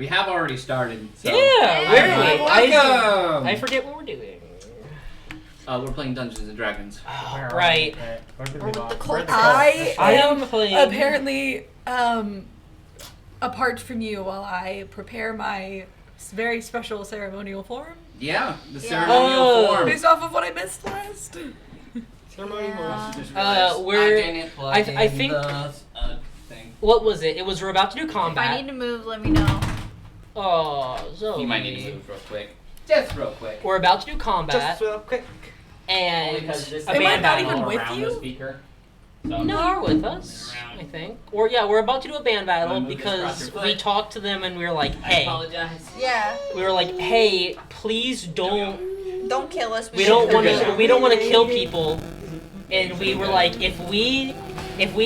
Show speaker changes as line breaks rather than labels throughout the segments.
We have already started. So.
Yeah, where are we?
Welcome!
I forget what we're doing.
We're playing Dungeons and Dragons.
Right.
I am
playing.
apparently apart from you while I prepare my very special ceremonial form.
Yeah, the ceremonial form.
Based off of what I missed last.
I think. What was it? It was we're about to do combat.
If I need to move, let me know.
Oh, Zoe.
You might need to move real quick. Just real quick.
We're about to do combat.
Just real quick.
And
Am I not even with you?
So.
No, you're with us, I think. Or yeah, we're about to do a band battle because we talked to them and we were like, hey.
I apologize.
Yeah.
We were like, hey, please don't
kill us.
We don't want to kill people. And we were like, if we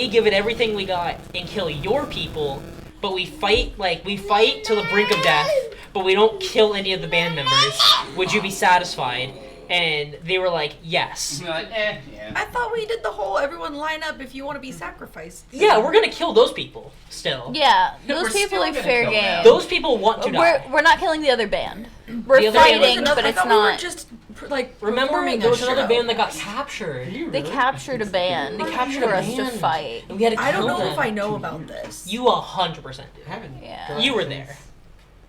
give it everything we got and kill your people, but we fight to the brink of death, but we don't kill any of the band members, would you be satisfied? And they were like, yes.
Like, yeah.
I thought we did the whole everyone line up if you want to be sacrificed.
Yeah, we're gonna kill those people still.
Yeah,
No,
those
we're
people
still
are
gonna
fair
kill
game.
them.
Those people want to die.
We're not killing the other band. We're
The other band was
fighting, but
I
it's
thought we were
not.
just like
Remember,
performing
there
a
was another
show.
band that got captured.
They captured a band.
They captured
for
a
us to
band.
fight.
And we had to kill
I don't know
them.
if I know about this.
You 100% do.
Yeah.
You were there.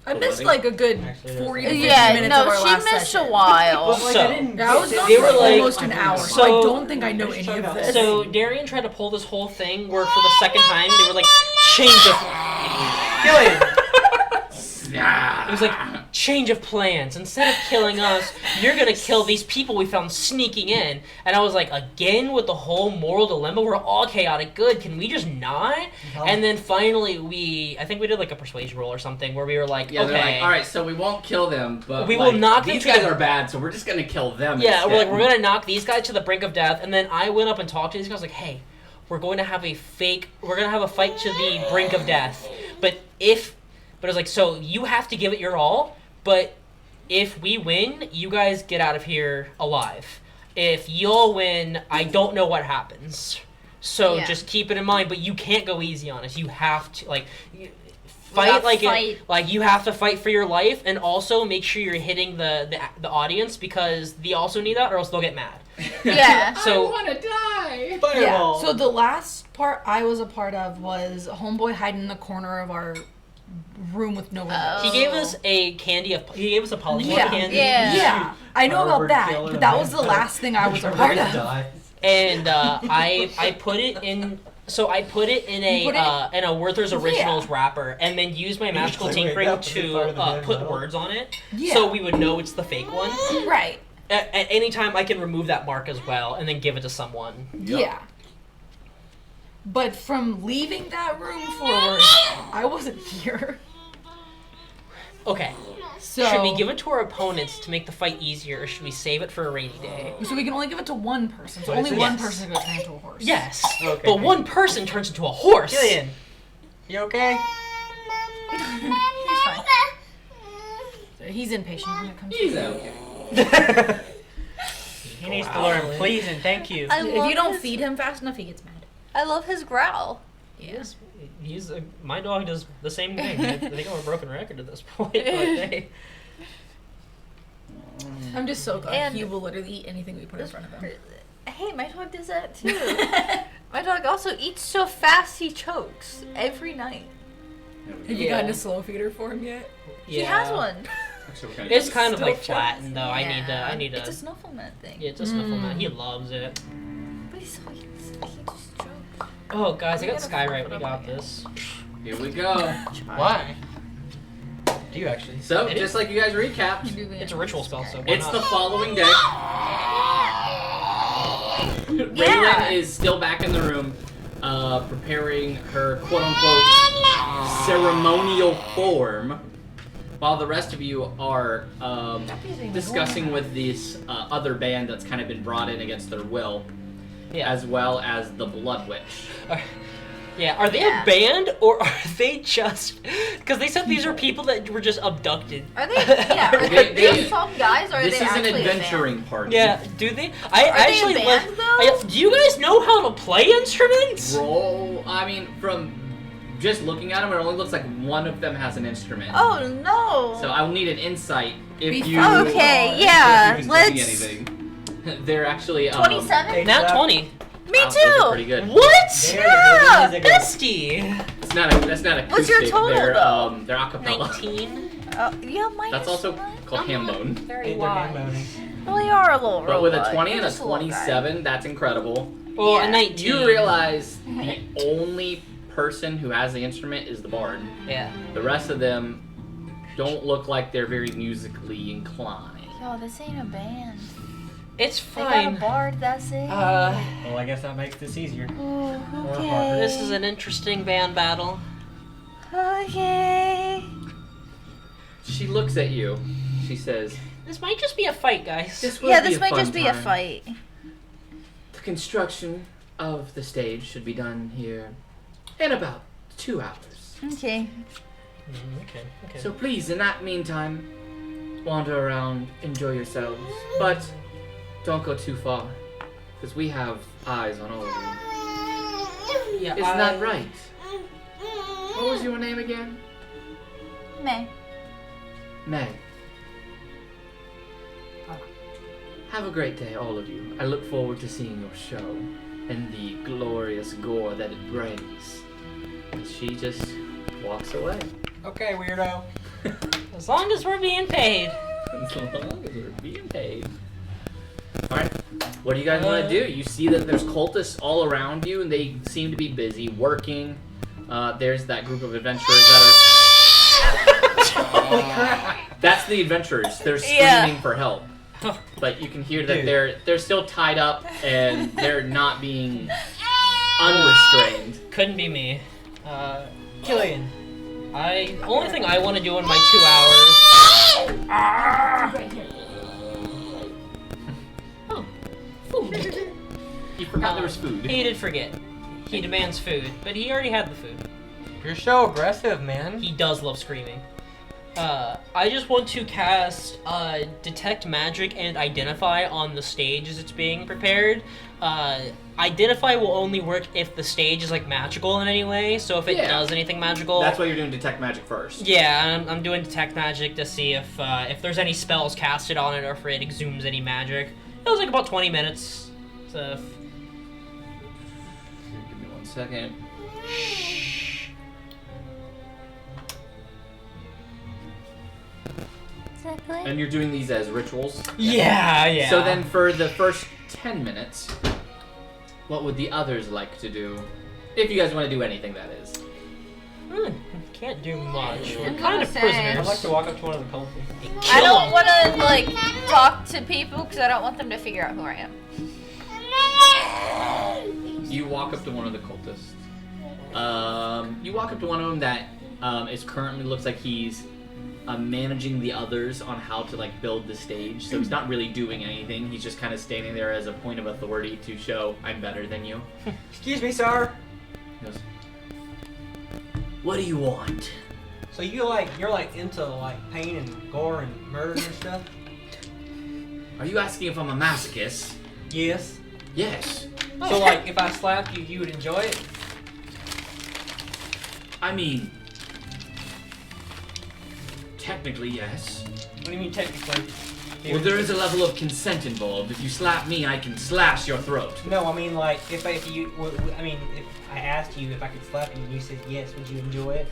I missed like a good 40 to 50
Yeah,
minutes
no,
of our
she
last
missed
session.
a while.
So,
I was gone
They
for
were like-
almost an hour, so
so-
I don't think I know any of this.
So Darian tried to pull this whole thing where for the second time they were like, change of...
Kill him.
It was like, change of plans. Instead of killing us, you're gonna kill these people we found sneaking in. And I was like, again with the whole moral dilemma, we're all chaotic good, can we just not? And then finally I think we did like a persuasion roll or something where we were like,
Yeah, they're
okay.
like, all right, so we won't kill them, but
We will knock them
these
to
guys
the-
are bad, so we're just gonna kill them.
Yeah,
instead.
we're like, we're gonna knock these guys to the brink of death, and then I went up and talked to these guys like, hey, we're gonna have a fight to the brink of death, but it was like, so you have to give it your all, but if we win, you guys get out of here alive. If you'll win, I don't know what happens. So
Yeah.
just keep it in mind, but you can't go easy on us. You have to, like,
gotta
fight
fight.
like you have to fight for your life, and also make sure you're hitting the audience because they also need that, or else they'll get mad.
Yeah.
So
I wanna die.
yeah. So the last part I was a part of was Homeboy hiding in the corner of our room with no windows.
he gave us a he gave us a polymorph
Yeah.
candy.
Yeah.
I know about
Harvard
that,
killer
but that was the
man.
last thing I was a part of.
And I put it in. So I put it in
You put it-
in a Werther's Originals
Yeah.
wrapper, and then used my magical
Like, wait,
tinkering
that was the part of the
to
band
put
metal.
words on it,
Yeah.
so we would know it's the fake one.
Right.
At any time, I can remove that mark as well, and then give it to someone.
Yeah. But from leaving that room forward, I wasn't here.
Okay.
So
Should we give it to our opponents to make the fight easier, or should we save it for a rainy day?
So we can only give it to one person. So
What is
only
it?
one
Yes.
person can turn into a horse.
Yes.
Okay.
But one person turns into a horse.
Jillian, you okay?
He's fine.
He's impatient when it comes to
He's
it.
okay.
He needs to learn please and thank you.
I
If
love
you don't
his-
feed him fast enough, he gets mad.
I love his growl.
Yes. My dog does the same thing. I think I'm a broken record at this point. But hey.
I'm just so glad
And-
he will literally eat anything we put in front of him.
Hey, my dog does that too. My dog also eats so fast he chokes every night.
Have you
Yeah.
gotten a slow feeder for him yet?
He has one.
Actually, we're gonna
It's
do
kind of
Still
like flattened though. I need to.
It's a snufflement thing.
Yeah, it's a snufflement. He loves it.
But he just chokes.
Oh, guys, I got
gotta
Skyrite.
flip
We
it
got
up again.
this.
Here we go.
Why? Do you actually?
So,
It
just like you guys recapped,
It's a ritual spell, so why
it's
not?
the following day. Raylan is still back in the room, preparing her quote-unquote ceremonial form, while the rest of you are discussing with this other band that's kind of been brought in against their will,
Yeah.
as well as the Blood Witch.
Yeah, are they
Yeah.
a band or are they just? Because they said these are people that were just abducted.
Are they? Yeah. Are
They-
they some guys? Or are
This
they
is an
actually
adventuring party.
Yeah, do they? I
Are they a
actually
band,
like.
though?
Do you guys know how to play instruments?
Roll. I mean, from just looking at them, it only looks like one of them has an instrument.
Oh no.
So I'll need an insight if you.
Okay, yeah.
if you
Let's.
see anything. They're actually
27.
Not 20.
Me
wow, those are
too.
pretty good.
What?
Yeah.
Bestie.
That's not acoustic.
What's your total,
they're,
though?
they're acapella.
19.
Yeah, mine.
That's also called ham bone.
Very
They're
wise.
hand-boning.
Well, you are a little
But with a
robot.
20
You're
and a
just little guy.
27, that's incredible.
Well,
Yeah.
a 19.
You realize the only person who has the instrument is the bard.
Yeah.
The rest of them don't look like they're very musically inclined.
Yo, this ain't a band.
It's
They got
fine.
a bard. That's it.
Well, I guess that makes this easier.
Oh,
Or
okay.
harder.
This is an interesting band battle.
Okay.
She looks at you. She says,
This might just be a fight, guys.
"This will
Yeah,
be
this
a
might
fun
just be a
time.
fight.
The construction of the stage should be done here in about 2 hours.
Okay.
Okay.
So please, in that meantime, wander around, enjoy yourselves, but don't go too far, because we have eyes on all of you.
Yeah,
Isn't that right? What was your name again?
May.
May. Have a great day, all of you. I look forward to seeing your show and the glorious gore that it brings. And she just walks away.
Okay, weirdo.
As long as we're being paid.
As long as we're being paid. Alright, what do you guys want to do? You see that there's cultists all around you, and they seem to be busy working. There's that group of adventurers that are...
Holy crap.
That's the adventurers. They're screaming
Yeah.
for help. But you can hear that
Dude.
they're still tied up, and they're not being unrestrained.
Couldn't be me.
Killian.
Only thing I want to do in my 2 hours.
Right here.
Oh, food.
You forgot there was food.
He did forget. He demands food, but he already had the food.
You're so aggressive, man.
He does love screaming. I just want to cast Detect Magic and Identify on the stage as it's being prepared. Identify will only work if the stage is like magical in any way. So if it
Yeah.
does anything magical,
That's why you're doing Detect Magic first.
yeah, I'm doing Detect Magic to see if there's any spells casted on it or if it exhumes any magic. It was like about 20 minutes. So
Give me 1 second.
Exactly.
And you're doing these as rituals?
yeah.
So then for the first 10 minutes, what would the others like to do? If you guys want to do anything, that is.
Can't do much. We're
I'm
kind of
gonna say-
prisoners.
I'd like to walk up to one of the cultists.
I don't want to like talk to people because I don't want them to figure out who I am.
You walk up to one of the cultists. You walk up to one of them that is currently looks like he's managing the others on how to like build the stage. So he's not really doing anything. He's just kind of standing there as a point of authority to show I'm better than you.
Excuse me, sir.
He goes, "What do you want?"
So you're like into like pain and gore and murder and stuff?
Are you asking if I'm a masochist?
Yes.
Yes.
So like if I slapped you, you would enjoy it?
I mean, technically, yes.
What do you mean technically?
Well, there is a level of consent involved. If you slap me, I can slash your throat.
No, I mean like if I asked you if I could slap you and you said yes, would you enjoy it?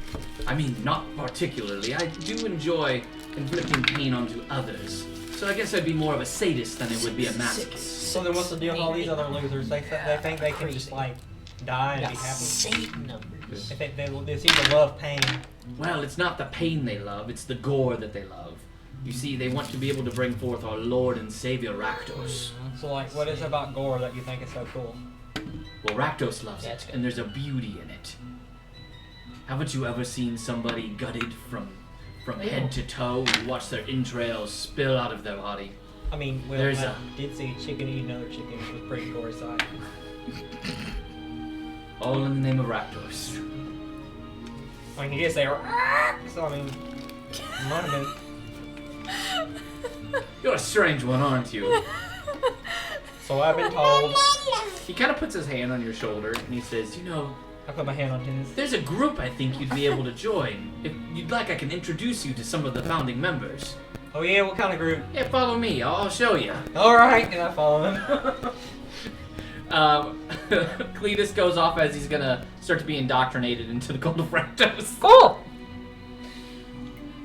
I mean, not particularly. I do enjoy inflicting pain onto others. So I guess I'd be more of a sadist than it would be a masochist.
So then what's the deal with all these other losers? They think they can just like die and be happy.
Satan numbers.
They seem to love pain.
Well, it's not the pain they love, it's the gore that they love. You see, they want to be able to bring forth our Lord and Savior Rakdos.
So like what is it about gore that you think is so cool?
Well, Rakdos loves
That's
it,
good.
and there's a beauty in it. Haven't you ever seen somebody gutted from head to toe and watch their entrails spill out of their body?
I mean, well,
There's
I
a-
did see a chicken eat another chicken. It was a pretty gory sight.
All in the name of Rakdos.
I mean, he did say, "Rah!" So I mean, it might have been.
You're a strange one, aren't you?
So I've been told.
He kind of puts his hand on your shoulder and he says, "You know,
I put my hand on his.
There's a group I think you'd be able to join. If you'd like, I can introduce you to some of the founding members.
Oh yeah, what kind of group?
Yeah, follow me. I'll show you.
All right, and I follow him.
Cletus goes off as he's gonna start to be indoctrinated into the cult of Rakdos.
Cool.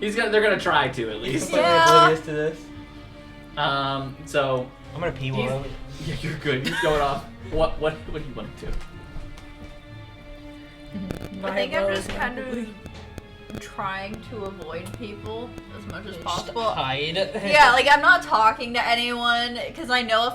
They're gonna try to at least.
Yeah.
Oblivious to this.
So
I'm gonna pee while.
yeah, you're good. He's going off. What do you want to do?
I think I'm just kind of trying to avoid people as much as possible.
Hide.
Yeah, like I'm not talking to anyone because I know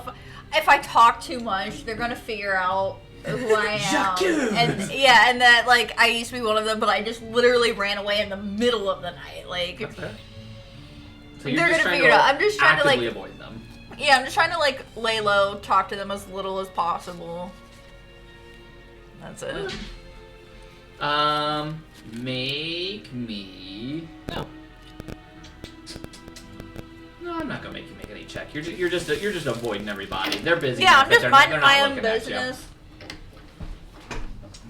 if I talk too much, they're gonna figure out who I am. And that like I used to be one of them, but I just literally ran away in the middle of the night. Like
Okay. So
they're gonna figure it out. I'm just trying to like
avoid them.
Yeah, I'm just trying to like lay low, talk to them as little as possible. That's it.
Make me.
No.
No, I'm not gonna make you make any check. You're just avoiding everybody. They're busy.
Yeah, I'm
enough that
just
they're
minding
not
my own
looking at you.
business.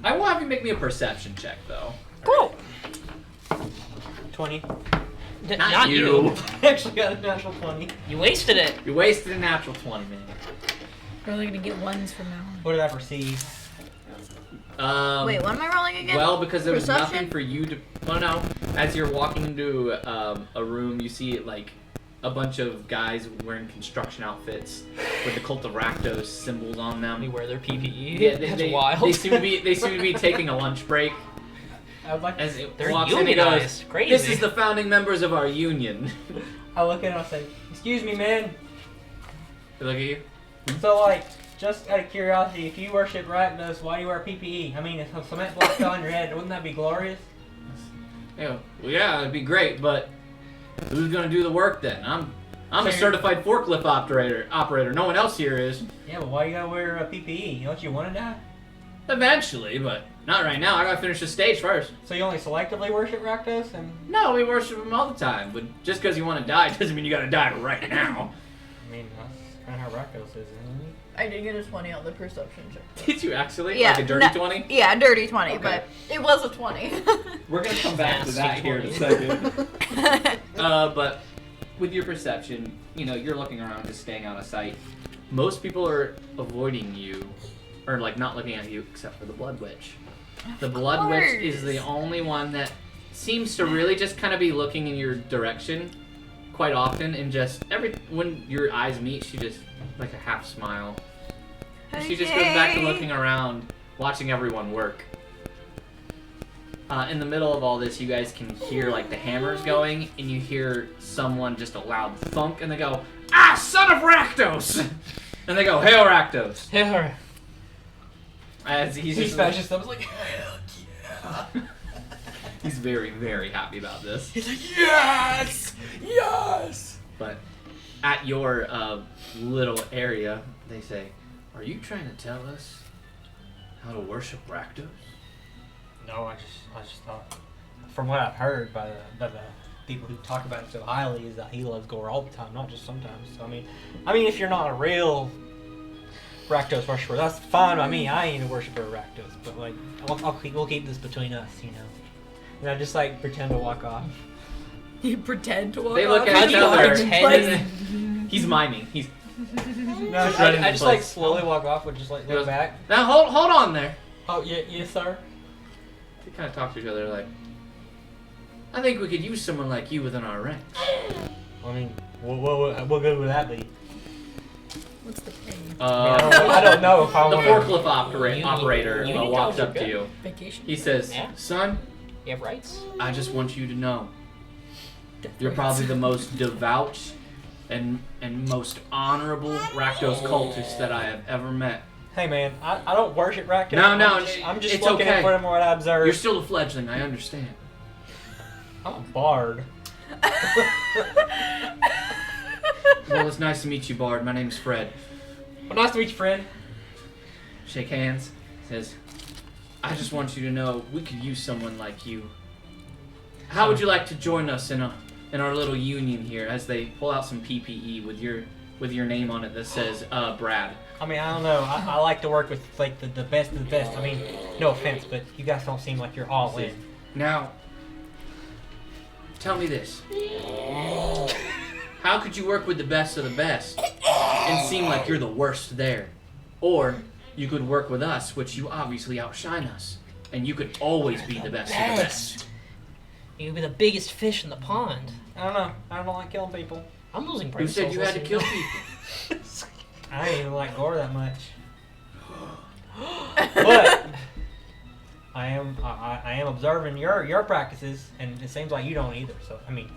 I will have you make me a perception check though.
Cool.
20.
Not you.
I actually got a natural 20.
You wasted it.
You wasted a natural 20, man.
We're only gonna get ones from now on.
What did I perceive?
Wait, what am I rolling again?
Well, because there was
Perception?
nothing for you to. Oh no! As you're walking into a room, you see like a bunch of guys wearing construction outfits with the Cult of Rakdos symbols on them.
They wear their PPE.
Yeah,
That's
they,
wild.
They seem to be taking a lunch break.
I would like.
As it
They're
walks in, he goes,
unionized. Crazy.
"This is the founding members of our union."
I look at him and I say, "Excuse me, man.
They look at you.
So like, just out of curiosity, if you worship Rakdos, why do you wear PPE? I mean, if a cement block fell on your head, wouldn't that be glorious?"
Yeah, well, yeah, it'd be great, but who's gonna do the work then? I'm a
So you're-
certified forklift operator. No one else here is.
Yeah, but why you gotta wear a PPE? Don't you want to die?
Eventually, but not right now. I gotta finish the stage first.
So you only selectively worship Rakdos, and
No, we worship him all the time. But just because you want to die doesn't mean you gotta die right now.
I mean, that's kind of how Rakdos is, isn't it?
I did get a 20 on the perception check.
Did you actually?
Yeah,
Like a dirty
no-
20?
Yeah, a dirty 20,
Okay.
but it was a 20.
We're gonna come back to that here in a second. But with your perception, you're looking around, just staying out of sight. Most people are avoiding you, or like not looking at you, except for the Blood Witch. The Blood Witch is the only one that seems to really just kind of be looking in your direction quite often, and just when your eyes meet, she just like a half smile. And she just goes back to looking around, watching everyone work. In the middle of all this, you guys can hear like the hammers going, and you hear someone just a loud thunk, and they go, "Ah, son of Rakdos!" And they go, "Hail Rakdos!"
Yeah.
As he's
He
just
smashes stuff. I was like,
he's very, very happy about this.
he's like, yes, yes.
But at your little area, they say, "Are you trying to tell us how to worship Rakdos?"
No, I just thought, from what I've heard by the people who talk about it so highly, is that he loves gore all the time, not just sometimes. So I mean, if you're not a real Rakdos worshiper, that's fine by me. I ain't a worshiper of Rakdos, but like, we'll keep this between us, And I just like pretend to walk off.
You pretend to walk
They look
off.
at each other.
pretend?
He's miming. He's
No,
Just running
I
in
just
place.
like slowly walk off and just like
He
look
goes,
back.
now hold on there.
Oh yeah, yes sir.
They kind of talk to each other like, "I think we could use someone like you within our ranks."
I mean, what good would that be?
What's the pay?
I don't know if I
The
want
forklift operator
Union
walks
jobs are
up to
good.
you.
Vacation.
He says,
Yeah.
"Son,
You have rights.
I just want you to know
Death
you're
rates.
probably the most devout and most honorable Rakdos cultist that I have ever met.
Hey man, I don't worship Rakdos.
No,
I'm just
it's
looking
okay.
at what I observe.
You're still a fledgling, I understand."
I'm a bard.
"Well, it's nice to meet you, Bard. My name's Fred."
Well, nice to meet you, friend.
Shake hands. Says, "I just want you to know we could use someone like you. How would you like to join us in our little union here?" As they pull out some PPE with your with your name on it that says Brad.
I mean, I don't know. I like to work with like the best of the best. I mean, no offense, but you guys don't seem like you're all in.
Now, tell me this. How could you work with the best of the best and seem like you're the worst there? Or you could work with us, which you obviously outshine us, and you could always be the best of the best.
You'd be the biggest fish in the pond.
I don't know. I don't like killing people.
I'm losing brain
Who said
cells
you had to
listening.
kill people?
I ain't even like gore that much. But I am observing your practices, and it seems like you don't either. So I mean,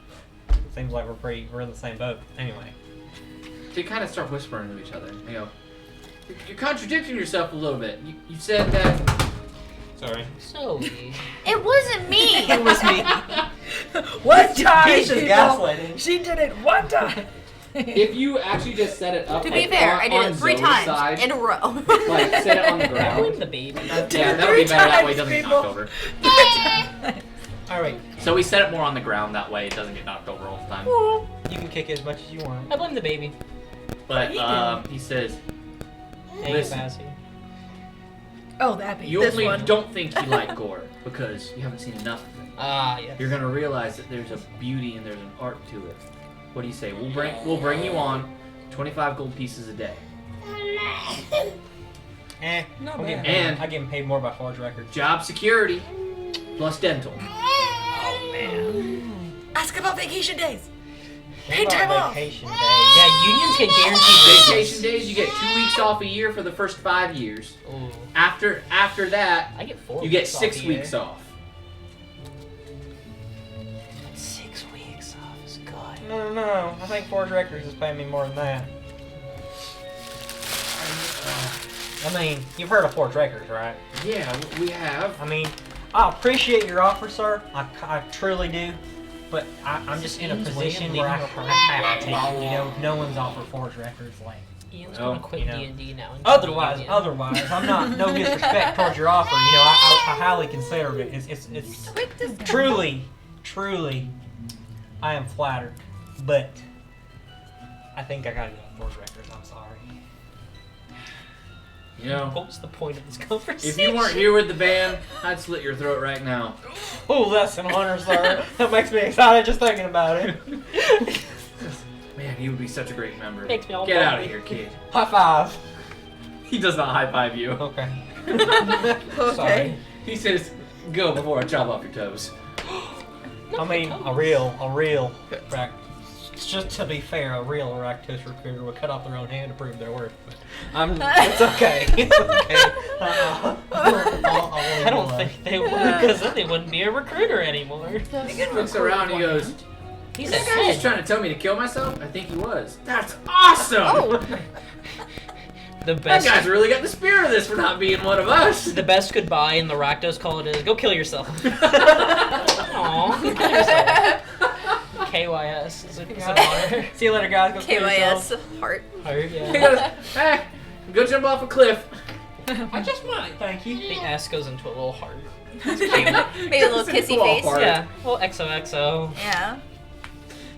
it seems like we're in the same boat. Anyway,
They kind of start whispering to each other. They go, "You're contradicting yourself a little bit. You said that."
sorry.
So,
It wasn't me.
It was me.
One time,
He's just
people.
gaslighting.
She did it one time.
If you actually just set it up,
To
like,
be fair,
on,
I did
on
it 3
Zoe's
times
side,
in a row.
like set it on the
I blame
ground.
the baby.
Yeah, that would be better. That way it doesn't get knocked over.
All right,
So we set it more on the ground. That way it doesn't get knocked over all the time.
you can kick it as much as you want.
I blame the baby.
But he says,
Hey,
Listen.
Bassy.
Oh, that be
you
this
only
one.
don't think you like gore because you haven't seen enough of it.
Ah, yes.
You're gonna realize that there's a beauty and there's an art to it. What do you say? We'll bring you on 25 gold pieces a day.
Not
I'm getting
bad.
paid.
And-
I'm getting paid more by Forge Records.
Job security plus dental.
Oh, man.
Ask about vacation days.
What
Paid
about
time off.
vacation days?
Yeah, unions can guarantee
Vacation days, you get 2 weeks off a year for the first 5 years.
Ooh.
After that,
I get 4
you get
weeks
6
off a
weeks
year.
off.
6 weeks off is good.
No. I think Forge Records is paying me more than that. I mean, you've heard of Forge Records, right?
Yeah, we have.
I mean, I appreciate your offer, sir. I truly do. But I'm just in a
Seems
position
way
where I
more
have to. You know, no one's offered Forge Records like.
Ian's
Well,
gonna quit
you know.
D&D now. and
Otherwise,
join
I'm not. No disrespect towards your offer. You know, I highly consider it. It's truly, I am flattered. But I think I gotta go with Forge Records. I'm sorry.
You know,
What's the point of this conversation?
if you weren't here with the band, I'd slit your throat right now.
Oh, that's an honor, sir. That makes me excited just thinking about it.
Man, he would be such a great member.
Makes me all
Get out of
bubbly.
here, kid.
High five.
He does not high five you.
Okay.
Okay.
Sorry.
He says, "Go before I chop off your toes."
I mean, a real just to be fair, a real Raktos recruiter would cut off their own hand to prove their worth. But it's okay. It's okay.
I don't think they would, because then they wouldn't be a recruiter anymore.
He looks around and he goes,
He's
"This
a
guy just
head.
trying to tell me to kill myself?" I think he was. That's awesome!
The
That
best.
guy's really got the spirit of this for not being one of us.
The best goodbye in the Rakdos call it is go kill yourself. Aww, go kill yourself. KYS. It's an honor.
See you later, guys. Go kill yourselves.
KYS heart.
He goes, "Hey, go jump off a cliff."
I just might. Thank you.
The S goes into a little heart.
Maybe a little kissy
Fall
face.
apart.
Yeah, well, XOXO.
Yeah.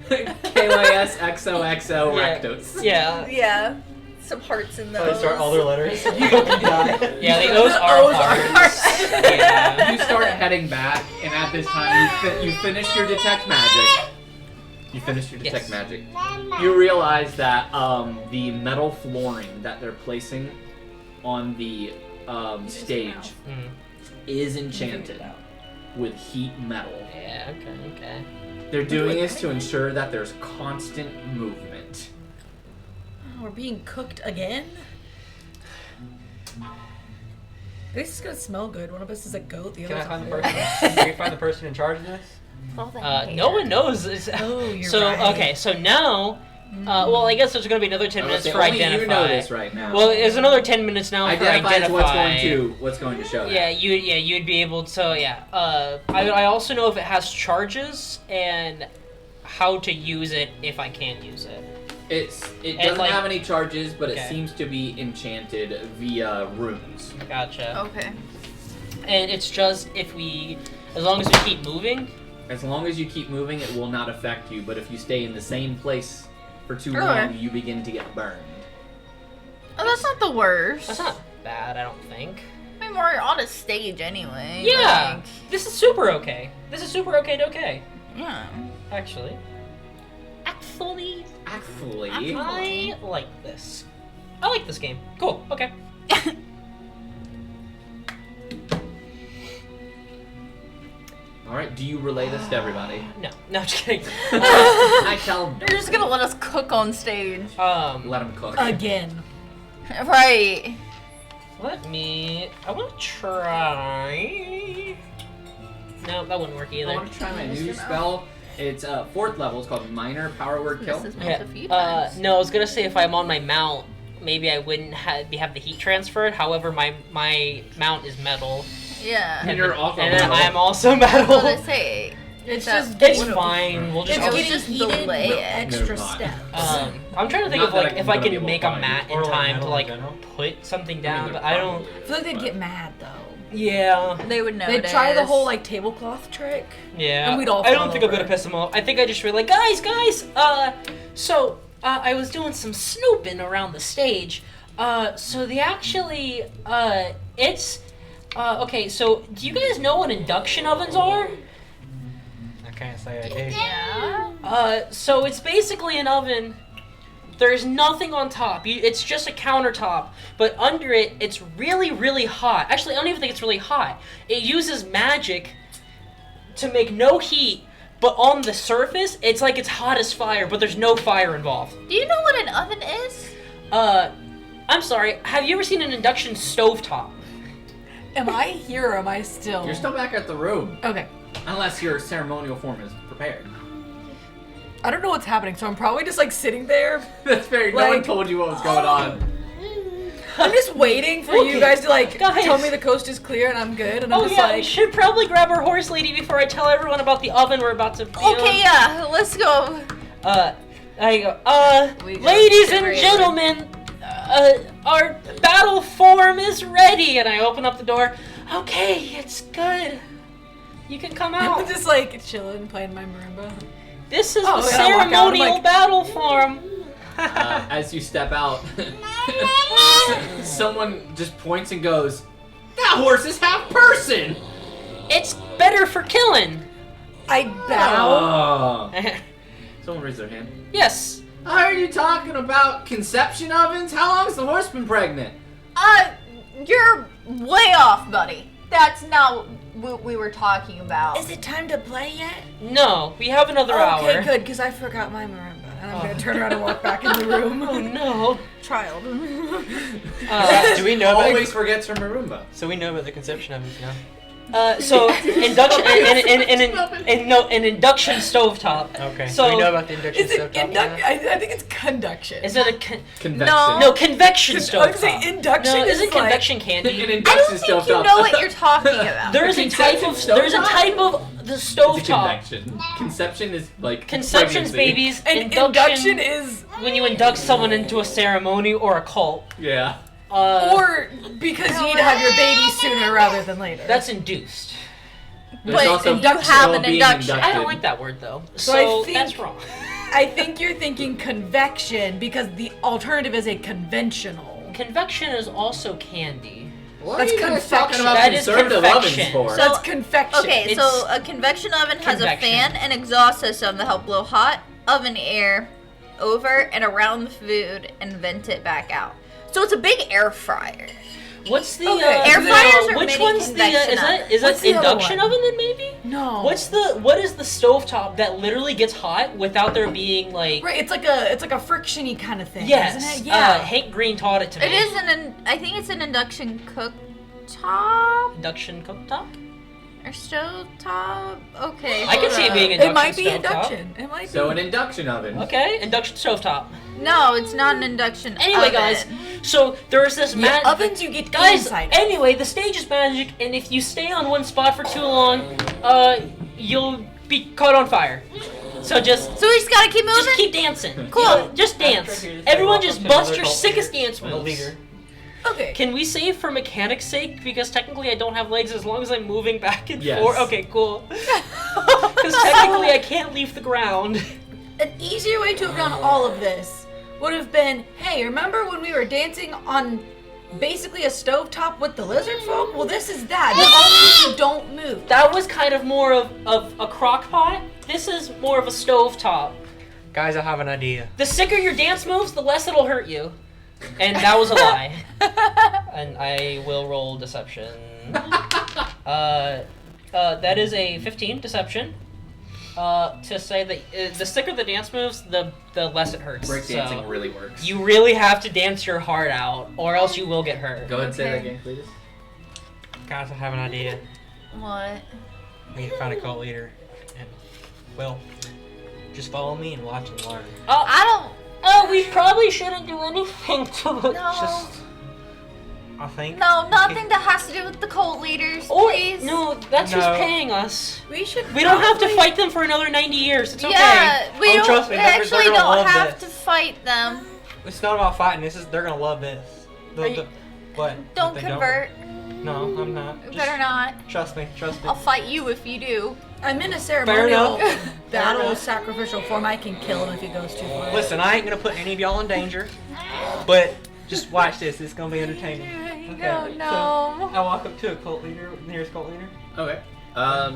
KYS XOXO
Yeah.
Rakdos.
Yeah.
Yeah. Some hearts in
So
those.
they start all their letters. You die.
Yeah, those are
Those are
hearts. Yeah.
You start heading back, and at this time, you finish your detect magic. You finish your detect
Yes.
magic. You realize that the metal flooring that they're placing on the stage
Mm.
is enchanted with heat metal.
Yeah, okay.
They're doing this to ensure that there's constant movement.
We're being cooked again? This is gonna smell good. One of us is a goat, the
Can I
other's
find
a
the
bird.
person? Can you find the person in charge of this?
No one knows.
Oh, you're
so,
right.
okay, so now, well, I guess there's going to be another 10 minutes for
only
identify.
you know this right now.
Well, there's another 10 minutes now for
identify
identify.
is what's going to show that.
Yeah, you'd be able to, yeah. I also know if it has charges and how to use it if I can use it.
It
And,
doesn't
like-
have any charges, but
Okay.
it seems to be enchanted via runes.
Gotcha.
Okay.
And it's just as long as we keep moving.
As long as you keep moving, it will not affect you. But if you stay in the same place for too
Okay.
long, you begin to get burned.
Oh, that's not the worst.
That's not bad, I don't think.
I mean, we're on a stage anyway.
Yeah,
like,
this is super okay. This is super okay.
yeah.
Actually,
Actually.
I like this. I like this game. Cool. Okay.
Alright, do you relay this to everybody?
No, just kidding.
I tell them.
You're just gonna let us cook on stage.
Let them cook.
Again.
Right.
I want to try. No, that wouldn't work
I
either.
want to try my new spell. It's 4th level. It's called Minor Power Word Kill.
This is meant a few
Yeah.
times.
No, I was gonna say if I'm on my mount, maybe I wouldn't have the heat transferred. However, my mount is metal.
Yeah.
And you're also
and then
metal.
I am also
What did I
metal.
say?
It's
That-
just
It's
getting-
fine. We'll just.
It's
It was
getting
just
heated
delay
with
it.
extra
Never mind.
steps.
I'm trying to think
Not
of
that
like
I'm
if I
gonna be
can
able
make
to
a
find
mat
it.
in
Or, like,
time to
metal in
like
general.
put something down,
they're
but I don't.
probably-
I feel like they'd get mad though.
Yeah.
They would notice.
They'd try the whole like tablecloth trick.
Yeah.
And we'd all
I don't
fall
think I'm gonna
over.
piss them off. I think I just feel like, guys, I was doing some snooping around the stage. So they actually, okay, so do you guys know what induction ovens are?
I can't say I do.
Yeah.
So it's basically an oven. There's nothing on top. It's just a countertop, but under it, it's really, really hot. Actually, I don't even think it's really hot. It uses magic to make no heat, but on the surface, it's like it's hot as fire, but there's no fire involved.
Do you know what an oven is?
I'm sorry, have you ever seen an induction stovetop?
Am I here or am I still?
You're still back at the room.
Okay.
Unless your ceremonial form is prepared.
I don't know what's happening, so I'm probably just like sitting there.
That's fair. No one
Like-
told you what was going on.
I'm just waiting for
Okay.
you guys to like
Guys.
tell me the coast is clear and I'm good, and I'm
Oh
just
yeah, we
like,
should probably grab our horse lady before I tell everyone about the oven we're about to be on.
Okay, yeah. Let's go.
I go,
We go
ladies and
super
gentlemen, our battle form is ready. And I open up the door. Okay, it's good. You can come
I'm
out.
just like chilling, playing my marimba.
This is
Oh,
the
yeah, I walk out, I'm
ceremonial
like-
battle form.
As you step out, someone just points and goes, "That horse is half person."
It's better for killing.
I bow.
Oh. Someone raised their hand.
Yes.
I heard you talking about conception ovens. How long's the horse been pregnant?
You're way off, buddy. That's not what we were talking about.
Is it time to play yet?
No, we have another hour.
Okay, good, because I forgot my marimba, and I'm gonna turn around and walk back in the room.
Oh no.
Child.
Do we know about
Always forgets her marimba.
So we know about the conception ovens now.
So induction an induction stovetop.
Okay.
So-
So we know about the induction
Is it
stovetop now?
I think it's conduction.
Is it a
Convection.
no convection
I was
stovetop?
gonna say induction
No,
is
isn't
like-
convection
An
candy?
I
induction
don't think you
stovetop.
know what you're talking about.
There is a type of there's a type of the
It's a
stovetop.
convection. Conception is like
Conception's
pregnancy.
babies.
And induction is,
when you induct someone into a ceremony or a cult.
Yeah.
or because you need to have your baby sooner rather than later.
That's induced.
There's
But
also
you have
still
an
being
induction.
I don't like that word though.
So
So,
I think-
that's wrong.
I think you're thinking convection because the alternative is a conventional.
Convection is also candy.
What
That's
are you guys talking
confection.
about
That is
conservative
confection.
ovens for?
So-
That's confection.
Okay, so
It's
a convection oven has a
convection.
fan and exhaust system that help blow hot oven air over and around the food and vent it back out. So it's a big air fryer.
What's the
Okay.
Air fryers are
which
mini
one's the
convection
is that
What's the other
induction
one?
oven then maybe?
No.
What is the stovetop that literally gets hot without there being like
Right, it's like a frictiony kind of thing,
yes,
isn't it? Yeah.
Hank Green taught it to me.
It is I think it's an induction cooktop
Induction cooktop.
or stove top. Okay.
I can
hold
see it
up.
being
it
induction
might be
stovetop.
induction. It might
So
be.
an induction oven.
Okay, induction stovetop.
No, it's not an induction
Anyway,
oven.
guys, so there's this
Yeah, ovens you get
guys.
inside.
Anyway, the stage is magic, and if you stay on one spot for too long, you'll be caught on fire. So just
So we just gotta keep moving?
just keep dancing.
Cool.
Just dance.
After here,
Everyone
welcome
just
to
bust
another
your
cult
sickest
leader.
dance
I'm the
moves.
leader.
Okay.
Can we save for mechanics' sake? Because technically I don't have legs as long as I'm moving back and
Yes.
forth. Okay, cool. Because technically I can't leave the ground.
an easier way to have done all of this would have been, hey, remember when we were dancing on basically a stovetop with the lizard folk? Well, this is that. The only you don't move.
That was kind of more of a crock pot. This is more of a stovetop.
Guys, I have an idea.
The sicker your dance moves, the less it'll hurt you. And that was a lie. And I will roll deception. That is a 15 deception. To say that the sicker the dance moves, the less it hurts.
Breakdancing really works.
You really have to dance your heart out, or else you will get hurt.
Go ahead and say that again, please.
Guys, I have an idea.
What?
We need to find a cult leader. And, well, just follow me and watch and learn.
We probably shouldn't do anything to it.
No.
Just, I think.
No, nothing that has to do with the cult leaders, please.
No, that's who's paying us.
We should.
We don't have to fight them for another 90 years. It's okay.
Yeah, we don't,
trust me,
actually
they're gonna
don't
love
have
this.
to fight them.
It's not about fighting. They're gonna love this. What?
Don't
They
convert.
No, I'm not.
You better not.
Trust me.
I'll fight you if you do.
I'm in a ceremonial
enough.
battle
Fair enough.
sacrificial form. I can kill him if he goes too far.
Listen, I ain't gonna put any of y'all in danger, but just watch this. It's gonna be entertaining.
Oh, no.
So I walk up to a cult leader, nearest cult leader.
Okay.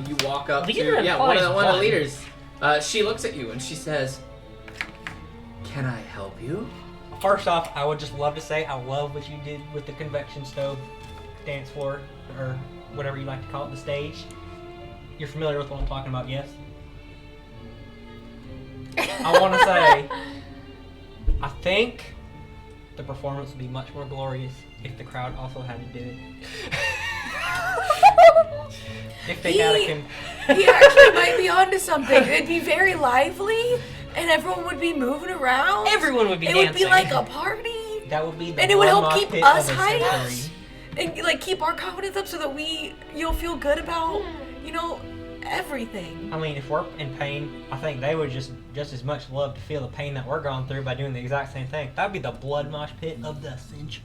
You walk up
Leader
to
implies
one of the
what?
leaders. She looks at you and she says, "Can I help you?"
First off, I would just love to say I love what you did with the convection stove dance floor, or whatever you like to call it, the stage. You're familiar with what I'm talking about, yes? I want to say, I think the performance would be much more glorious if the crowd also had to do it. If they had a
He actually might be onto something. It'd be very lively, and everyone would be moving around.
Everyone would be
It
dancing.
would be like a party,
that would be the
and it would help
one
keep
mosh pit
us
of the
hyped,
century.
and like keep our confidence up, so that you'll feel good about, everything.
I mean, if we're in pain, I think they would just as much love to feel the pain that we're going through by doing the exact same thing. That'd be the blood mosh pit of the century.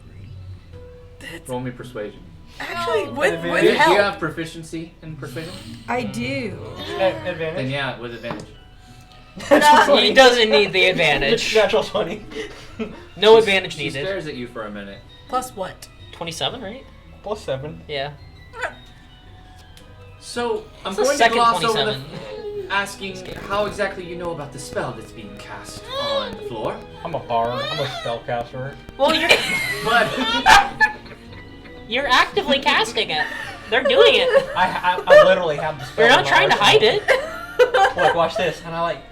Roll me persuasion.
Actually, with
Do you
help,
have proficiency in persuasion?
I do.
Then
Advantage?
yeah, with advantage.
He doesn't need the advantage.
Natural 20.
No advantage
She
needed.
stares at you for a minute.
Plus what?
27, right?
Plus 7.
Yeah.
So I'm
It's the
going to
second
gloss over
27.
asking how exactly you know about the spell that's being cast on the floor.
I'm a bard. I'm a spellcaster.
Well,
But
you're actively casting it. They're doing it.
I literally have the spell.
You're not trying to hide it.
Look, watch this. And I like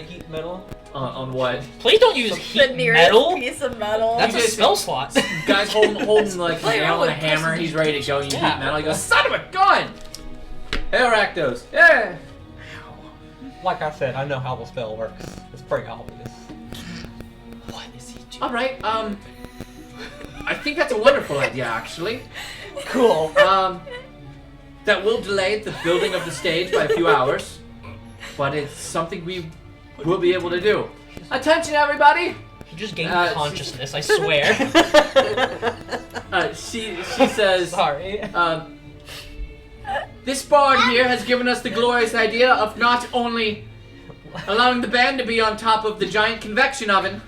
heat metal.
on what?
Please don't use
The
heat
nearest
metal.
piece of metal.
That's a
You guys-
spell slot.
Guy's holding like a
Play
nail
around
and a
with
hammer.
pistons.
He's ready to go. You
Yeah.
heat metal. He goes, "Son of a gun!" Hey, Rakdos. Yeah.
Like I said, I know how the spell works. It's pretty obvious.
What is he doing?
All right. I think that's a wonderful idea, actually.
Cool.
That will delay the building of the stage by a few hours, but it's something we will be able to do. Attention, everybody!
He just gained
she-
consciousness, I swear.
She says,
Sorry.
this bard here has given us the glorious idea of not only allowing the band to be on top of the giant convection oven,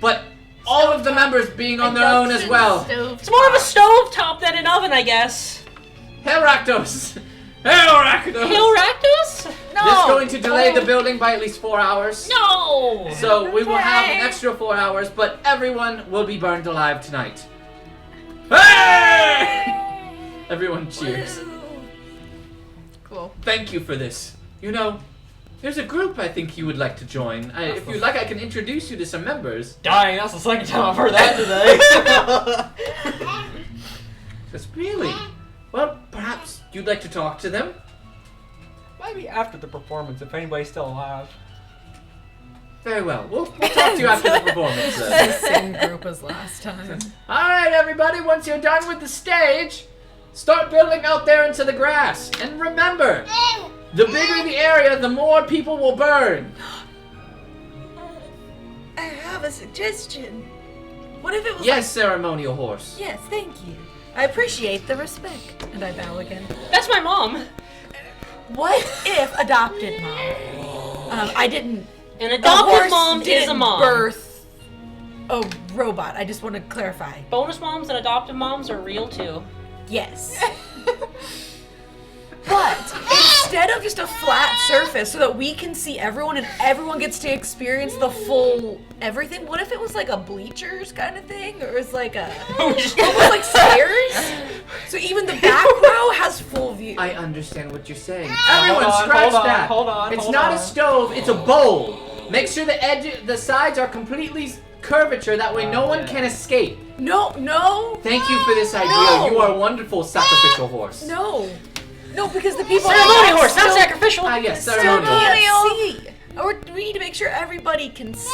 but all of the members being on their own as well.
It's more of a stovetop than an oven, I guess.
Hail Rakdos! Hail Rakdos!
Hail Rakdos?
No.
This is going to delay the building by at least 4 hours.
No!
So we will have an
Okay.
extra 4 hours, but everyone will be burned alive tonight. Hey! Everyone cheers.
Cool.
Thank you for this. There's a group I think you would like to join. If you'd like, I can introduce you to some members.
Dang, that's the second time I've heard that today.
Just really? Well, perhaps you'd like to talk to them?
Maybe after the performance, if anybody's still alive.
Very well. We'll talk to you after the performance.
The same group as last time.
Alright, everybody, once you're done with the stage, start building out there into the grass. And remember, the bigger the area, the more people will burn.
I have a suggestion. What if it was
Yes, ceremonial horse.
Yes, thank you. I appreciate the respect. And I bow again.
That's my mom.
What if adopted mom? I didn't.
An
A
adoptive
horse
mom is
didn't
a mom.
birth a robot. I just want to clarify.
Bonus moms and adoptive moms are real too.
Yes. But instead of just a flat surface so that we can see everyone and everyone gets to experience the full everything, what if it was like a bleachers kind of thing? Or it's like a almost like stairs? So even the back row has full view.
I understand what you're saying.
hold
Everyone,
on,
scratch
hold on,
that.
hold on,
It's
hold
not
on.
a stove. It's a bowl. Make sure the sides are completely curvature. That way, no one
yeah.
can escape.
No.
Thank you for this idea.
No.
You are a wonderful sacrificial horse.
No, because the people
Ceremonial horse, not
still-
sacrificial.
Ah, yes,
still
ceremonial.
can't see. Or we need to make sure everybody can see.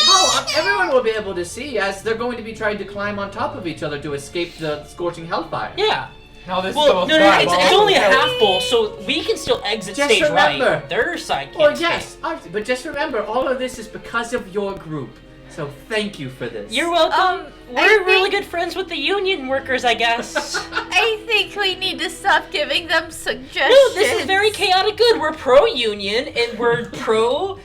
Oh, everyone will be able to see as they're going to be trying to climb on top of each other to escape the scorching hellfire.
Yeah.
No, this
Well,
is
no, it's only a half bowl, so we can still exit
Just
stage
remember-
right. Their side can't
Well,
escape.
yes, but just remember, all of this is because of your group. So thank you for this.
You're welcome.
I
We're really
think-
good friends with the union workers, I guess.
I think we need to stop giving them suggestions.
No, this is very chaotic good. We're pro-union, and we're pro,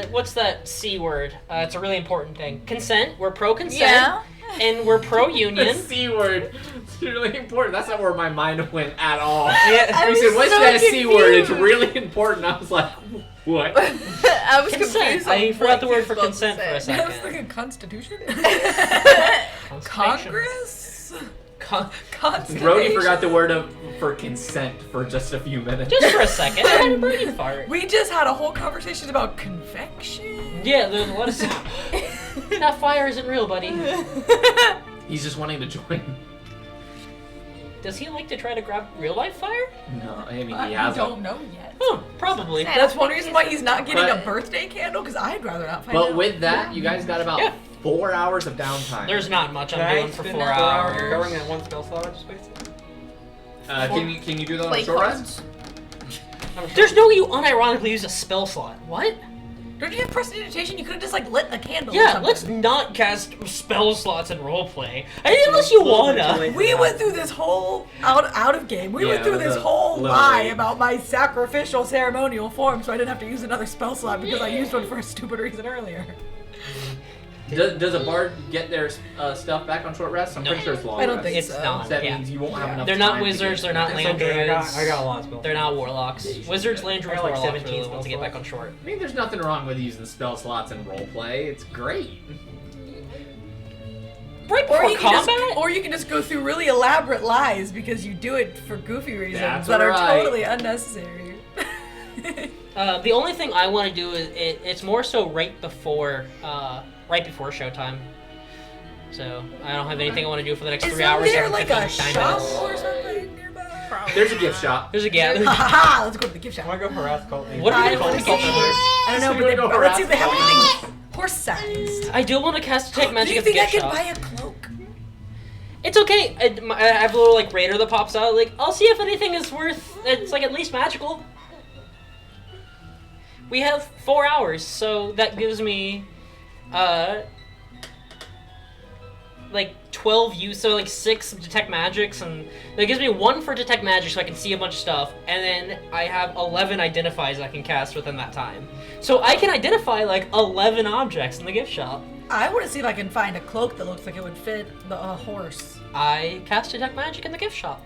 what's that C word? It's a really important thing. Consent. We're pro-consent.
Yeah.
And we're
The
pro-union.
C word. It's really important. That's not where my mind went at all.
Yeah.
You said, what's
so
that C word? It's
confused.
really important. I was like, what?
I was
Consent.
confused. on
I forgot the
what
word for
you're supposed
consent
to
for a
say.
second.
I was thinking Constitution?
Constitution.
Congress? Constitution?
Brody forgot the word for consent for just a few minutes.
Just for a second. I had a brain fart.
We just had a whole conversation about convection.
Yeah, there's a lot of stuff. That fire isn't real, buddy.
He's just wanting to join.
Does he like to try to grab real life fire?
No, I mean,
I
he has
don't know yet.
Oh, probably.
Yeah.
That's one reason why he's not getting
But-
a birthday candle, because I'd rather not find
But
out.
with that, you guys got about
Yeah.
4 hours of downtime.
There's not much I'm
Can I
doing for
spend
4
that 4 hours
hours.
recovering that one spell slot I just wasted?
Can you do that on
Play
short
cards.
rest?
There's no way you unironically use a spell slot. What?
Don't you have prestidigitation? You could have just like lit a candle. or
Yeah,
something.
let's not cast spell slots in roleplay. Unless you wanna.
We went through this whole out of game. We went
Yeah,
through
it was
this
a
whole
little
lie
late.
about my sacrificial ceremonial form, so I didn't have to use another spell slot because I used one for a stupid reason earlier.
Does a bard get their stuff back on short rest? I'm
No.
pretty sure it's long
I don't
rest.
think
It's
so.
not.
So that
Yeah.
means you won't have enough
They're
time
not
to
wizards,
get-
they're not
It's
land
okay,
druids.
I got a lot of spells.
They're not warlocks. Wizards, land druids,
I got like
warlocks are
17
the ones to get
spell
back on short.
I mean, there's nothing wrong with using spell slots in roleplay. It's great.
Right
Or
before
you, can
combat?
just, or you can just go through really elaborate lies because you do it for goofy reasons
That's
that are
right.
totally unnecessary.
The only thing I want to do is it's more so right before showtime. So I don't have anything I want to do for the next
Is
3 hours.
there
every
like a
59
shop
minutes.
or something nearby?
There's a gift shop.
There's a gap.
Ha ha ha! Let's go to the gift
I
shop.
want to go harass cult.
What are we
I
gonna
want
call
to
the
get
cult members?
I don't know,
So
but,
you wanna go
let's see if they have
harass
anything horse-sized.
I do want to cast detect
Do
magic
you
at the
think I
gift
could
shop.
buy a cloak?
It's okay. I have a little like radar that pops out. Like I'll see if anything is worth. It's like at least magical. We have 4 hours, so that gives me, like 12 use. So like 6 detect magics, and that gives me 1 for detect magic, so I can see a bunch of stuff. And then I have 11 identifies I can cast within that time. So I can identify like 11 objects in the gift shop.
I want to see if I can find a cloak that looks like it would fit the horse.
I cast detect magic in the gift shop.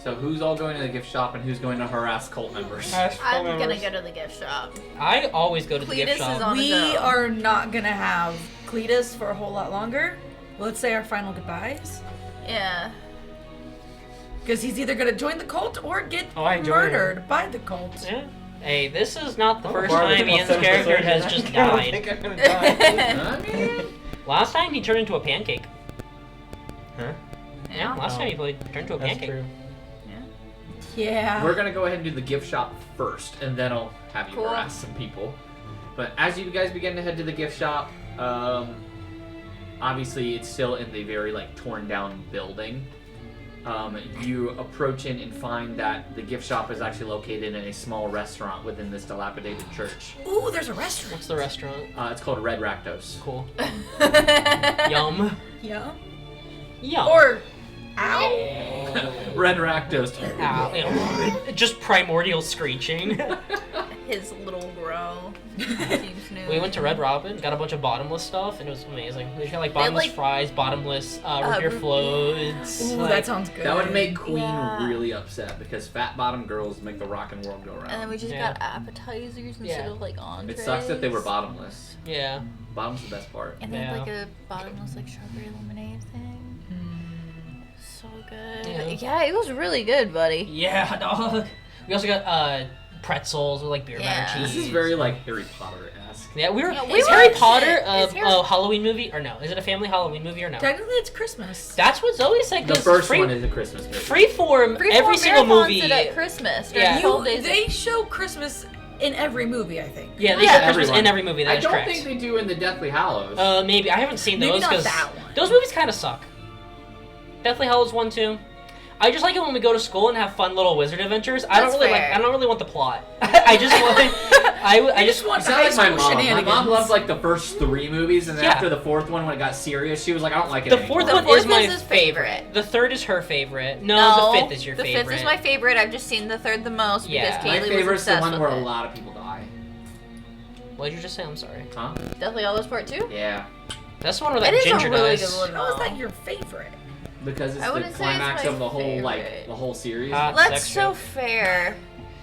So who's all going to the gift shop and who's going to harass cult members?
I'm gonna go to the gift shop.
I always go to the
Cletus
gift
is
shop.
on-
We
go.
are not gonna have Cletus for a whole lot longer. Let's say our final goodbyes.
Yeah.
Because he's either gonna join the cult or get
Oh, I enjoy
murdered by the cult.
Yeah. Hey, this is not the first
Barbara
time
took
Ian's
about 7%
character has
I
just
don't
died.
think I'm gonna die.
I mean,
Last time he turned into a pancake.
Huh?
Yeah, last time he turned into a
That's
pancake.
true.
Yeah.
we're gonna go ahead and do the gift shop first, and then I'll have you
Cool.
harass some people. But as you guys begin to head to the gift shop, obviously it's still in the very like torn down building. You approach in and find that the gift shop is actually located in a small restaurant within this dilapidated church.
Ooh, there's a restaurant.
What's the restaurant?
It's called Red Rakdos.
Cool. Yum.
Yeah.
Yum.
Or, ow.
Red Rakdos.
Just primordial screeching.
His little grow. Seems new.
We went to Red Robin, got a bunch of bottomless stuff, and it was amazing. They had like bottomless fries, bottomless root beer floats.
Ooh,
like,
that sounds good.
That would make Queen
Yeah.
really upset because fat bottom girls make the rockin' world go round.
And then we just
Yeah.
got appetizers instead
Yeah.
of like entrees.
It sucks that they were bottomless.
Yeah.
Bottom's the best part.
And they had
Yeah.
like a bottomless like strawberry lemonade thing. So good.
Yeah.
Yeah, it was really good, buddy.
Yeah, dog. We also got pretzels with like beer
Yeah.
batter cheese.
This is very like Harry Potter-esque.
Yeah, we were.
Yeah,
is
we
Harry
watched
Potter
it.
a
Is Harry-
Halloween movie or no? Is it a family Halloween movie or no?
Technically, it's Christmas.
That's what Zoe said.
The
'cause
first
free,
one is a Christmas movie.
Freeform,
Freeform
every single
marathons
movie.
it at Christmas.
Yeah.
During 12 days.
They show Christmas in every movie, I think.
Yeah, they
Yeah,
show Christmas
everyone.
in every movie. That
I
is
don't
correct.
think they do in the Deathly Hallows.
Maybe I haven't seen
Maybe
those
not
because
that one.
those movies kind of suck. Deathly Hallows 1, 2. I just like it when we go to school and have fun little wizard adventures. I don't
That's
really
fair.
I don't really want the plot. I just want. I just
want
You sound like my
high
mom.
school
My mom
shenanigans.
loved like the first 3 movies, and then
Yeah.
after the 4th one, when it got serious, she was like, "I don't like it."
The
anymore.
4th
The
one
fourth
is my
is his favorite.
The 3rd is her favorite. No, the 5th is your favorite.
The 5th is my favorite. I've just seen the 3rd the most
Yeah.
because
My
Kaylee was
favorite's the
obsessed
one
with
where
it.
a lot of people die.
What did you just say? I'm sorry.
Huh?
Deathly Hallows Part 2?
Yeah,
That's the one where
It
that
is a
ginger
really
dies.
good one.
How is that your favorite?
because it's
I
the
wouldn't say it's
climax
my
of the whole like
favorite.
the whole series.
That's
Sex
so
joke.
fair.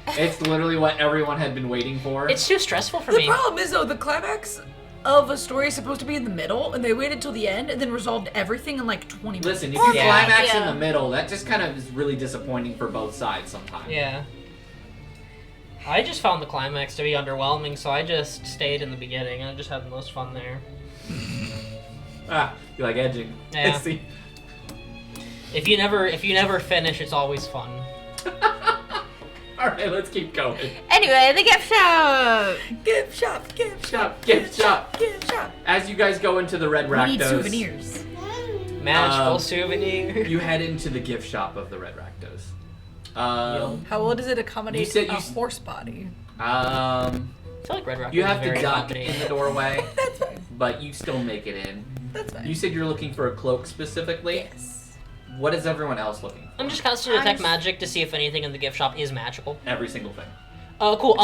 It's literally what everyone had been waiting for.
It's too stressful for
The
me.
problem is, though, the climax of a story is supposed to be in the middle, and they waited till the end and then resolved everything in like 20 minutes.
Listen, if you
Yeah.
climax in
Yeah.
the middle, that just kind of is really disappointing for both sides sometimes.
Yeah. I just found the climax to be underwhelming, so I just stayed in the beginning. I just had the most fun there.
Ah, you like edging.
Yeah.
See?
If you never finish, it's always fun.
All right, let's keep going.
Anyway, the gift shop.
Gift shop, gift shop,
Gift shop.
gift shop.
As you guys go into the Red
We need
Rakdos,
souvenirs.
Magical souvenir.
you head into the gift shop of the Red Rakdos.
How well does it accommodate
You said
a
you-
horse body?
I feel like Red Rock
You
is
have to
very
duck in the
accommodating.
doorway,
That's fine.
but you still make it in.
That's fine.
You said you're looking for a cloak specifically.
Yes.
What is everyone else looking for?
I'm just casting detect magic to see if anything in the gift shop is magical.
Every single thing.
Oh, cool.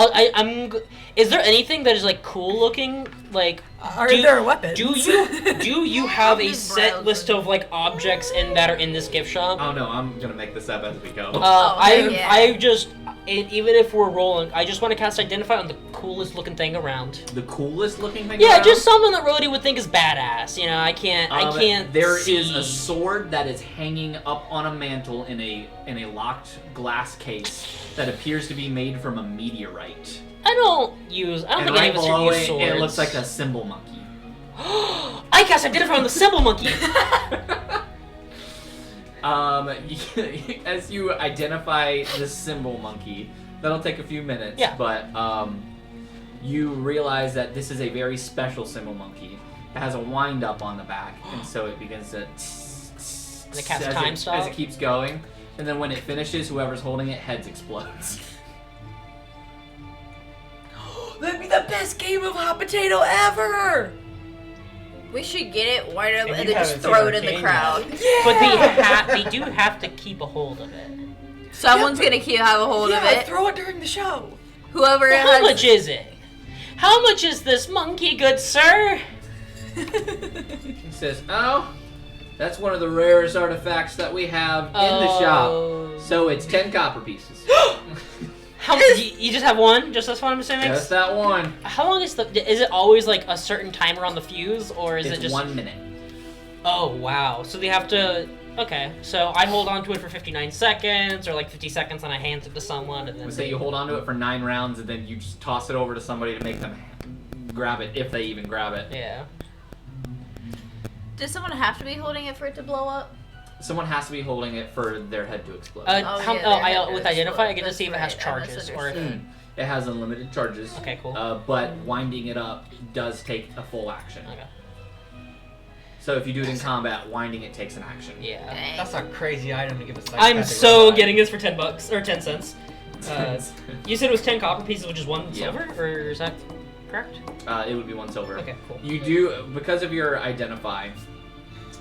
Is there anything that is like cool looking? Like,
Are
do-
there weapons?
do you have a
just
set
browsing.
list of like objects that are in this gift shop?
Oh no, I'm gonna make this up as we go.
yeah.
Even if we're rolling, I just want to cast identify on the coolest looking thing around.
The coolest looking thing.
Yeah,
around?
just something that Rhodey would think is badass. You know, I can't.
There
see.
is a sword that is hanging up on a mantle in a locked glass case that appears to be made from a meteorite.
I don't
And
think
right
any of us
below
use
it,
swords.
it looks like a symbol monkey.
I cast identify on the symbol monkey.
As you identify the symbol monkey, that'll take a few minutes.
Yeah.
But you realize that this is a very special symbol monkey. It has a wind up on the back, and so it begins to.
And it casts
as
time
as
stop?
it keeps going, and then when it finishes, whoever's holding it, heads explodes.
That'd be the best game of hot potato ever!
We should get it, wind up,
If
and
you
then just
haven't
throw
seen
it in the
Arcane
crowd.
But they do have to keep a hold of it.
Someone's gonna have a hold of
Yeah,
it.
throw it during the show.
Whoever
Well, how
has.
much is it? How much is this monkey, good sir?
He says, "Oh, that's one of the rarest artifacts that we have in the shop. So it's 10 copper pieces.
How you just have one? Just this one, I'm assuming.
Just that one.
How long is Is it always like a certain timer on the fuse, or is
It's
it just
1 minute.
Oh wow! So they have to. Okay, so I hold on to it for 59 seconds, or like 50 seconds, and I hand it to someone, and then
We say you hold on to it for 9 rounds, and then you just toss it over to somebody to make them grab it, if they even grab it.
Yeah.
Does someone have to be holding it for it to blow up?
Someone has to be holding it for their head to explode.
Oh, yeah,
With
that's
identify, I get to
that's
see if it has
right, I
charges or.
misunderstood.
It has unlimited charges.
Okay, cool.
But winding it up does take a full action.
Okay.
So if you do it in combat, winding it takes an action.
Yeah.
Dang.
That's a crazy item to give a psychopathic
I'm so
robot.
getting this for $10 or 10 cents. You said it was 10 copper pieces, which is 1
Yeah.
silver, or is that correct?
It would be 1 silver.
Okay, cool.
You do, because of your identify,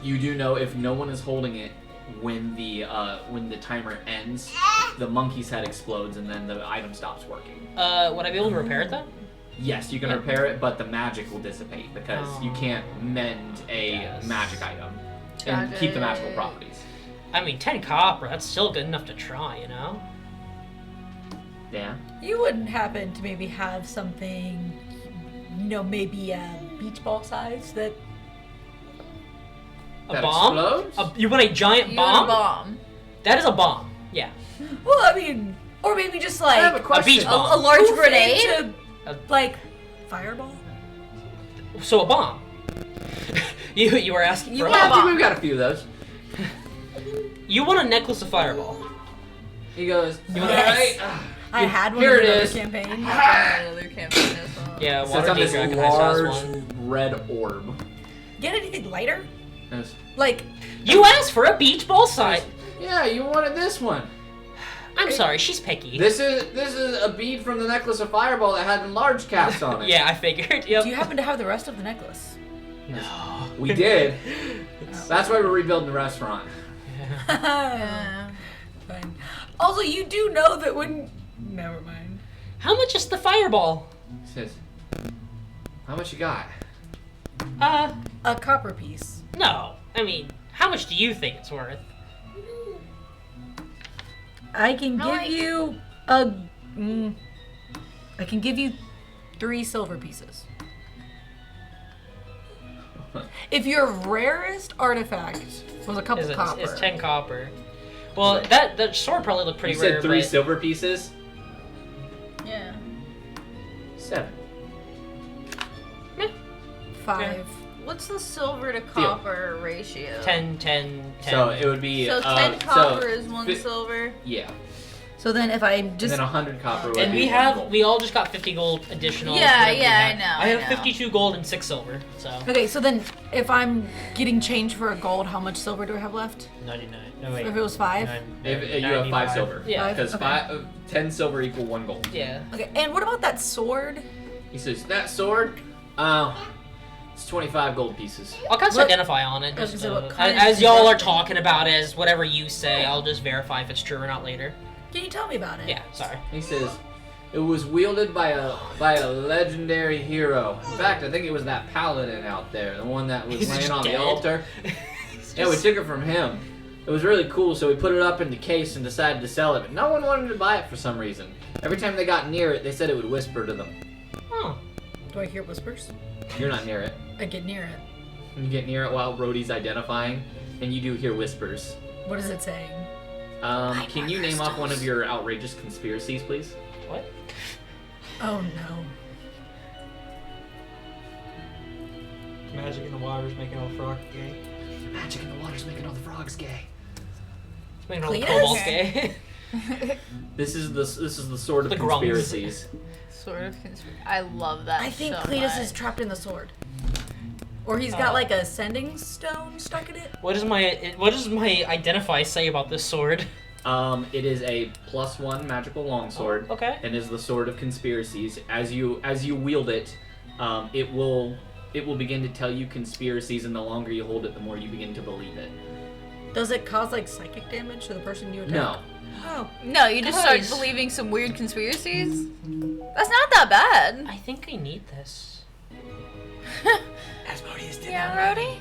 you do know if no one is holding it, when the timer ends, the monkey's head explodes and then the item stops working.
Would I be able to repair it then?
Yes, you can repair it, but the magic will dissipate because you can't mend a magic item and keep the magical properties.
I mean, 10 copper, that's still good enough to try, you know?
Yeah.
You wouldn't happen to maybe have something, maybe beach ball size that...
A
That
bomb?
explodes?
You want a giant
You
bomb?
want a bomb.
That is a bomb, yeah.
Well, I mean, or maybe just
I have
like
a question.
beach bomb.
A large
poof
grenade?
into, like fireball.
So a bomb. you were asking
You
for a
want a
bomb.
I think
bomb.
we've got a few of those.
You want a necklace of fireball.
He goes,
Yes.
alright.
I had one
Here
in
it
another
is.
campaign.
Another campaign as well.
Yeah,
So it's
water
on this
dragon has
large
one.
red orb.
Get anything lighter?
Goes,
Like,
You asked for a beach ball size.
yeah, you wanted this one.
I'm sorry, she's picky.
This is a bead from the necklace of fireball that had enlarged cast on it.
Yeah, I figured. Yep.
do you happen to have the rest of the necklace?
No.
We did. That's why we're rebuilding the restaurant.
Yeah.
Fine. Also, you do know that when... Never mind.
How much is the fireball?
He says, how much you got?
A copper piece.
No. I mean, how much do you think it's worth?
I can
No,
give
I-
you I can give you 3 silver pieces. If your rarest artifact was a couple copper.
It's 10 copper. Well, that sword probably looked pretty
You
rare.
said 3
but...
silver pieces?
Yeah.
7.
5.
What's the silver to copper ratio?
10, 10, 10.
So it would be...
So 10 copper is 1 silver?
Yeah.
So then if I
And
just
then 100 copper would
And
be
we
1
have,
gold.
we all just got 50 gold additional.
Yeah,
whatever we
yeah,
had.
I know,
I
I
have
know.
52 gold and 6 silver, so.
Okay, so then if I'm getting change for a gold, how much silver do I have left?
99. No, wait.
If it was 5?
If you have 5 silver.
Yeah.
Because
Okay.
10 silver equal 1 gold.
Yeah.
Okay, and what about that sword?
He says, that sword? It's 25 gold pieces.
I'll cast
What-
Identify on it.
I was
Just,
gonna say, what
as
kind
as
is
y'all
that?
are talking about it, as whatever you say, I'll just verify if it's true or not later.
Can you tell me about it?
Yeah, sorry.
He says, it was wielded by a legendary hero. In fact, I think it was that paladin out there, the one that was
He's
laying
just
on
dead.
the altar. Yeah, we took it from him. It was really cool, so we put it up in the case and decided to sell it, but no one wanted to buy it for some reason. Every time they got near it, they said it would whisper to them.
Oh.
Do I hear whispers?
You're not near it.
I get near it.
You get near it while Brody's identifying, and you do hear whispers.
What is it saying?
Can you name off one of your outrageous conspiracies, please?
What?
Oh no.
Magic in the water's making all frog gay.
Magic in the water's making all the frogs gay.
It's making all the
Cletus?
kobolds gay.
This is the sword of
The grunts.
conspiracies.
Sort of conspiracy. I love that
I think
so
Cletus
much.
is trapped in the sword. Or he's got like a sending stone stuck in it.
What does my Identify say about this sword?
It is a +1 magical longsword.
Oh, okay.
And is the sword of conspiracies. As you wield it, it will begin to tell you conspiracies, and the longer you hold it, the more you begin to believe it.
Does it cause like psychic damage to the person you attack?
No.
Oh.
No, you just
Guys.
start believing some weird conspiracies? That's not that bad.
I think I need this.
Asmodeus did
Yeah, Rody?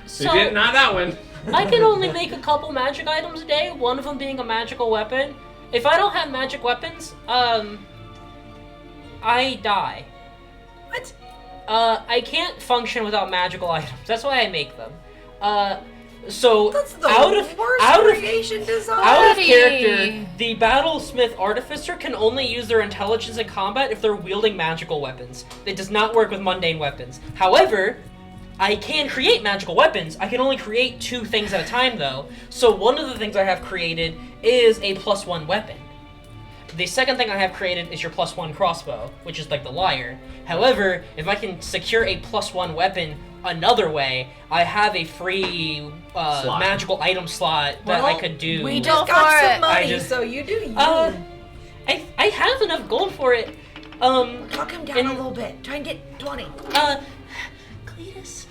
So,
Not that one.
I can only make a couple magic items a day, one of them being a magical weapon. If I don't have magic weapons, I die.
What?
I can't function without magical items. That's why I make them. So
That's the
out of
worst creation design.
out of
Buddy.
character, the Battlesmith Artificer can only use their intelligence in combat if they're wielding magical weapons. It does not work with mundane weapons. However, I can create magical weapons. I can only create 2 things at a time, though. So one of the things I have created is a +1 weapon. The second thing I have created is your +1 crossbow, which is like the lyre. However, if I can secure a +1 weapon another way, I have a free magical item slot that I could do.
We
Go
just
for
got
it.
some money,
I just-
so you do you.
I have enough gold for it.
Talk him down
and-
a little bit. Try and get 20.
Cletus,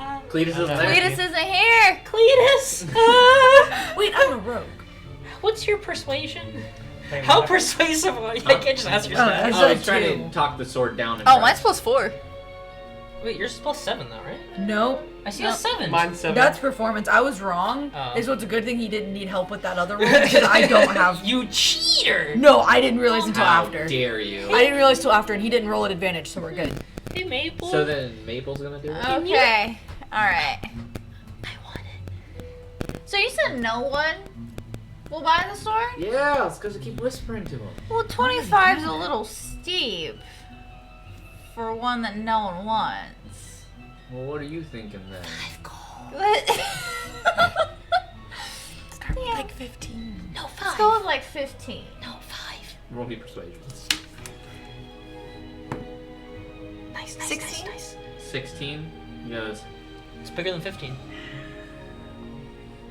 Cletus isn't there.
Cletus isn't here.
Cletus!
Wait, I'm a rogue.
What's your persuasion? How persuasive are you? I can't just ask your stats.
Oh, he's trying to talk the sword down. And
Oh, mine's +4.
Wait, yours is +7 though, right?
No.
I see a 7.
Mine's 7.
That's performance. I was wrong.
Oh.
Is what's a good thing he didn't need help with that other one because I don't have.
You cheater!
No, I didn't realize until
How
after.
dare you?
I didn't realize till after, and he didn't roll at advantage, so we're good.
Hey, Maple.
So then Maple's gonna do it?
Okay. Alright.
I want it.
So you said no one will buy the sword?
Yeah, it's because I keep whispering to him.
Well, 25's a little steep for one that no one wants.
Well, what are you thinking then?
Start with like 15.
No, 5.
Let's go with like 15.
No, 5.
Roll me persuasion.
Nice,
16?
nice.
16. He goes,
It's bigger than 15.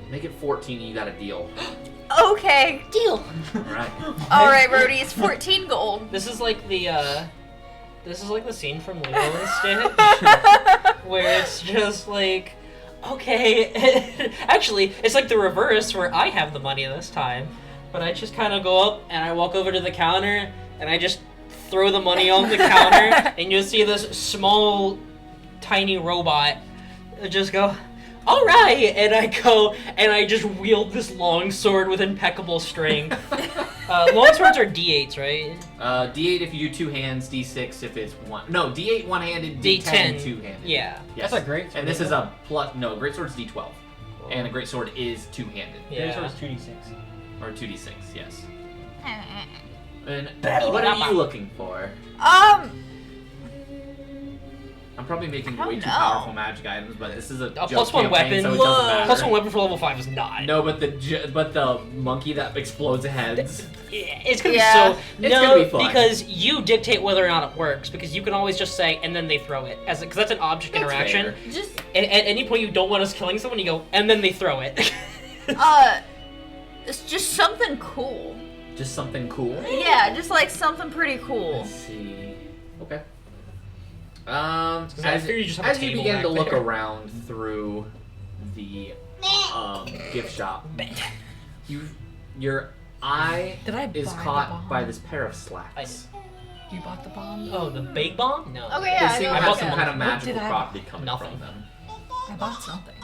make it 14 and you got a deal.
Okay.
Deal!
Alright.
Alright, Brody, it's 14 gold.
This is like the scene from Lilo and Stitch, where it's just like, okay, actually, it's like the reverse, where I have the money this time, but I just kind of go up, and I walk over to the counter, and I just throw the money on the counter, and you'll see this small, tiny robot just go, alright, and I go, and I just wield this long sword with impeccable strength. Long swords are D8s, right?
D8 if you do two hands, D6 if it's one. No, D8 one-handed, D10 two-handed.
Yeah.
Yes.
That's a great sword.
And this is a plus. No, great sword's D12, and a great sword is two-handed.
Yeah.
This one's 2d6.
Or 2d6. Yes.
Hmm.
And what are you looking for? I'm probably making
I
way
don't
too
know.
powerful magic items, but this is a
A
joke
+1
campaign,
weapon.
so it doesn't matter.
+1 weapon for level 5 is not.
No, but the monkey that explodes heads.
Yeah, it's gonna
Yeah.
be so.
It's
no,
gonna be fun.
because you dictate whether or not it works. Because you can always just say, and then they throw it, because that's an object
That's
interaction.
fair.
Just,
And at any point you don't want us killing someone, you go, and then they throw it.
it's just something cool.
Just something cool.
Yeah, just like something pretty cool.
Let's see. Okay.
I figure you just have a
As you
table
begin to
back
look
there.
around through the gift shop, your eye
Did I
is
buy the
caught
bomb?
by this pair of slacks.
You bought the bomb?
Oh, the big bomb? No.
Okay, yeah,
They seem
I
to
know.
have some
Okay.
kind of
What
magical
did I-
property coming
Nothing.
from them.
I bought something.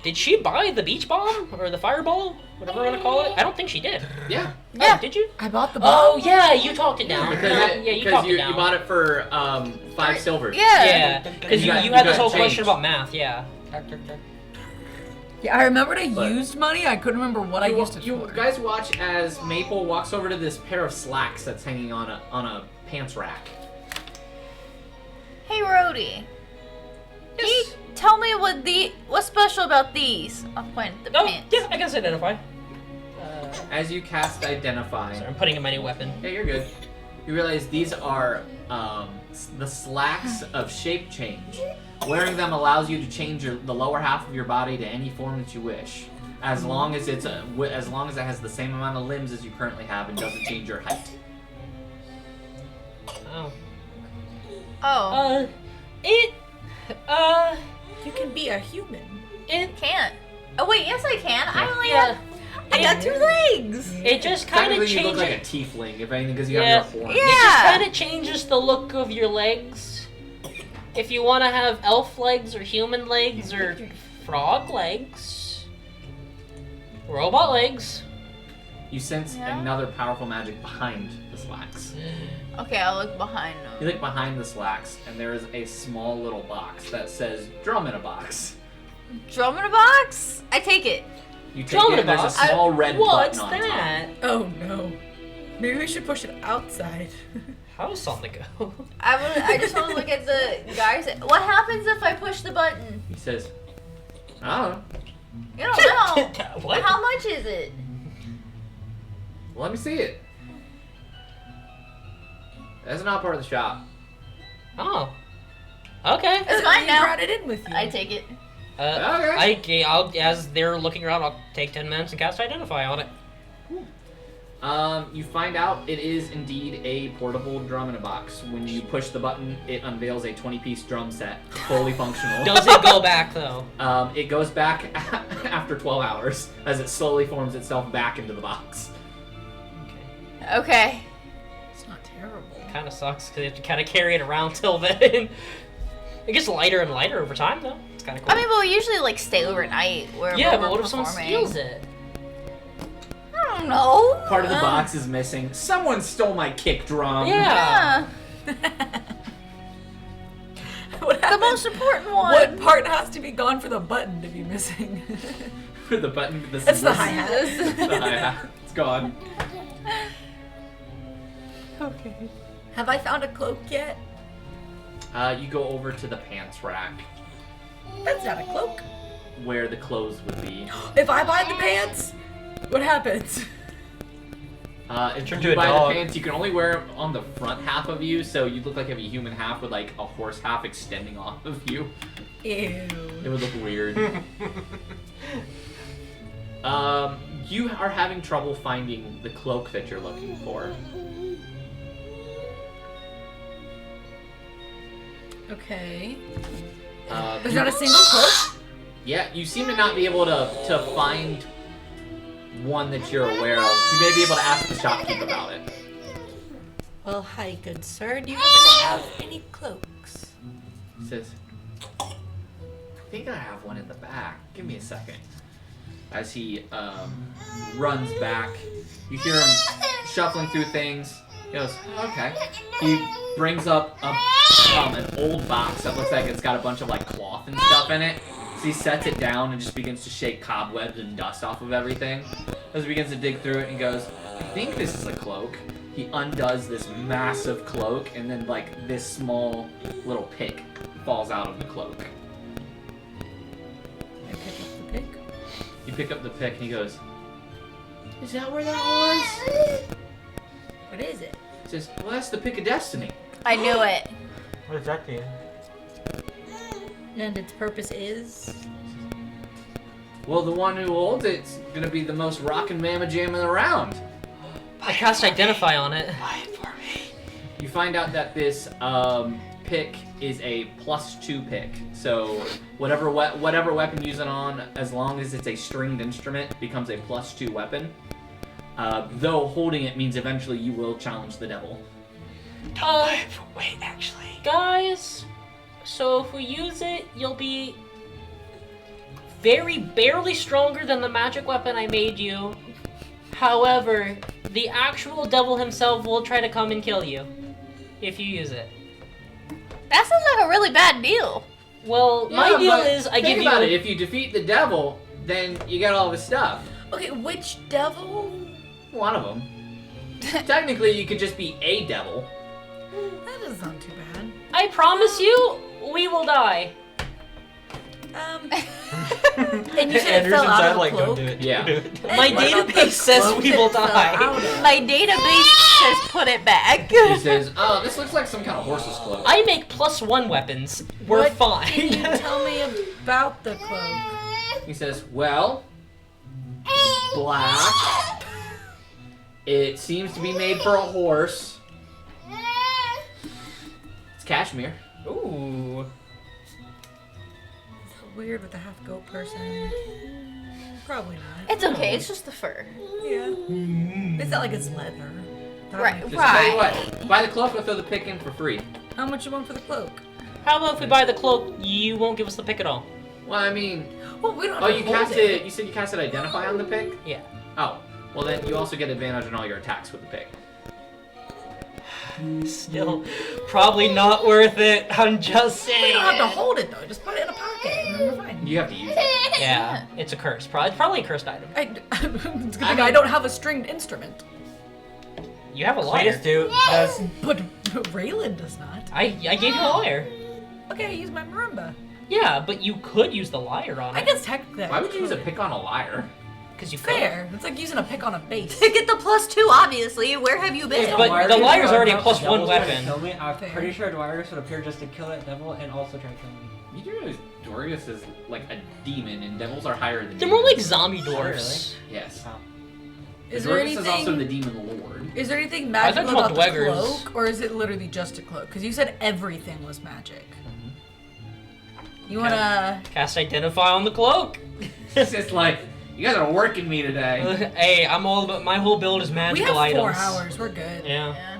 Did she buy the beach bomb or the fireball, whatever you want to call it? I don't think she did.
Yeah.
Oh, did you?
I bought the bomb.
Oh yeah, you talked it down.
Because
Yeah, you talked it down.
you bought it for 5 silver.
Yeah.
Yeah, because
You
you,
got-
you
you
had this
got
whole
change.
question about math. Yeah.
Yeah, I remembered I
But-
used money. I couldn't remember what I used it
You
for.
guys watch as Maple walks over to this pair of slacks that's hanging on a pants rack.
Hey, Rhodey. Can you tell me what's special about these? I'll point at the
Oh,
pants.
yeah, I guess identify.
As you cast Identify,
Sorry, I'm putting in my new weapon.
yeah, you're good. You realize these are the slacks of shape change. Wearing them allows you to change the lower half of your body to any form that you wish, as long as it has the same amount of limbs as you currently have and doesn't change your height.
Oh.
Oh,
You can be a human.
It
can't. Oh wait, yes I can. I only
yeah.
have. I got 2 legs.
It just kind of
Technically, you look
changes.
like a tiefling, if anything, because you
Yeah.
have your horn.
It just
Yeah.
kind of changes the look of your legs. If you want to have elf legs or human legs or frog legs, robot legs.
You sense
Yeah.
another powerful magic behind the slacks.
Okay, I'll look behind
You
them.
look behind the slacks, and there is a small little box that says "drum in a box."
Drum in a box? I take it.
You take
Drum
it,
in a
and there's a
box?
small red
What's
button on
that?
Oh no. Maybe we should push it outside.
How's Sonic go?
I just want to look at the guys. What happens if I push the button?
He says, "I don't know.
You don't know.
What?
How much is it?
Let me see it." That's not part of the shop.
Oh. Okay.
It's mine
You
now.
brought it in with you.
I take it.
Okay.
I'll, as they're looking around, I'll take 10 minutes and cast Identify on it.
You find out it is indeed a portable drum in a box. When you push the button, it unveils a 20-piece drum set, fully functional.
Does it go back though?
It goes back after 12 hours as it slowly forms itself back into the box.
Okay.
It's not terrible.
Kind of sucks because you have to kind of carry it around till then. It gets lighter and lighter over time though. It's kind of cool.
I mean, but we usually like stay overnight where
yeah,
we're
but what if someone
performing.
steals it?
I don't know.
Part of the box is missing. Someone stole my kick drum.
Yeah.
What
The
happens?
most important one.
What part has to be gone for the button to be missing?
For the button,
It's the hi-hat.
The hi-hat. It's gone.
Okay. Have I found a cloak yet?
You go over to the pants rack
That's not a cloak.
where the clothes would be.
If I buy the pants, what happens?
If
Turn
you
to a
buy
dog.
the pants, you can only wear them on the front half of you, so you look like you have a human half with like a horse half extending off of you.
Ew.
It would look weird. You are having trouble finding the cloak that you're looking for.
Okay.
Uh,
There's not a single cloak?
Yeah, you seem to not be able to find one that you're aware of. You may be able to ask the shopkeep about it.
Well, hi, good sir. Do you happen to have any cloaks?
He says, I think I have one in the back. Give me a second. As he runs back, you hear him shuffling through things. He goes, okay. He brings up an old box that looks like it's got a bunch of like cloth and stuff in it. So he sets it down and just begins to shake cobwebs and dust off of everything. As he begins to dig through it, and he goes, I think this is a cloak. He undoes this massive cloak, and then like this small little pick falls out of the cloak.
I pick up the pick.
You pick up the pick, and he goes, is that where that was?
What is it?
He says, well, that's the pick of destiny.
I knew it.
What does that do?
And its purpose is?
Well, the one who holds it's gonna be the most rockin' mamma jammin' around.
I cast Identify on it.
Buy it for me.
You find out that this pick is a +2 pick. So whatever weapon you use it on, as long as it's a stringed instrument, becomes a +2 weapon. Though holding it means eventually you will challenge the devil.
Don't buy it for weight, actually.
Guys, so if we use it, you'll be very barely stronger than the magic weapon I made you. However, the actual devil himself will try to come and kill you if you use it.
That sounds like a really bad deal.
Well, my deal is I give
think
you.
about it. If you defeat the devil, then you get all the stuff.
Okay, which devil?
One of them. Technically, you could just be a devil.
That doesn't sound too bad.
I promise you, we will die.
And you said it
Andrew's
fell out
inside
of the
like,
cloak?
don't do it.
Yeah.
Don't do it.
My
What about the
database says
cloak
we
that
will
it fell
die.
out of?
My database says put it back.
He says, oh, this looks like some kind of horse's cloak.
I make +1 weapons. We're
What
fine.
Can you tell me about the cloak?
He says, well, black. It seems to be made for a horse. It's cashmere.
Ooh.
It's weird with the half goat person. Probably not.
It's okay. It's just the fur.
Yeah. It's not like it's leather. That
Right.
might be-
Just tell you what, buy the cloak, we'll throw the pick in for free.
How much you want for the cloak?
How about if we buy the cloak, you won't give us the pick at all?
Well, I mean,
Well, we don't have
oh,
to
you
hold
casted, you said you casted Identify on the pick?
Yeah.
Oh, well then you also get advantage on all your attacks with the pick.
Still, probably not worth it. I'm just
We
saying.
don't have to hold it though. Just put it in a pocket and then we're fine.
You have to use it.
Yeah, it's a curse. Probably a cursed item.
It's a good thing I don't have a stringed instrument.
You have a
Cletus
lyre.
do does.
But Raylan does not.
I gave you a lyre.
Okay, I use my marimba.
Yeah, but you could use the lyre on
I
it.
guess technically.
Why would you use a pick on a lyre?
Because you could.
Fair. It's like using a pick on a bass.
To get the +2, obviously. Where have you been?
But the lyre's already a +1 weapon.
Kill me. I'm
Fair.
pretty sure Dwyrus would appear just to kill that devil and also try to kill me.
You do realize Dorius is like a demon, and devils are higher than
They're more like
demons.
zombie dwarfs.
Yes.
Oh.
Is there
Dwarfus is also the
anything?
demon lord.
Is there anything
I thought
magical about the
dweggers.
cloak, or is it literally just a cloak? Because you said everything was magic. You wanna?
Cast Identify on the cloak.
It's just like, you guys are working me today.
Hey, I'm all about. My whole build is
We
magical
have 4
items.
hours. We're good.
Yeah.
Yeah.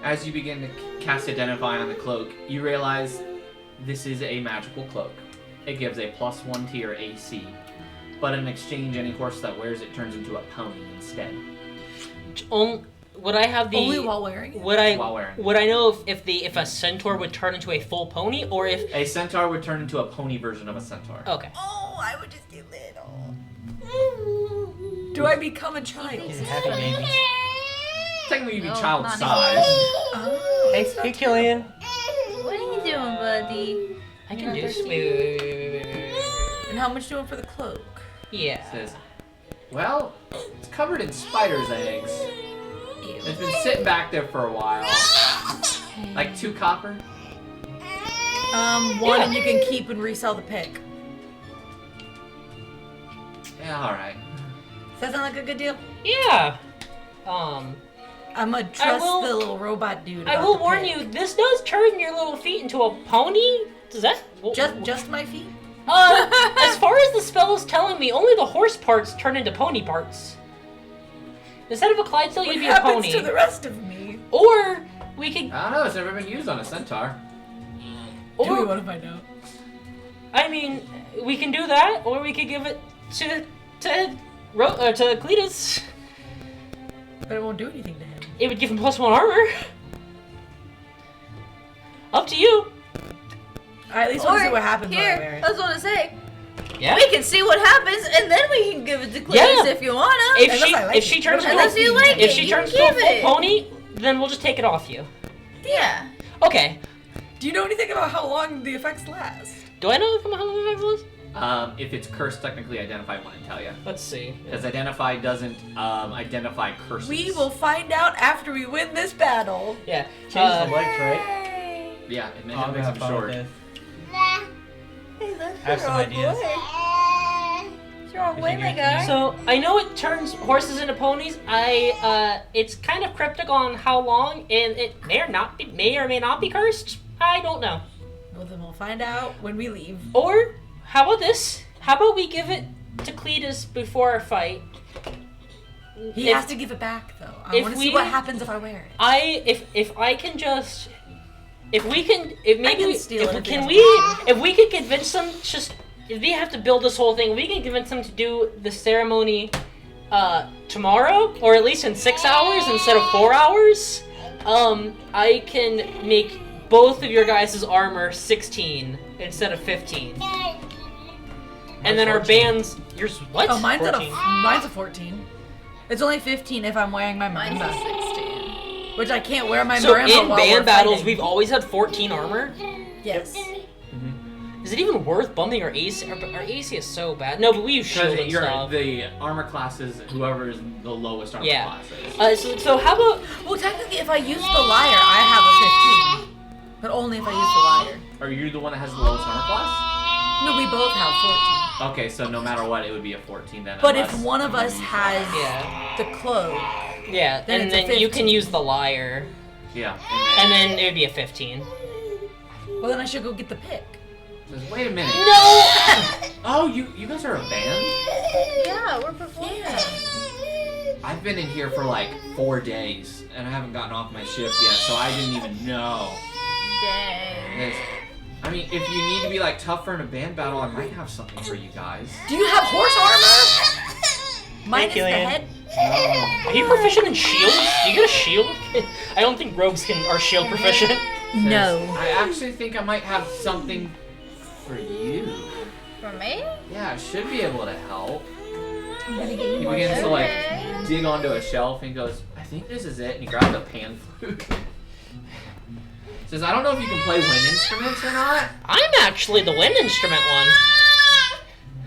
As you begin to cast Identify on the cloak, you realize this is a magical cloak. It gives a +1 to your AC. But in exchange, any horse that wears it turns into a pony instead.
Would I have the?
Only while wearing it.
Would I?
While wearing it.
Would I know if a centaur would turn into a full pony, or if?
A centaur would turn into a pony version of a centaur.
Okay.
Oh, I would just do little.
Do I become a child?
He's a happy baby.
Technically, you'd be
No,
child
not
size.
Oh.
Hey, Killian.
What are you doing, buddy?
I can
You're
do
not
this.
13.
Wait.
And how much do you want for the cloak?
Yeah.
It says, well, it's covered in spider's eggs. It's been sitting back there for a while. Like 2 copper.
1,
Yeah.
and you can keep and resell the pick.
Yeah, alright.
Does that sound like a good deal?
Yeah.
I'm gonna trust
will-
the little robot dude.
I
about
will
the
warn
pick.
you. This does turn your little feet into a pony. Does that?
Just my feet.
As far as the spell is telling me, only the horse parts turn into pony parts. Instead of a Clydesdale,
What
you'd be a
happens
pony.
to the rest of me?
Or we could.
I don't know, it's never been used on a cletar.
Do we
Or
want to find out?
I mean, we can do that, or we could give it to Cletus.
But it won't do anything to him.
It would give him +1 armor. Up to you.
I at least want to see what happens when I wear
Here,
it.
I was gonna say,
Yeah.
we can see what happens, and then we can give it to Cletus
Yeah.
if you wanna.
Unless I like
If
it.
she turns
Unless
to a-
you like
if
it,
she
you
turns
can
to a
give
full
it.
pony, then we'll just take it off you.
Yeah.
Okay.
Do you know anything about how long the effects last?
Do I know how long that was?
If it's cursed, technically Identify wouldn't tell you.
Let's see.
Because Identify doesn't identify curses.
We will find out after we win this battle.
Yeah.
Change the legs, right?
Yeah, it
Oh,
makes
I'm gonna
them
have fun with
short.
this.
Hey, that's
I have some ideas.
What's the wrong
If
way,
you
my
do-
guy?
So I know it turns horses into ponies. It's kind of cryptic on how long, and it may or may not be cursed. I don't know.
Well, then we'll find out when we leave.
Or how about this? How about we give it to Cletus before our fight?
He
If-
has to give it back, though. I
if
want to see
we-
what happens if I wear it.
If I can just if maybe
can steal it if
can
it's
we if we could convince them if we have to build this whole thing, we can convince them to do the ceremony tomorrow, or at least in 6 hours instead of 4 hours. I can make both of your guys' armor 16 instead of 15. And then our
14.
bands yours what?
Oh, mine's
14.
a 14. It's only 15 if I'm wearing my
Mine's
marimba,
a 16.
which I can't wear my
So
marimba
in
while
band
we're
battles,
fighting.
we've always had 14 armor.
Yes.
Is it even worth bumping our AC? Our AC is so bad. No, but we use shield and stuff.
The armor classes, whoever is the lowest armor
Yeah.
class is.
So how about
Well, technically, if I use the lyre, I have a 15. But only if I use the lyre.
Are you the one that has the lowest armor class?
No, we both have 14.
Okay, so no matter what, it would be a 14 then.
But
unless
if one of us has
yeah,
the cloak,
yeah,
Then
and
it's a
then you can
15.
use the lyre,
Yeah.
and then it would be a 15.
well, then I should go get the pick.
Says, wait a minute.
No.
Oh, you guys are a band?
Yeah, we're performing.
I've been in here for like 4 days, and I haven't gotten off my shift yet, so I didn't even know.
Dang.
This. I mean, if you need to be like tougher in a band battle, I might have something for you guys.
Do you have horse armor? Mine is the
Killian.
head.
No.
Are you proficient in shields? Do you get a shield? I don't think rogues are shield proficient.
I actually think I might have something for you.
For me?
Yeah, I should be able to help.
I'm gonna get you
He
more
begins to like
okay.
dig onto a shelf and he goes, I think this is it, and he grabs a pan flute. Says, I don't know if you can play wind instruments or not.
I'm actually the wind instrument one.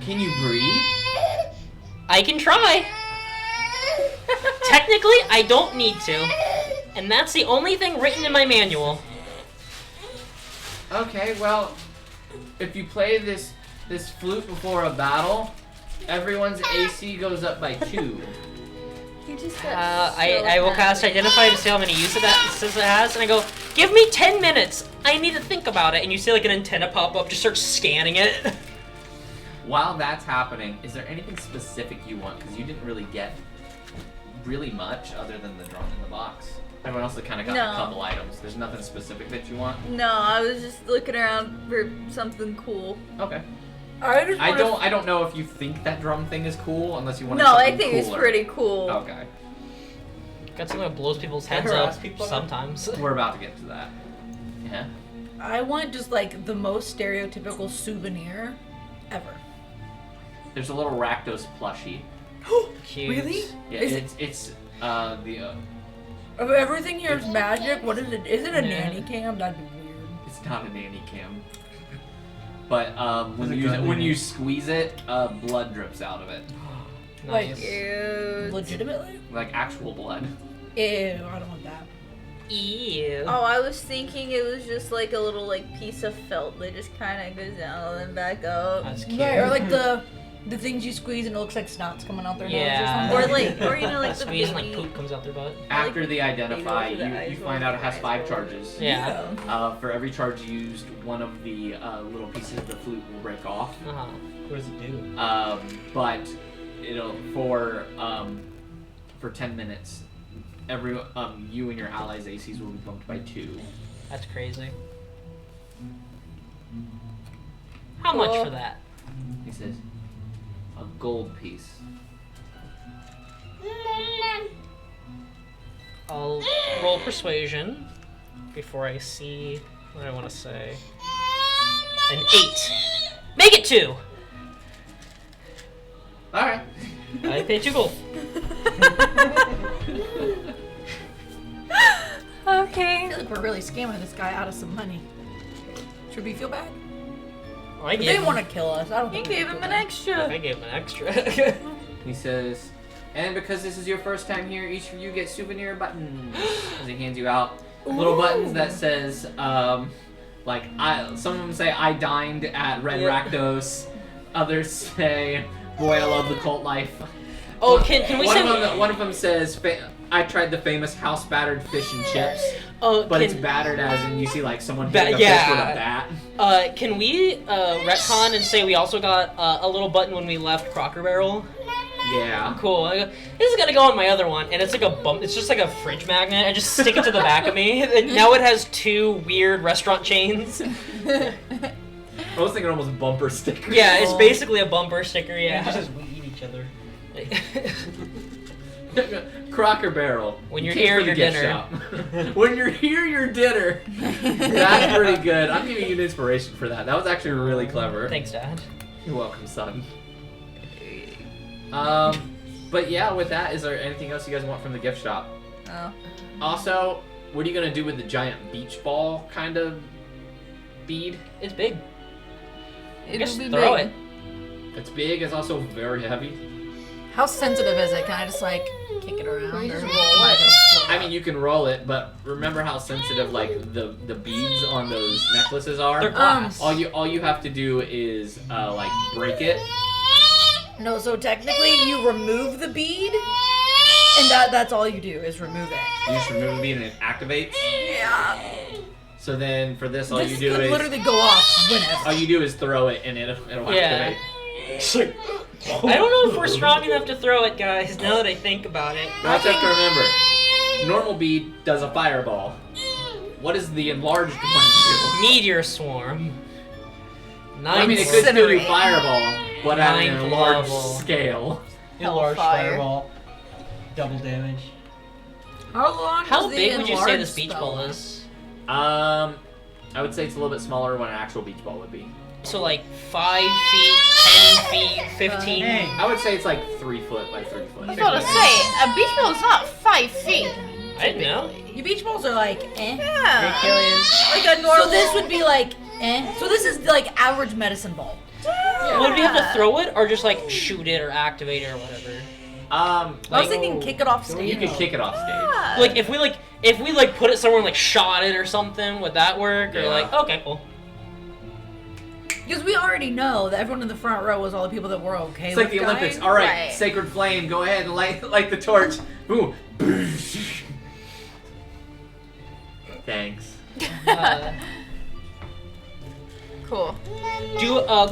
Can you breathe?
I can try. Technically, I don't need to. And that's the only thing written in my manual.
Okay, well, if you play this flute before a battle, everyone's AC goes up by 2.
You just
I will cast Identify to see how many uses it has, and I go, give me 10 minutes. I need to think about it. And you see like an antenna pop up, just start scanning it.
While that's happening, is there anything specific you want? Because you didn't really get really much other than the drum in the box. Everyone else has kind of got a couple items. There's nothing specific that you want?
No, I was just looking around for something cool.
Okay.
I
don't know if you think that drum thing is cool unless you want.
No, I think it's pretty cool.
Okay.
Got something that blows people's heads up sometimes.
We're about to get to that. Yeah.
I want just like the most stereotypical souvenir ever.
There's a little Rakdos plushie.
Cute.
Really?
Yeah, it's the.
Of everything here is magic. What is it? Is it a nanny cam? That'd be weird.
It's not a nanny cam. But when you squeeze it, blood drips out of it.
Like,
Nice.
legitimately?
Like actual blood.
Ew, I don't want that.
Ew.
Oh, I was thinking it was just like a little like piece of felt that just kind of goes down and back up.
That's cute.
Right, or like the things you squeeze and it looks like snot's coming out their
Yeah.
nose or
Or
something.
like, or you know, like the
Squeeze and
baby.
like poop comes out their butt.
After the
baby
identify,
with the eyes
you
rolled,
find out it has
eyes
5
rolled.
charges.
Yeah.
For every charge used, one of the little pieces of the flute will break off.
Uh-huh.
What does it do?
But it'll for 10 minutes, you and your allies' ACs will be bumped by 2.
That's crazy. How much
Cool.
for that?
He says, a gold piece.
I'll roll persuasion before I see what I want to say. An 8. Make it 2.
All right.
I pay 2 gold.
I feel like we're really scamming this guy out of some money. Should we feel bad?
I
They
gave
want to kill us. I don't
You
think we
gave
should
him
feel
an
bad.
extra.
I gave him an extra.
He says, and because this is your first time here, each of you get souvenir buttons. As he hands you out little buttons that says, some of them say, I dined at Red Rakdos. Others say, boy, I love the cult life.
Oh, can we
one of them says, I tried the famous house battered fish and chips.
Oh,
But it's battered as in you see like someone hit the
yeah.
fish with a bat.
Can we retcon and say we also got a little button when we left Crocker Barrel?
Yeah.
Cool. I go, this is gonna go on my other one, and it's like a bump. It's just like a fridge magnet. I just stick it to the back of me. And now it has 2 weird restaurant chains.
I was thinking almost bumper sticker.
Yeah, it's basically a bumper sticker.
It
Yeah.
just says we eat each other.
Crocker Barrel.
When you're
Came
here,
for the
your
gift
dinner.
shop. When you're here, your dinner. That's pretty good. I'm giving you an inspiration for that. That was actually really clever.
Thanks, Dad.
You're welcome, son. But yeah, with that, is there anything else you guys want from the gift shop?
Oh.
Also, what are you gonna do with the giant beach ball kind of bead?
It's big.
It'll
Just
be
throw
big.
it.
It's big. It's also very heavy.
How sensitive is it? Can I just like kick it around?
You just
or
roll
am I
it.
gonna throw
I mean, you can roll it, but remember how sensitive like the beads on those necklaces are.
They're glass.
All you have to do is like break it.
No, so technically you remove the bead, and that's all you do is remove it.
You just remove the bead and it activates.
Yeah.
So then for this, all
This
you do
could
is
literally go off whenever.
all you do is throw it and it'll
Yeah.
activate.
It's like, I don't know if we're strong enough to throw it, guys. Now that I think about it.
You also have to remember, normal bead does a fireball. What does the enlarged one do?
Meteor swarm. 9
I mean, it could still do
Incinerate.
fireball, but at an
Ninth
enlarged
level.
scale.
A large
Hellfire.
fireball. Double damage.
How long?
How
does the
big would you say
enlarged
this beach
spell
ball
last?
is?
I would say it's a little bit smaller than an actual beach ball would be.
So like 5 feet, 10 feet, 15.
Dang.
I would say it's like 3 foot by 3 foot.
I was about to say, a beach ball is not 5 feet.
I didn't know.
Your beach balls are like, eh.
Yeah.
Achilles.
Like a normal.
So this would be like, eh. So this is like average medicine ball.
Would we have to throw it or just like shoot it or activate it or whatever?
I was
Like-
thinking kick it off
You
stage.
could kick it off stage.
Yeah.
Like if we put it somewhere and like shot it or something, would that work? Or
Yeah.
like okay, cool.
Because we already know that everyone in the front row was all the people that were okay
It's
with
like the
dying.
Olympics. All right,
Right.
sacred flame, go ahead and light the torch. Boom. Thanks.
Cool.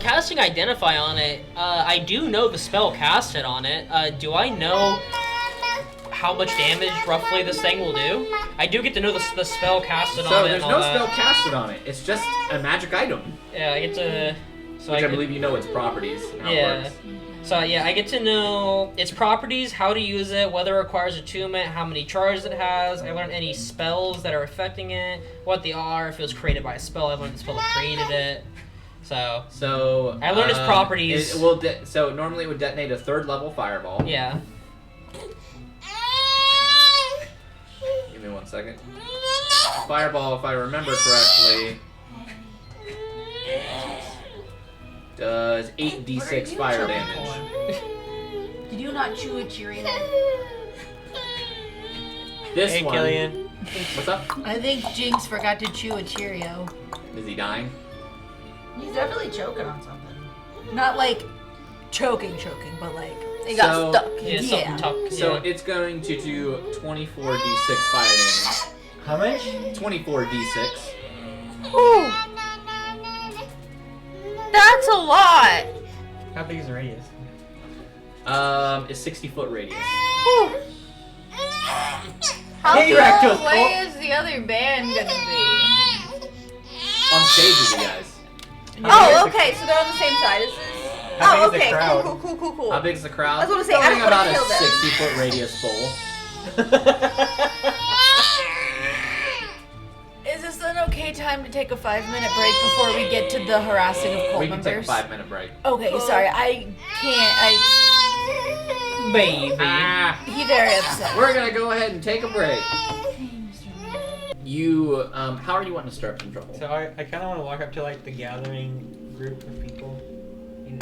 Casting Identify on it, I do know the spell casted on it. Do I know how much damage roughly this thing will do? I do get to know the spell casted on it.
So there's
and all
no
that.
spell casted on it. It's just a magic item,
Yeah, I get to. So
which I
get-
believe you know its properties and how it
Yeah.
works.
So yeah, I get to know its properties, how to use it, whether it requires attunement, how many charges it has. I learned any spells that are affecting it, what they are, if it was created by a spell. I learned the spell that created it. So
So
I learned its properties.
It will so normally it would detonate a 3rd level fireball.
yeah.
Give me 1 second. Fireball, if I remember correctly, does 8d6 fire damage.
Did you not chew a Cheerio?
This
Hey,
one.
Killian.
What's up?
I think Jinx forgot to chew a Cheerio.
Is he dying?
He's definitely choking on something. Not like choking, but like
They got
So-
stuck.
Yeah, something tough.
So
yeah.
it's going to do 24d6 fire
How much?
damage. 24d6.
Ooh. That's a lot.
How big is the radius?
It's 60-foot radius.
How
Hey,
far
Ractos,
away is the other band gonna be?
On stage with you guys.
Oh, okay, so they're on the same side as this.
How
Oh,
big is the
okay,
crowd?
cool.
How big's the crowd?
I was gonna say, I don't
Something about
wanna
a
kill them.
60-foot radius bowl.
Is this an okay time to take a 5-minute break before we get to the harassing of cult
We can take a
members?
5-minute break.
Okay, sorry, I can't.
Baby.
Ah,
He very upset.
we're gonna go ahead and take a break. You, how are you wanting to start some trouble?
So I kind of want to walk up to like the gathering group of people.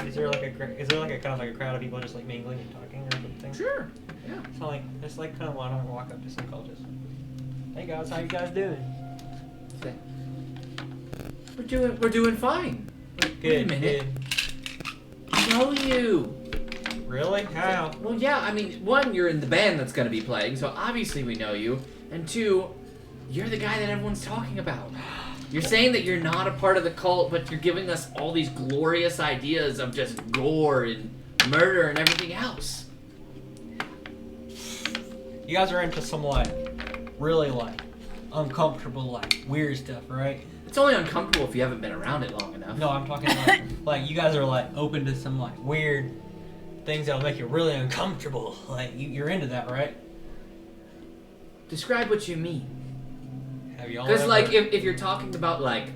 Is there like a kind of like a crowd of people just like mingling and talking or something?
Sure. Yeah.
So like just like kind of want to walk up to some cultists. Hey guys, how you guys doing?
We're doing fine. Wait a minute. I know you.
Really? How?
Well, yeah. I mean, 1, you're in the band that's gonna be playing, so obviously we know you. And 2, you're the guy that everyone's talking about. You're saying that you're not a part of the cult, but you're giving us all these glorious ideas of just gore and murder and everything else.
You guys are into some like really like uncomfortable like weird stuff, right?
It's only uncomfortable if you haven't been around it long enough.
No, I'm talking like like you guys are like open to some like weird things that'll make you really uncomfortable. Like you're into that, right?
Describe what you mean.
Have y'all
Because,
ever...
like, if you're talking about, like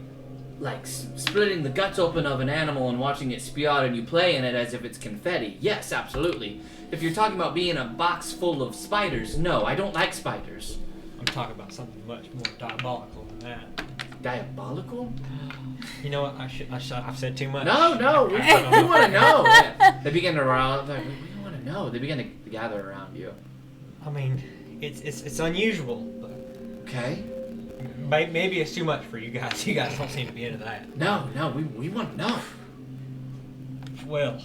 splitting the guts open of an animal and watching it spew out and you play in it as if it's confetti, yes, absolutely. If you're talking about being a box full of spiders, no, I don't like spiders.
I'm talking about something much more diabolical than that.
Diabolical?
You know what? I've said too much.
No, we want to know. Yeah. They begin to around. Like, we want to know. They begin to gather around you.
I mean, it's unusual, but
Okay.
maybe it's too much for you guys. You guys don't seem to be into that.
No, we want to know.
Well,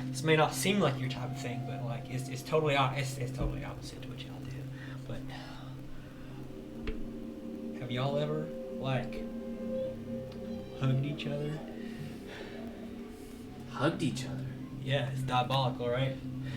this may not seem like your type of thing, but like it's totally it's totally opposite to what y'all do. But have y'all ever like hugged each other?
Hugged each other.
Yeah, it's diabolical, right?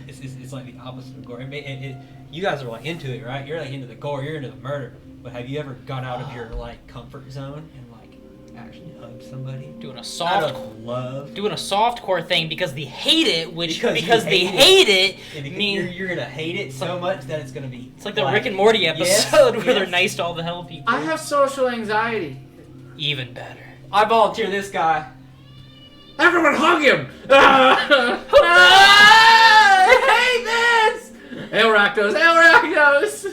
It's like the opposite of gore. You guys are like into it, right? You're like into the gore, you're into the murder. But have you ever got out of your like comfort zone and like actually hugged somebody?
Doing a
Out
soft
of love.
doing a softcore thing because they hate it, which
Because you
because they
hate
hate it
And
means
you're gonna hate it so much that it's gonna be.
it's like the Rick and Morty episode where they're
yes.
nice to all the hell people.
I have social anxiety.
Even better.
I volunteer this guy.
Everyone hug him! I hate this! Hail Rakdos! Hail Rakdos!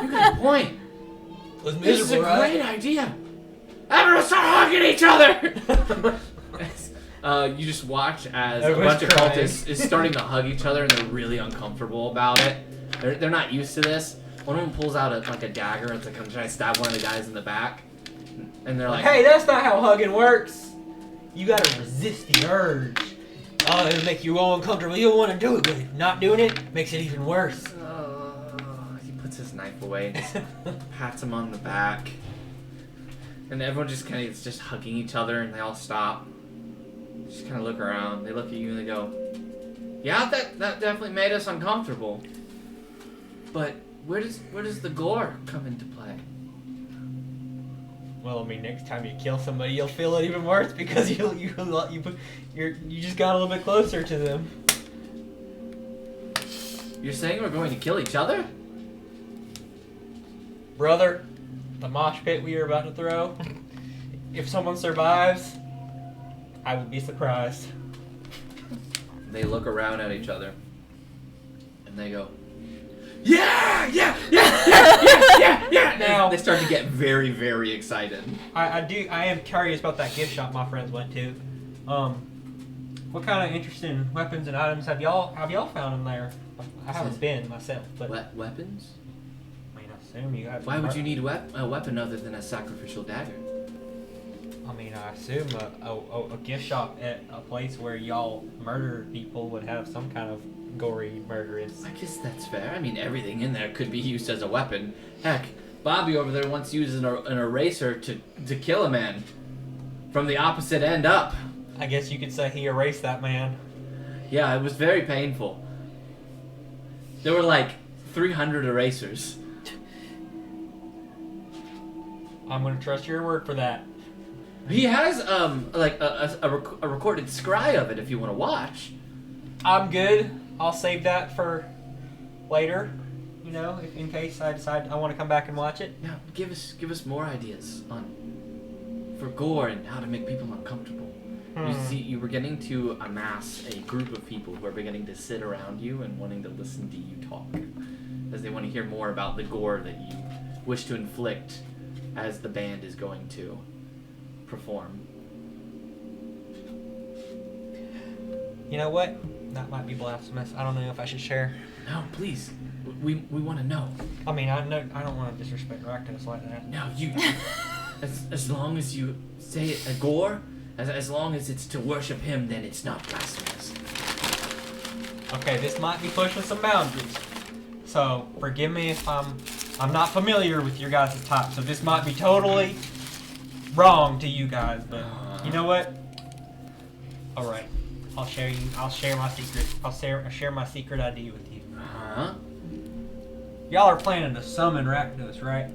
You got a point.
It was
This is a
miserable,
great
right?
idea. Everyone start hugging each other! You just watch as
Everyone's
a bunch
crying.
of cultists is starting to hug each other and they're really uncomfortable about it. They're not used to this. One of them pulls out a dagger and it's like I'm trying to stab one of the guys in the back. And they're like,
hey, that's not how hugging works. You gotta resist the urge. Oh, it'll make you all uncomfortable. You don't want to do it, but not doing it makes it even worse.
He puts his knife away and just pats him on the back. And everyone just kind of is just hugging each other, and they all stop. Just kind of look around. They look at you and they go, yeah, that definitely made us uncomfortable. But where does the gore come into play?
Well, I mean, next time you kill somebody, you'll feel it even worse because you just got a little bit closer to them.
You're saying we're going to kill each other?
Brother, the mosh pit we are about to throw, if someone survives, I would be surprised.
They look around at each other, and they go, yeah!
Now,
they start to get very, very excited.
I am curious about that gift shop my friends went to. What kind of interesting weapons and items have y'all found in there? I haven't been myself, but
Weapons?
I mean, I assume you have.
Why would you need a weapon other than a sacrificial dagger?
I mean, I assume a gift shop at a place where y'all murder people would have some kind of gory murderous.
I guess that's fair. I mean, everything in there could be used as a weapon. Heck, Bobby over there once used an eraser to kill a man from the opposite end up.
I guess you could say he erased that man.
Yeah, it was very painful. There were like 300 erasers.
I'm gonna trust your word for that.
He has like a recorded scry of it if you want to watch.
I'm good. I'll save that for later. You know, if in case I decide I want to come back and watch it.
Now, give us more ideas for gore and how to make people uncomfortable. You see, you were getting to amass a group of people who are beginning to sit around you and wanting to listen to you talk, as they want to hear more about the gore that you wish to inflict as the band is going to perform.
You know what? That might be blasphemous. I don't know if I should share.
No, please. We want to know.
I mean, I don't want to disrespect Rakdos like that.
No, you. as long as you say it a gore, as long as it's to worship him, then it's not blasphemous.
Okay, this might be pushing some boundaries. So forgive me if I'm not familiar with your guys' type. So this might be totally wrong to you guys, but you know what? All right, I'll share my secret. I'll share my secret ID with you.
Huh?
Y'all are planning to summon Rakdos, right?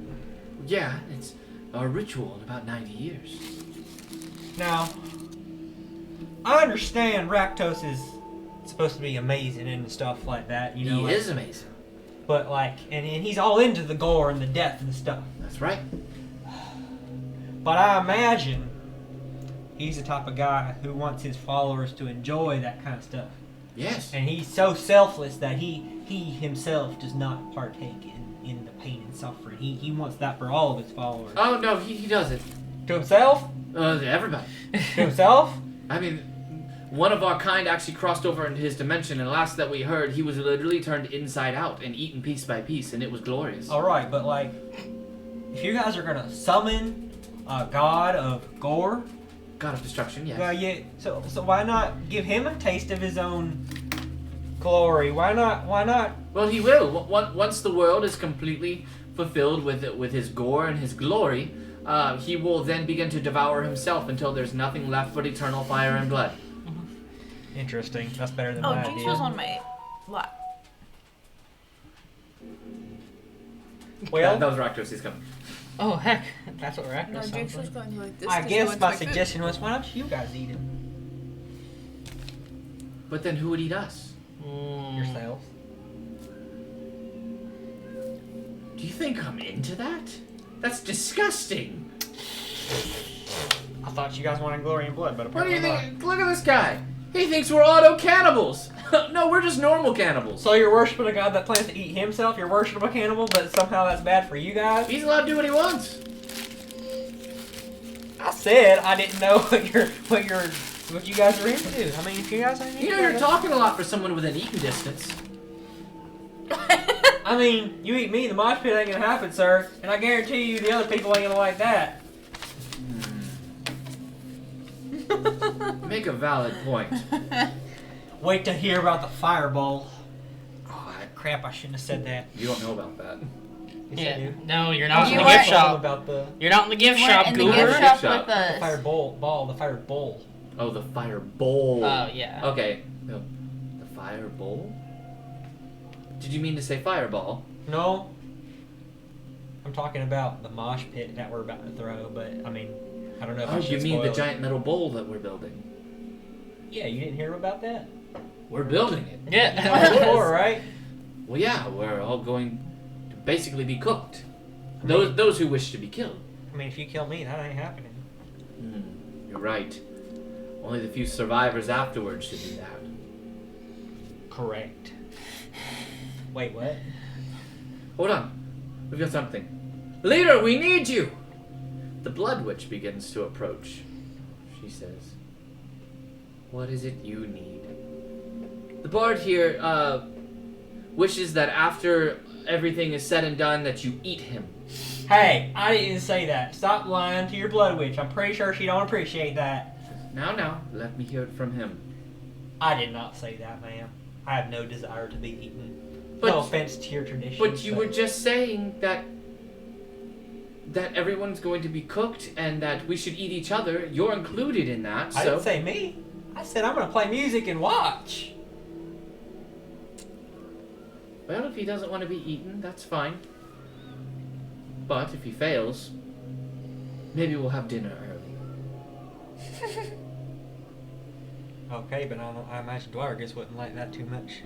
Yeah, it's a ritual in about 90 years.
Now, I understand Rakdos is supposed to be amazing and stuff like that. You know,
he is amazing.
But like, and he's all into the gore and the death and stuff.
That's right.
But I imagine he's the type of guy who wants his followers to enjoy that kind of stuff.
Yes.
And he's so selfless that he himself does not partake in the pain and suffering. He wants that for all of his followers.
Oh no, he doesn't.
To himself?
Everybody.
To himself?
I mean, one of our kind actually crossed over into his dimension, and last that we heard, he was literally turned inside out and eaten piece by piece, and it was glorious.
All right, but like, if you guys are gonna summon a god of gore,
God of destruction, yes.
well, yeah. So why not give him a taste of his own glory? Why not?
Well, he will. Once the world is completely fulfilled with his gore and his glory, he will then begin to devour himself until there's nothing left but eternal fire and blood.
Interesting. That's better than
Oh,
my
Jinx
idea.
was on my lap.
Well,
that was Rakdos, he's coming.
Oh heck, that's what we're at.
No, Jinx was going to like this.
I
'cause
guess
she went
my
to food.
suggestion was, why don't you guys eat him
But then who would eat us?
yourselves?
Do you think I'm into that? That's disgusting.
I thought you guys wanted glory and blood, but
What do you
apparently
think? Look at this guy. He thinks we're auto cannibals. No, we're just normal cannibals.
So you're worshiping a god that plans to eat himself? You're worshiping a cannibal, but somehow that's bad for you guys?
He's allowed to do what he wants.
I said I didn't know what you guys are into. I mean, if you guys are into
You know, you're talking a lot for someone within eating distance.
I mean, you eat me, the mosh pit ain't gonna happen, sir. And I guarantee you the other people ain't gonna like that.
make a valid point.
Wait to hear about the fireball. Oh, crap, I shouldn't have said that.
You don't know about that.
Yes, I
Yeah.
do.
No, you're not in
You
the
weren't-
gift shop.
About the
You're not in the gift shop,
in the
Goober.
gift shop
Shop.
with us.
the fire bowl.
Oh, the fire bowl.
Oh, yeah.
Okay. No. The fire bowl? Did you mean to say fireball?
No. I'm talking about the mosh pit that we're about to throw, but I mean, I don't know if I
Oh,
should
you mean the
spoil it.
giant metal bowl that we're building?
Yeah, you didn't hear about that?
We're building it.
Yeah.
Before, right?
Well, yeah, we're all going to basically be cooked. Those who wish to be killed.
I mean, if you kill me, that ain't happening.
You're right. Only the few survivors afterwards should do that.
Correct. Wait, what?
Hold on. We've got something. Leader, we need you! The Blood Witch begins to approach. She says, what is it you need? The bard here, wishes that after everything is said and done that you eat him.
Hey, I didn't say that. Stop lying to your blood witch. I'm pretty sure she don't appreciate that.
Now, let me hear it from him.
I did not say that, ma'am. I have no desire to be eaten.
But-
no offense to your tradition.
But you were just saying that everyone's going to be cooked and that we should eat each other. You're included in that,
I
so...
didn't say me. I said I'm gonna play music and watch.
Well, if he doesn't want to be eaten, that's fine. But if he fails, maybe we'll have dinner early.
Okay, but I imagine Dwargus wouldn't like that too much.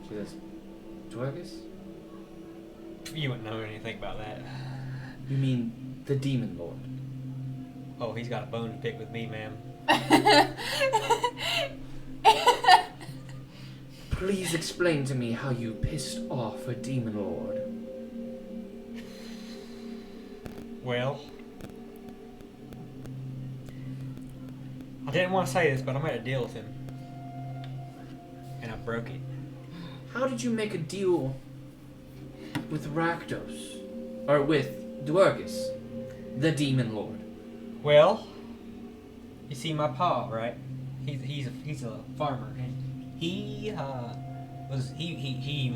She says, Dwargus?
You wouldn't know anything about that.
You mean the Demon Lord?
Oh, he's got a bone to pick with me, ma'am.
Please explain to me how you pissed off a Demon Lord.
Well, I didn't want to say this, but I made a deal with him. And I broke it.
How did you make a deal with Rakdos? Or with Dwargus, the Demon Lord?
Well, you see my pa, right? He's a farmer, and he was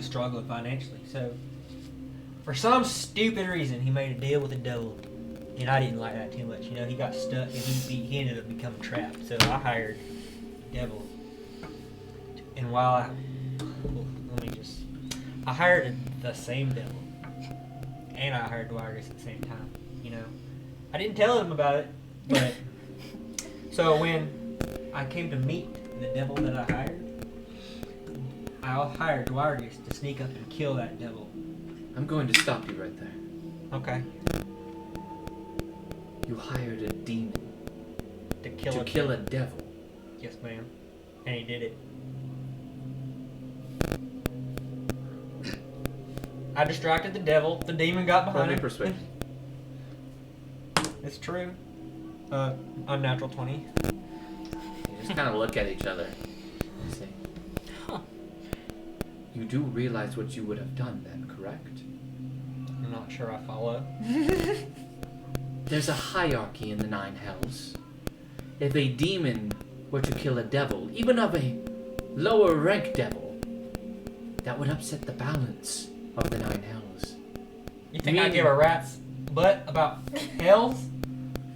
struggling financially. So for some stupid reason, he made a deal with the devil, and I didn't like that too much. You know, he got stuck, and he ended up becoming trapped. So I hired the devil, and I hired the same devil, and I hired Dwargus at the same time. You know, I didn't tell him about it. But so when I came to meet the devil that I hired Dwargus to sneak up and kill that devil.
I'm going to stop you right there.
Okay.
You hired a demon
To kill
to
a
kill a
devil.
devil.
Yes, ma'am. And he did it. I distracted the devil. The demon got
Roll
behind
me
him.
persuasion.
It's true. Unnatural 20.
You just kind of look at each other and say, You do realize what you would have done then, correct?
I'm not sure I follow.
There's a hierarchy in the Nine Hells. If a demon were to kill a devil, even of a lower rank devil, that would upset the balance of the Nine Hells.
You think I give a rat's butt about hells?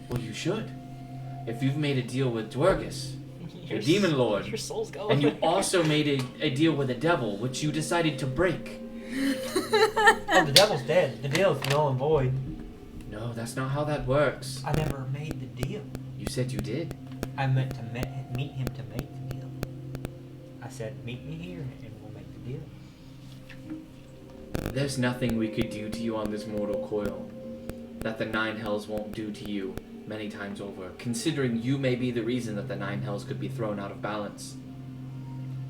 Well, you should. If you've made a deal with Dwargus,
Your
the Demon Lord,
Your soul's going.
and you also made a deal with a devil, which you decided to break.
Oh, the devil's dead. The deal's null and void.
No, that's not how that works.
I never made the deal.
You said you did.
I meant to meet him to make the deal. I said, meet me here and we'll make the deal.
There's nothing we could do to you on this mortal coil that the Nine Hells won't do to you many times over, considering you may be the reason that the Nine Hells could be thrown out of balance.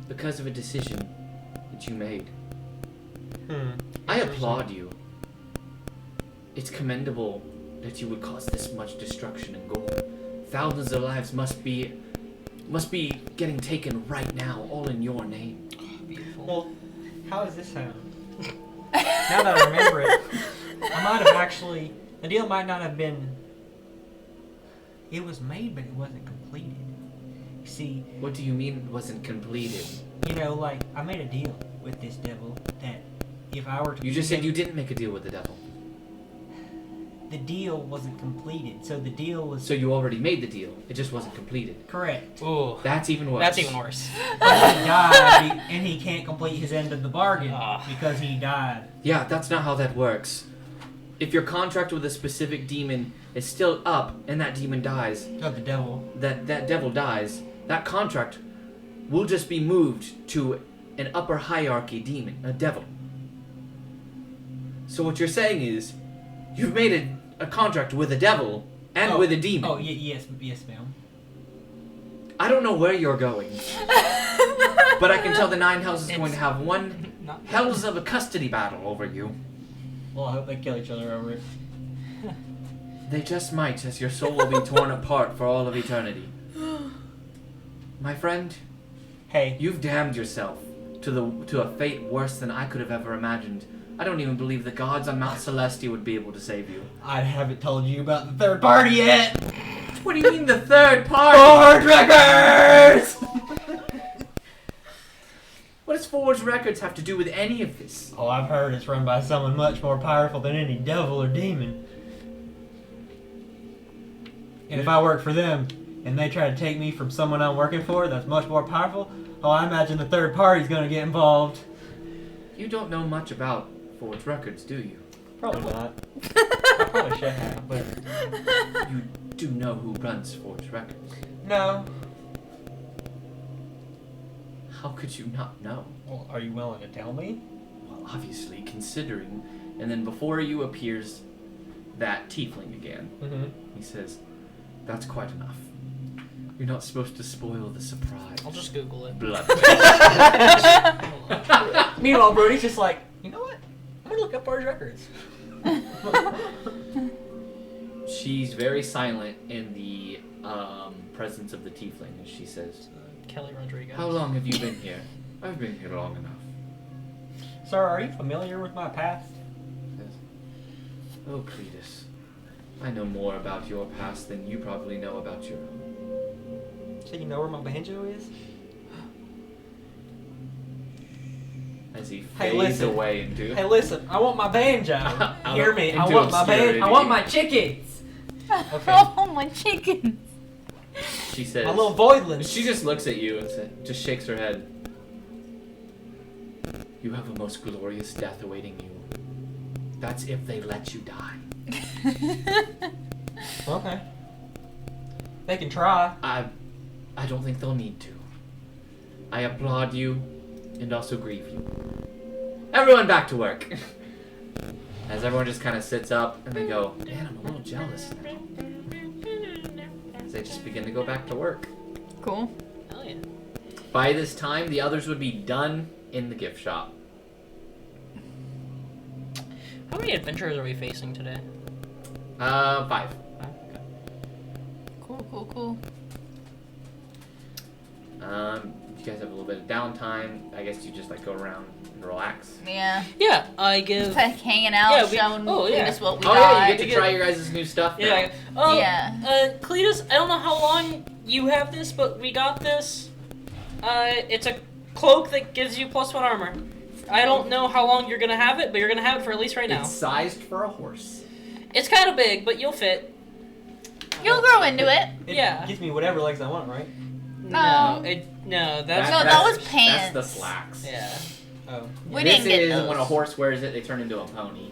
Because of a decision that you made. I applaud you. It's commendable that you would cause this much destruction and gore. Thousands of lives must be getting taken right now, all in your name.
Beautiful.
Well, how does this sound? Now that I remember it, I might have actually... The deal might not have been It was made, but it wasn't completed. You see,
What do you mean it wasn't completed?
you know, like, I made a deal with this devil that if I were to...
You just said you didn't make a deal with the devil.
The deal wasn't completed, so the deal was...
So you already made the deal. It just wasn't completed.
Correct.
Ooh.
That's even worse.
That's even worse.
But he died, and he can't complete his end of the bargain
Ah.
because he died.
Yeah, that's not how that works. If your contract with a specific demon is still up and that demon dies,
Oh, the devil.
that devil dies, that contract will just be moved to an upper hierarchy demon, a devil. So what you're saying is, you've made a contract with a devil and with a demon.
Oh, yes, ma'am.
I don't know where you're going, but I can tell the Nine Hells is going to have one hells of a custody battle over you.
Well, I hope they kill each other over it.
They just might, as your soul will be torn apart for all of eternity. My friend,
Hey,
you've damned yourself to a fate worse than I could have ever imagined. I don't even believe the gods on Mount Celestia would be able to save you.
I haven't told you about the third party yet.
What do you mean the third party?
Forge Records!
What does Forge Records have to do with any of this?
Oh, I've heard it's run by someone much more powerful than any devil or demon. And if I work for them, and they try to take me from someone I'm working for that's much more powerful, oh, I imagine the third party's gonna get involved.
You don't know much about Forge Records, do you?
Probably not. I probably should have, but...
You do know who runs Forge Records.
No.
How could you not know?
Well, are you willing to tell me?
Well, obviously, considering. And then before you appears that tiefling again.
Mm-hmm.
He says, "That's quite enough. You're not supposed to spoil the surprise."
I'll just Google it.
Blood.
Meanwhile, Brody's just like, you know what? I'm gonna look up Forge Records.
She's very silent in the presence of the tiefling, and she says,
Kelly Rodriguez.
"How long have you been here?" "I've been here long enough."
Sir, are you familiar with my past?
He says, "Oh, Cletus, I know more about your past than you probably know about your own."
So you know where my banjo is?
As he
Hey,
fades
listen.
away into...
Hey, listen, I want my banjo.
Out
Hear
of-
me? I
into
want my
obscurity.
I want my chickens. Okay.
Oh, my chickens.
She says...
My little voidlings.
She just looks at you and just shakes her head. "You have a most glorious death awaiting you. That's if they let you die."
Okay. They can try.
I don't think they'll need to. I applaud you and also grieve you. Everyone back to work. As everyone just kind of sits up and they go, "Man, I'm a little jealous now." As they just begin to go back to work.
Cool.
Hell yeah.
By this time, the others would be done in the gift shop.
How many adventurers are we facing today?
5.
Okay.
Cool.
You guys have a little bit of downtime. I guess you just like go around and relax.
Yeah.
Yeah, I give.
Just like hanging out,
Yeah,
showing Cletus what we
Oh
got.
yeah, you get to try your guys' new stuff now.
Yeah.
Yeah.
Cletus, I don't know how long you have this, but we got this. It's a cloak that gives you +1 armor. I don't know how long you're gonna have it, but you're gonna have it for at least right now.
It's sized for a horse.
It's kind of big, but you'll fit.
You'll grow into it.
It
Yeah.
gives me whatever legs I want, right?
No,
No.
that's
No, that was
That's
pants.
the slacks.
yeah,
Oh.
We
This
didn't get
is
those.
when a horse wears it, they turn into a pony.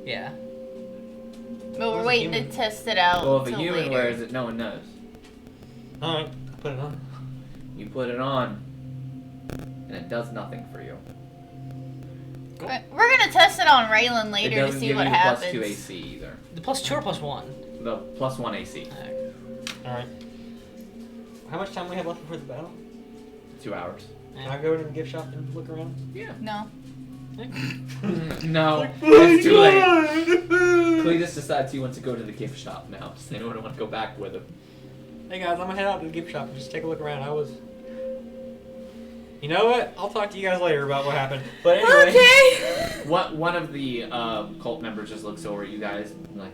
yeah.
But we're
What's a
waiting to
human?
test it out.
Well, if a
till
human
later.
wears it, no one knows.
Alright, put it on.
You put it on, and it does nothing for you.
We're gonna test it on Raylan
It
later to
doesn't
see
give
what
you
happens.
+2 AC either.
The +2 or +1?
The +1 AC.
Alright. How much time we have left before the battle?
2 hours.
Can I go to the gift shop and look around?
Yeah.
No.
No, it's too late. Cletus decides he wants to go to the gift shop now. Does anyone want to go back with him?
Hey guys, I'm gonna head out to the gift shop and just take a look around. You know what? I'll talk to you guys later about what happened. But anyway.
Okay.
One of the cult members just looks over at you guys and like,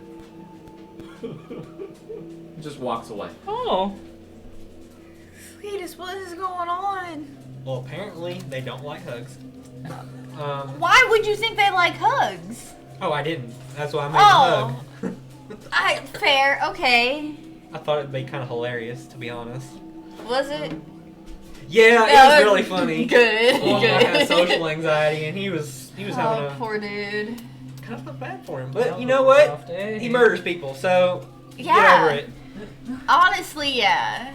Just walks away.
Oh.
Sweetest, what is going on?
Well, apparently they don't like hugs.
Why would you think they like hugs?
Oh, I didn't. That's why I made the hug.
Fair, okay.
I thought it'd be kind of hilarious, to be honest.
Was it?
Yeah, it was really funny.
Good.
Well, I had social anxiety, and he was having a
poor dude.
kind of felt bad for him. But you know what? He murders people, so get over it.
Honestly, yeah.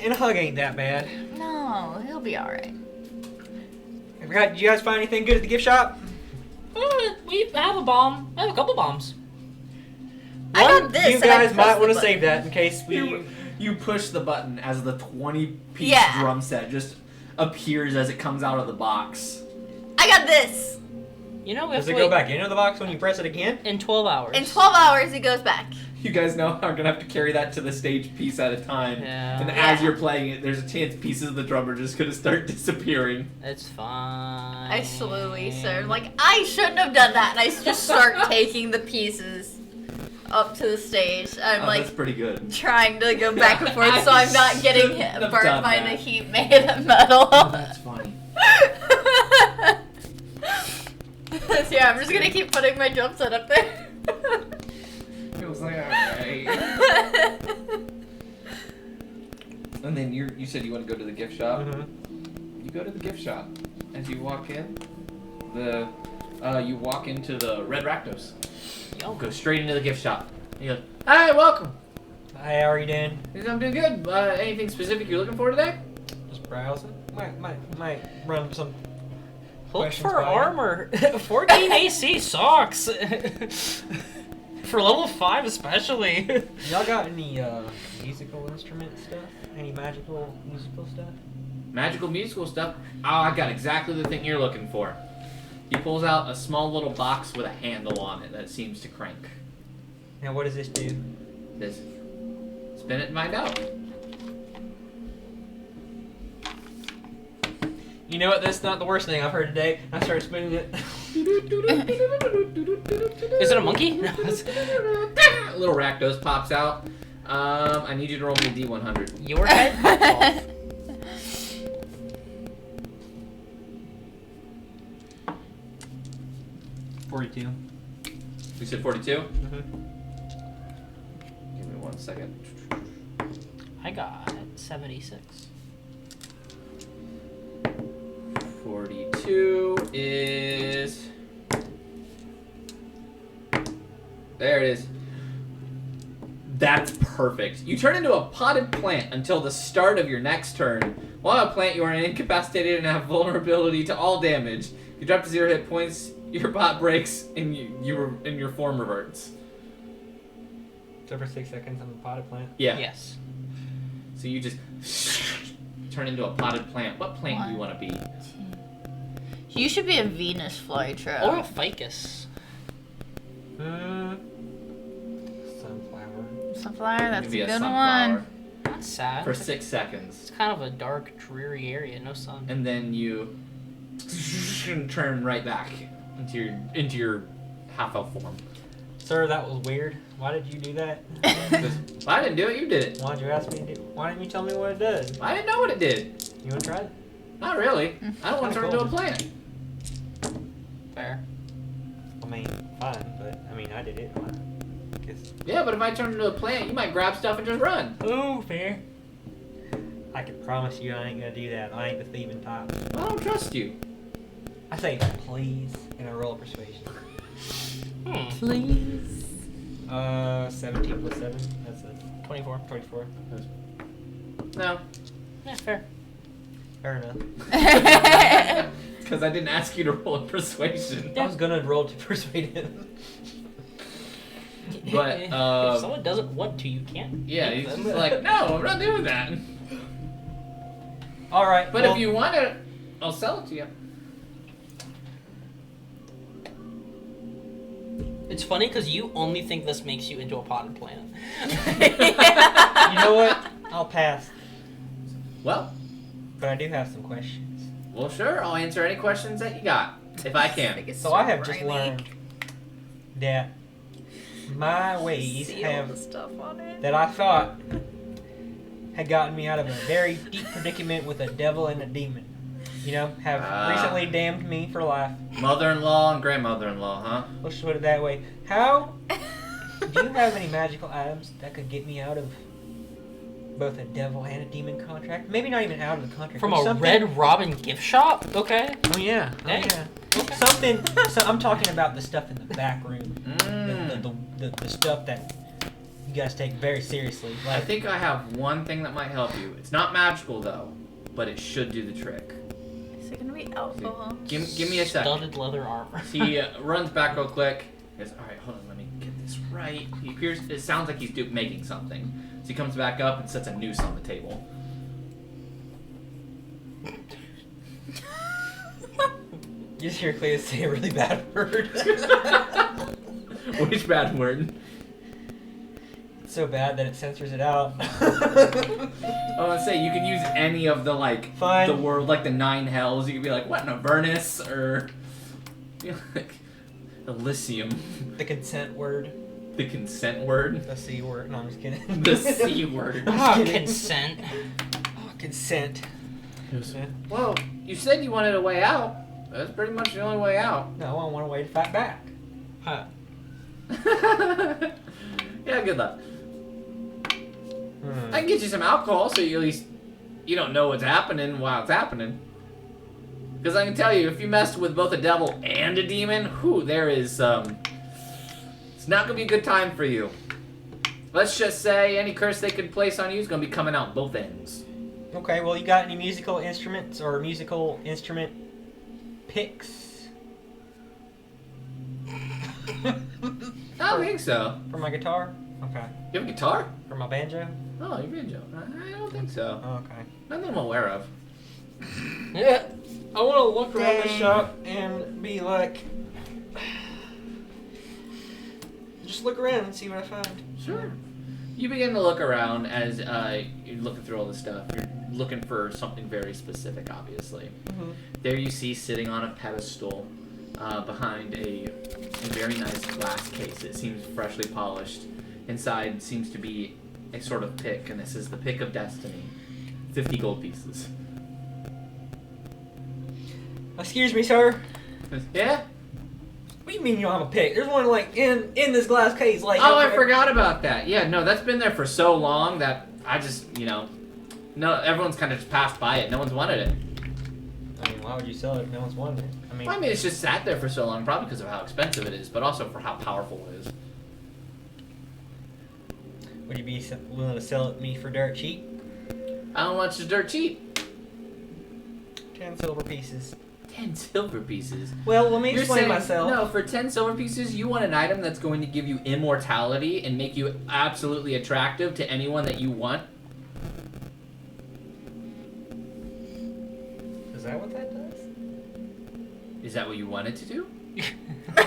And a hug ain't that bad.
No, he'll be alright.
Did you guys find anything good at the gift shop?
We have a bomb. I have a couple bombs.
I got this,
You
and I
guys
pressed
might
the
want to
button.
save that in case we.
You push the button as the 20-piece
Yeah.
drum set just appears as it comes out of the box.
I got this.
You know, we have
Does
to
it
wait
go back into the box when you press it again?
in 12 hours.
In 12 hours, it goes back.
You guys know I'm gonna have to carry that to the stage piece at a time.
Yeah.
And
Yeah.
as you're playing it, there's a chance pieces of the drum are just gonna start disappearing.
It's fine.
I slowly started, like, I shouldn't have done that. And I just start taking the pieces up to the stage. I'm like
That's pretty good.
trying to go back and forth so I'm not getting
Shouldn't have
burnt
done
by
that.
the heat made of metal.
That's funny.
So yeah, I'm just gonna keep putting my drum set up there.
It was like, alright. And then you said you want to go to the gift shop.
Mm-hmm.
You go to the gift shop. As you walk in, you walk into the Red Rakdos.
Yo.
Go straight into the gift shop. You go, hi, welcome.
Hey, how are you doing?
I'm doing good. Anything specific you're looking for today?
Just browsing. Might run some.
Look
questions
for
by you.
armor. 14 AC sucks. For level 5 especially.
Y'all got any musical instrument stuff? Any magical musical stuff?
Magical musical stuff. Oh, I got exactly the thing you're looking for. He pulls out a small little box with a handle on it that seems to crank.
Now, what does this do?
This. Spin it and find out.
You know what? That's not the worst thing I've heard today. I started spinning it.
Is it a monkey?
A little Rakdos pops out. I need you to roll me a D100.
Your head pops off.
42.
You said 42?
Mm-hmm.
Give me 1 second.
I got 76.
42 is... There it is. That's perfect. You turn into a potted plant until the start of your next turn. While a plant, you are incapacitated and have vulnerability to all damage. You drop to 0 hit points, your pot breaks, and your form reverts.
So for 6 seconds, I'm a potted plant.
Yeah.
Yes.
So you just turn into a potted plant. What plant do you want to be?
You should be a Venus flytrap.
Or a ficus.
Sunflower.
Sunflower, that's
Maybe
a good
sunflower
one.
That's sad.
for 6 seconds.
It's kind of a dark, dreary area. No sun.
And then you turn right back into your half-elf form.
Sir, that was weird. Why did you do that?
Just, I didn't do it, you did it.
Why did you ask me to do? Why didn't you tell me what it does?
I didn't know what it did.
You want to try it?
Not really. I don't want to turn into a plant.
Fair.
I mean, fine, but I mean, I did it. I guess
Yeah, but if I turn into a plant, you might grab stuff and just run.
Ooh, fair.
I can promise you I ain't gonna do that. I ain't the thieving type.
I don't trust you.
I say please, and I roll a persuasion.
Please.
17 plus 7. That's a
24.
24.
No.
Yeah, fair.
Fair enough.
Because I didn't ask you to roll a persuasion.
I was gonna roll to persuade him.
But,
if someone doesn't want to, you can't.
Yeah,
make
he's
them.
just like, no, I'm not doing that.
All right,
But
well,
if you want it, I'll sell it to you.
It's funny because you only think this makes you into a potted plant.
you know what? I'll pass.
Well,
But I do have some questions.
well, sure. I'll answer any questions that you got, if I can.
So I have just learned that my ways
See all the
have
stuff on it.
that I thought had gotten me out of a very deep predicament with a devil and a demon. You know, have recently damned me for life.
Mother-in-law and grandmother-in-law, huh?
Let's put it that way. How do you have any magical items that could get me out of both a devil and a demon contract? Maybe not even out of the contract.
From
but
a
something-
Red Robin gift shop? Okay.
Oh yeah. Oh,
Hey.
yeah.
Okay.
Something. So I'm talking about the stuff in the back room.
Mm.
The stuff that you guys take very seriously.
I
Like,
think I have one thing that might help you. It's not magical though, but it should do the trick.
Is it gonna be alcohol?
Give me a second.
Studded leather armor.
He runs back real quick. He goes, all right, hold on, let me get this right. He appears. It sounds like he's making something. So he comes back up and sets a noose on the table.
you just hear Clea say a really bad word.
Which bad word?
It's so bad that it censors it out.
I want to say you can use any of the
Fine.
the word like the 9 hells. You could be like, what in Avernus or like Elysium.
The consent word.
The consent word.
The C word. No, I'm just kidding.
The C word.
Ah, consent.
Oh, consent. Yeah.
Well, you said you wanted a way out. That's pretty much the only way out.
No, I want a way to fight back.
Huh.
Yeah, good luck.
Hmm.
I can get you some alcohol so you at least you don't know what's happening while it's happening. Because I can tell you, if you messed with both a devil and a demon, whew, there is it's not gonna be a good time for you. Let's just say any curse they could place on you is gonna be coming out both ends.
Okay, well, you got any musical instruments or musical instrument picks?
I don't think so.
For my guitar? Okay.
You have a guitar?
For my banjo?
Oh, you're banjo. I don't think so.
Oh, okay.
None that I'm aware of.
Yeah. I want to look around the
Dang.
shop and be like, just look around and see what I find.
Sure. You begin to look around as you're looking through all this stuff. You're looking for something very specific, obviously.
Mm-hmm.
There you see sitting on a pedestal behind a very nice glass case. It seems freshly polished. Inside seems to be a sort of pick, and this is the pick of destiny. 50 gold pieces.
Excuse me, sir.
Yeah?
What do you mean you don't have a pick? There's one like in this glass case. Like.
Oh, I forgot about that. Yeah, no, that's been there for so long that I just, no, everyone's kind of just passed by it. No one's wanted it.
I mean, why would you sell it if no one's wanted it?
I mean, it's just sat there for so long, probably because of how expensive it is, but also for how powerful it is.
Would you be willing to sell it to me for dirt cheap?
How much is dirt cheap?
10 silver pieces.
10 silver pieces.
Well, let me
You're
explain
saying,
myself.
no, for 10 silver pieces, you want an item that's going to give you immortality and make you absolutely attractive to anyone that you want?
Is that what that does?
Is that what you want it to do?
I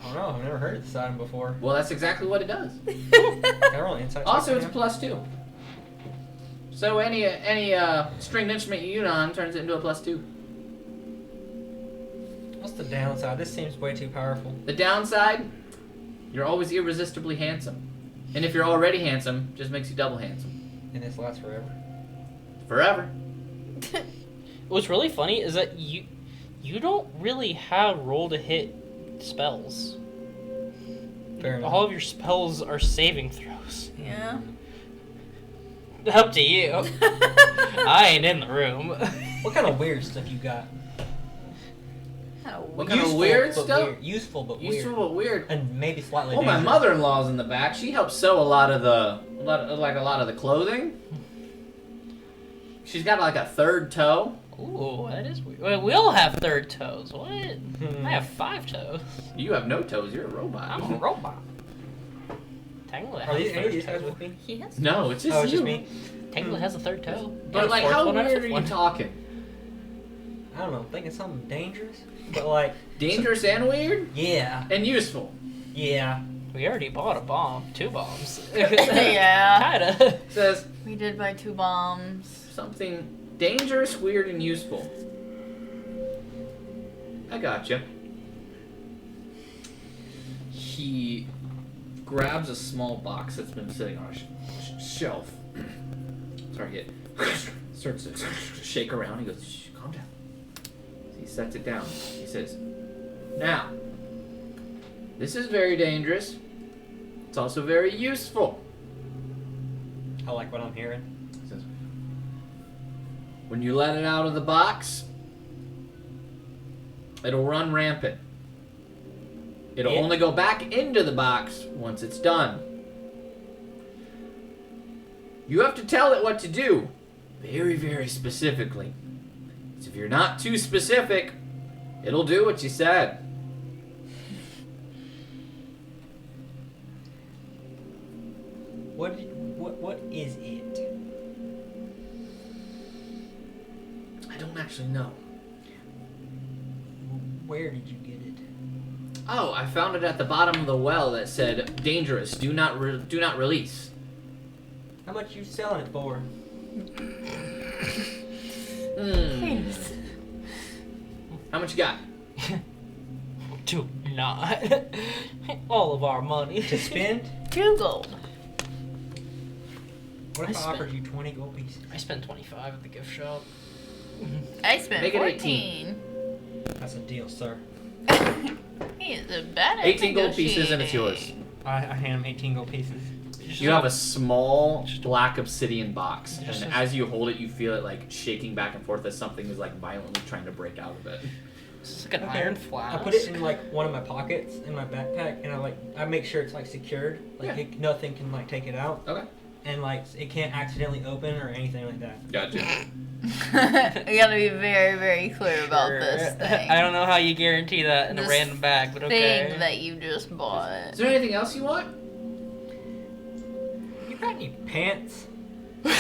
don't know. I've never heard of this item before.
Well, that's exactly what it does.
Can I roll an insight check
Also,
on
it's
him?
+2. So any stringed instrument you use on turns it into a +2.
What's the downside? This seems way too powerful.
The downside, you're always irresistibly handsome. And if you're already handsome, just makes you double handsome.
And this lasts forever.
Forever.
What's really funny is that you don't really have roll to hit spells.
Fair enough.
All of your spells are saving throws.
Yeah.
Up to you. I ain't in the room.
What kind of weird stuff you got?
What kind of weird
but
stuff?
Weird. Useful but weird.
Useful but weird.
And maybe slightly
Oh, my
dangerous.
mother-in-law's in the back. She helps sew a lot of the clothing. She's got like a third toe.
Ooh, that is weird. Wait, we all have third toes. What? I have 5 toes.
You have no toes. You're a robot.
I'm a robot. Technically, I
Are
have
these,
a
any of
third
these guys
toe.
with me?
Yes.
No, it's just
Oh, it's
you.
just me.
Technically has a third toe.
But
And a
like,
fourth
how
one and a
weird are
fifth
you
one.
talking?
I don't know. Thinking something dangerous? But like...
Dangerous and weird
Yeah.
and useful.
Yeah.
We already bought a bomb. 2 bombs.
Yeah.
Kinda.
Says
We did buy 2 bombs.
something dangerous, weird, and useful. I gotcha. He grabs a small box that's been sitting on a shelf. Sorry, starts to shake around. He goes, "Shh, calm down." He sets it down. He says, "Now, this is very dangerous. It's also very useful."
I like what I'm hearing.
He says, "When you let it out of the box, it'll run rampant. It'll only go back into the box once it's done. You have to tell it what to do, very, very specifically. So if you're not too specific, it'll do what you said."
What is it?
I don't actually know.
Where did you get it?
Oh, I found it at the bottom of the well that said, "Dangerous. Do not release."
How much you selling it for?
How much you got?
Do not. All of our money.
To spend?
2 gold.
What if
I
I
spent-
offered you 20 gold pieces?
I spent 25 at the gift shop.
I spent
Make it
14.
That's a deal, sir.
He is a bad at
18 gold pieces and it's
negotiating.
yours.
I hand him 18 gold pieces.
You have a small black obsidian box,
Just
and
a-
as you hold it, you feel it like shaking back and forth as something is like violently trying to break out of it.
This is like an
Okay.
iron flask.
I put it in like one of my pockets in my backpack, and I make sure it's like secured, like
Yeah.
nothing can like take it out,
Okay.
and like it can't accidentally open or anything like that.
Gotcha.
We gotta be very, very clear about this thing.
I don't know how you guarantee that in a
This
random bag, but okay.
Thing that you just bought.
Is there anything else you want?
You got any pants?
You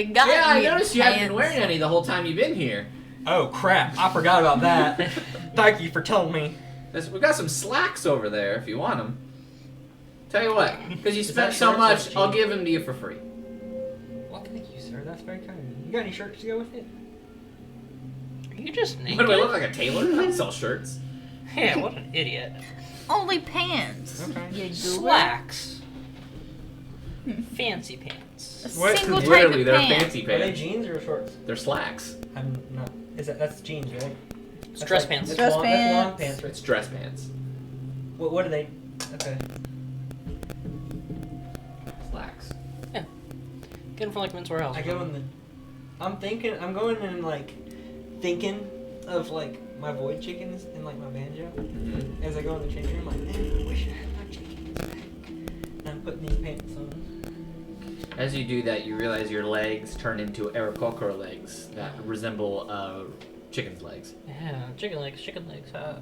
got
Yeah, I
your
noticed you haven't been
pants.
wearing any the whole time you've been here.
Oh crap! I forgot about that. Thank you for telling me.
We've got some slacks over there if you want them. Tell you what, because you
Is
spent
that
so
shirts or
much, I'll
jeans?
give them to you for free.
Well, thank you, sir. That's very kind of you. You got any shirts to go with it?
Are you just naked?
What do I look like, a tailor? I sell shirts.
Yeah, what an idiot.
Only pants.
Okay.
You goober.
Slacks. Fancy pants.
A
What?
single type
Literally,
of
they're
pant.
fancy
Are they
pants.
jeans or shorts?
They're slacks.
I'm not. That's jeans, right?
It's
That's
dress
like-
pants.
That's
Dress
long, That's long
pants.
pants, right?
It's dress pants.
What are they? Okay.
Slacks.
Get them from like Men's Warehouse.
I go in the. I'm going in like thinking of like my void chickens and like my banjo.
Mm-hmm.
As I go in the change room, I'm like, man, I wish I had my chickens back. And I'm putting these pants on.
As you do that, you realize your legs turn into Aarakocra legs that resemble chicken's legs.
Yeah, chicken legs, huh?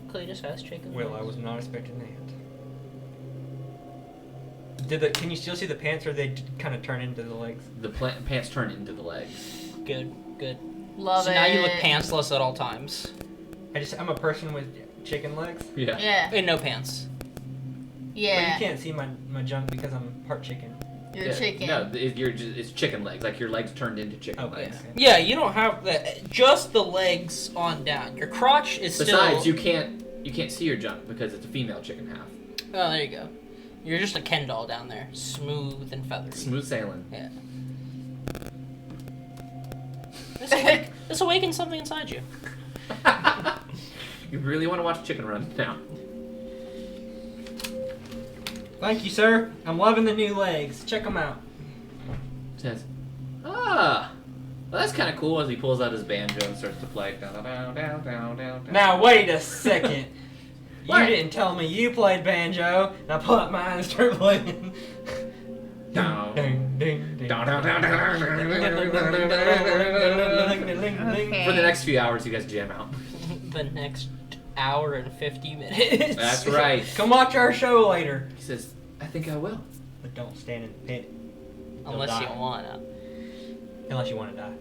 Cleanest fast chicken
Well, I
legs.
was not expecting that. Can you still see the pants, or they kind of turn into the legs?
The pants turn into the legs.
Good.
Love
So
it.
now you look pantsless at all times.
I'm a person with chicken legs.
Yeah.
Yeah.
And no pants.
But
Yeah.
you can't see my junk because I'm part chicken.
You're
Yeah.
chicken.
No, it's chicken legs. Like your legs turned into chicken
Okay.
legs.
Yeah, you don't have that. Just the legs on down. Your crotch is
Besides,
still.
you can't see your junk because it's a female chicken half.
Oh, there you go. You're just a Ken doll down there, smooth and feathery.
Smooth sailing.
Yeah. This awakens something inside you.
You really want to watch Chicken Run now?
Thank you, sir. I'm loving the new legs. Check them out.
Says, well, that's kind of cool as he pulls out his banjo and starts to play. Down.
Now wait a second. You
What?
didn't tell me you played banjo. Now pull up mine and start playing.
Down.
Ding, ding, ding.
Down, down, down, down, down. For the next few hours, you guys jam out.
The next hour and 50 minutes.
That's right.
Come watch our show later.
He says, I think I will.
But don't stand in the pit. You'll
Unless you
die.
wanna.
Unless you want to die.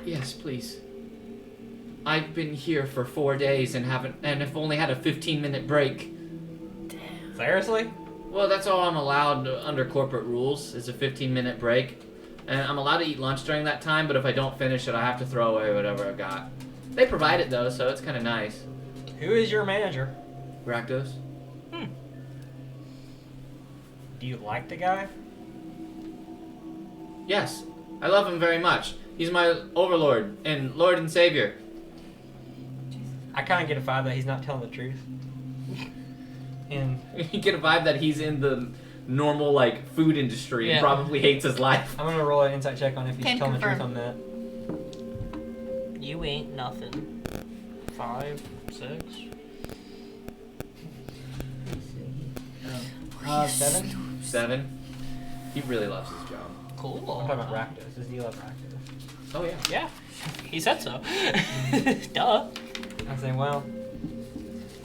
Yes, please. I've been here for 4 days and have only had a 15-minute break.
Seriously?
Well, that's all I'm allowed under corporate rules, is a 15-minute break. And I'm allowed to eat lunch during that time, but if I don't finish it, I have to throw away whatever I've got. They provide it, though, so it's kind of nice.
Who is your manager?
Rakdos?
Do you like the guy?
Yes, I love him very much. He's my overlord and lord and savior.
I kind of get a vibe that he's not telling the truth. And
You get a vibe that he's in the normal like food industry and
Yeah.
probably hates his life.
I'm gonna roll an insight check on if he's
Can
telling
confirm.
the truth on that.
You ain't nothing. 5, 6.
7.
7. He really loves his job.
Cool.
I'm talking about Rakdos. Does he love Rakdos?
Oh yeah.
Yeah, he said so. Duh.
I'm saying, well,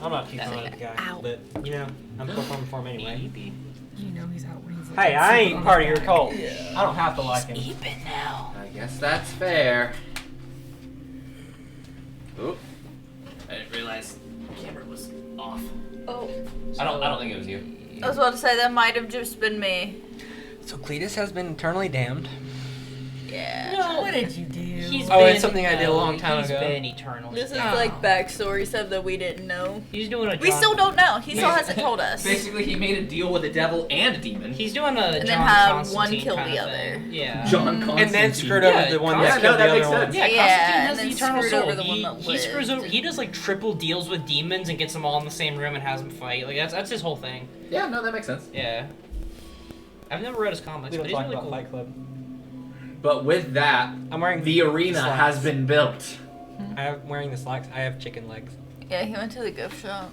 I'm not too
That's
fond
like
of the guy,
ow.
but you know, I'm still fond for him anyway.
Maybe.
You know he's out when he's like,
Hey, I ain't
on
part of
his
your
back.
cult. I don't have to like him.
Even now.
I guess that's fair. Oop. I didn't realize the camera was off.
Oh,
I don't think it was you.
I was about to say that might have just been me.
So Cletus has been eternally damned.
Yeah.
No.
What did you do?
He's
Oh,
been,
it's something I did a long time
he's
ago.
been eternal.
This is
Oh.
like backstory stuff that we didn't know.
He's doing a
We
John-
still don't know. He still hasn't told us.
Basically, he made a deal with the devil and a demon.
He's doing a
And then
John
had one
Constantine
kill
kinda
the
thing.
other.
Yeah.
John Constantine.
And then screwed
Yeah,
over the one that
Constantine-
killed
no, that
the
makes
other one.
sense.
Yeah,
Yeah,
Constantine
and
has
then
the eternal
screwed
soul.
over the one that
He screws
lived.
over. He does like triple deals with demons and gets them all in the same room and has them fight. Like that's his whole thing.
Yeah, no, that makes sense.
Yeah. I've never read his comics,
We
but
don't
he's
talk
really
about
cool.
Fight Club.
But with that,
I'm wearing
the arena
slacks.
has been built.
I'm wearing the slacks. I have chicken legs.
Yeah, he went to the gift shop.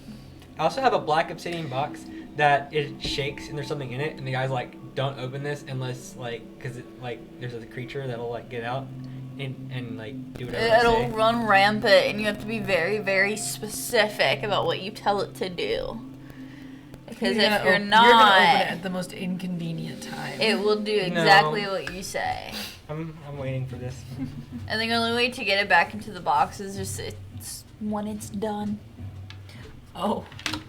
I also have a black obsidian box that it shakes and there's something in it, and the guy's like, "Don't open this unless because it like there's a creature that'll like get out and like do whatever
It'll
they say."
run rampant, and you have to be very, very specific about what you tell it to do. Because if you're
you're gonna
not,
open it at the most inconvenient time.
it will do
No.
exactly what you say.
I'm waiting for this.
And the only way to get it back into the box is just it's when it's done.
Oh,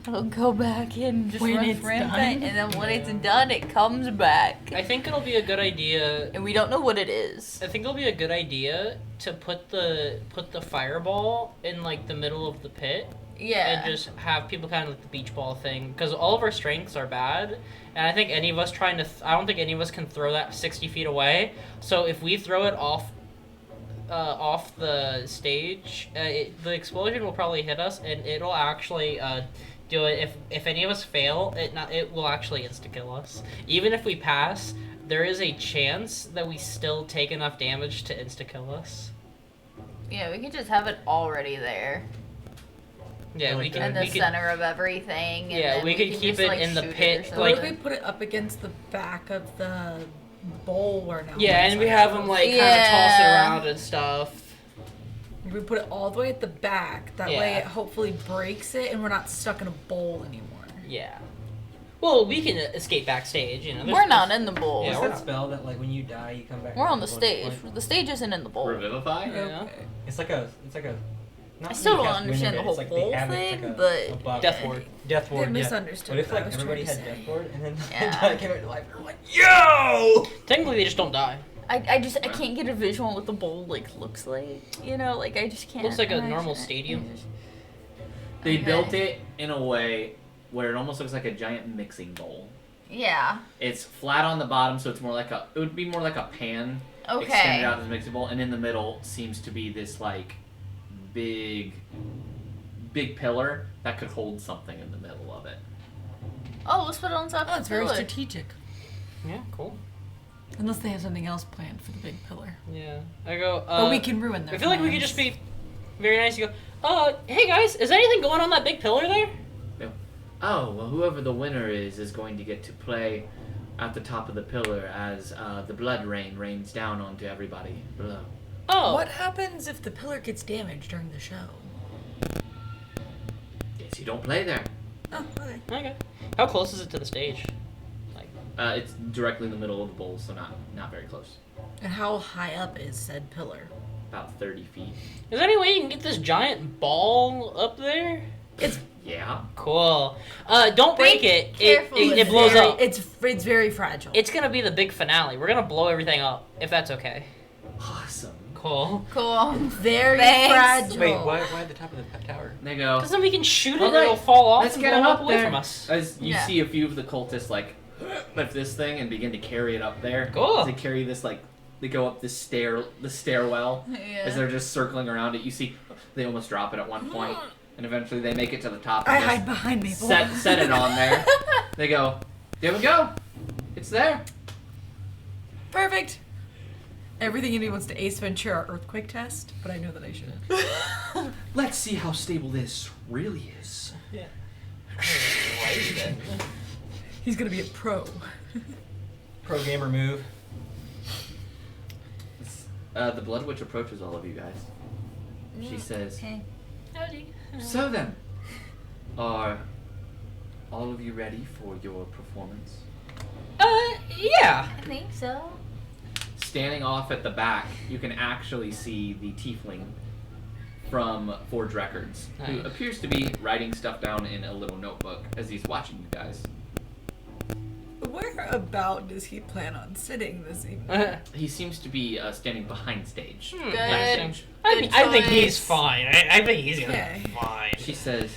It'll go back in just
When
run
it's
rampant,
done?
and then when it's done, it comes back.
I think it'll be a good idea.
And we don't know what it is.
I think it'll be a good idea to put the fireball in like the middle of the pit.
Yeah.
And just have people kind of like the beach ball thing, because all of our strengths are bad, and I think any of us trying to, I don't think any of us can throw that 60 feet away. So if we throw it off the stage, the explosion will probably hit us, and it'll actually do it. If any of us fail, it will actually insta kill us. Even if we pass, there is a chance that we still take enough damage to insta kill us.
Yeah, we could just have it already there.
Yeah, we
Like
can.
In the
we could,
center of everything. And
Yeah,
then
we could
can
keep
just,
it
like,
in the
shoot it
pit,
or
what
something.
like-
if we put it up against the back of the bowl where now?
Yeah, and we have them like kind of toss it around and stuff.
We put it all the way at the back. That way,
Yeah.
it hopefully breaks it, and we're not stuck in a bowl anymore.
Yeah. Well, we can escape backstage. You know,
We're not in the bowl.
Yeah,
What's
we're
that
not.
spell that like when you die you come back?
We're on
to
the
one
stage.
point?
The stage isn't in the bowl.
Revivify?
Yeah.
Okay.
It's like a. Not
I still
really
don't
cast
understand the
wind,
whole
it's like
bowl
they have it, it's
thing,
like
but-
a buff.
Death ward.
Death ward.
I
Yeah.
misunderstood
What if
what I
like
was
everybody
trying
had
to
death
say.
ward and then
Yeah.
the guy came into life? They're like, yo!
Technically, they just don't die.
I can't get a visual on what the bowl like looks like. You know, like I just can't.
Looks like a
imagine
normal
it.
stadium.
They
Okay.
built it in a way where it almost looks like a giant mixing bowl.
Yeah.
It's flat on the bottom, so it would be more like a pan
Okay.
extended out as a mixing bowl, and in the middle seems to be this like big pillar that could hold something in the middle of it.
Oh, let's put it on top.
Oh,
of
it's
the
very
pillar.
strategic.
Yeah, cool.
Unless they have something else planned for the big pillar.
Yeah. I go.
But we can ruin their
I feel like we could
plans.
just be very nice. You go. Hey guys, is anything going on that big pillar there?
Oh, well, whoever the winner is going to get to play at the top of the pillar as the blood rain rains down onto everybody below.
Oh.
What happens if the pillar gets damaged during the show?
Guess you don't play there.
Oh, okay.
Okay. How close is it to the stage? Like.
It's directly in the middle of the bowl, so not very close.
And how high up is said pillar?
About 30 feet.
Is there any way you can get this giant ball up there?
It's
Yeah.
Cool. Don't break
Think
it.
carefully.
It blows
very,
up.
It's very fragile.
It's gonna be the big finale. We're gonna blow everything up, if that's okay.
Awesome.
Cool.
Cool.
very
Thanks.
fragile.
Wait, why at the top of the tower?
There you go.
Because then we can shoot it and
Alright,
it'll fall off
Let's
and
get
blow
him
up
up
away
there.
from us.
As you
Yeah.
see a few of the cultists like lift this thing and begin to carry it up there.
Cool.
As they carry this, like, they go up the stairwell. As they're just circling around it, you see they almost drop it at one point, and eventually they make it to the top.
I
And
hide behind Maple.
set it on there. They go, there we go. It's there.
Perfect. Everything in me wants to Ace Ventura earthquake test, but I know that I shouldn't.
Let's see how stable this really is.
Yeah.
He's gonna be a pro.
Pro gamer move.
The Blood Witch approaches all of you guys. She says,
Okay.
Howdy.
so then, are all of you ready for your performance?
Yeah.
I think so.
Standing off at the back, you can actually see the tiefling from Forge Records, who
Nice.
appears to be writing stuff down in a little notebook as he's watching you guys.
Where about does he plan on sitting this evening?
He seems to be standing behind stage.
Good.
Backstage.
I think he's
choice.
fine. I think he's gonna
Okay.
be fine.
She says,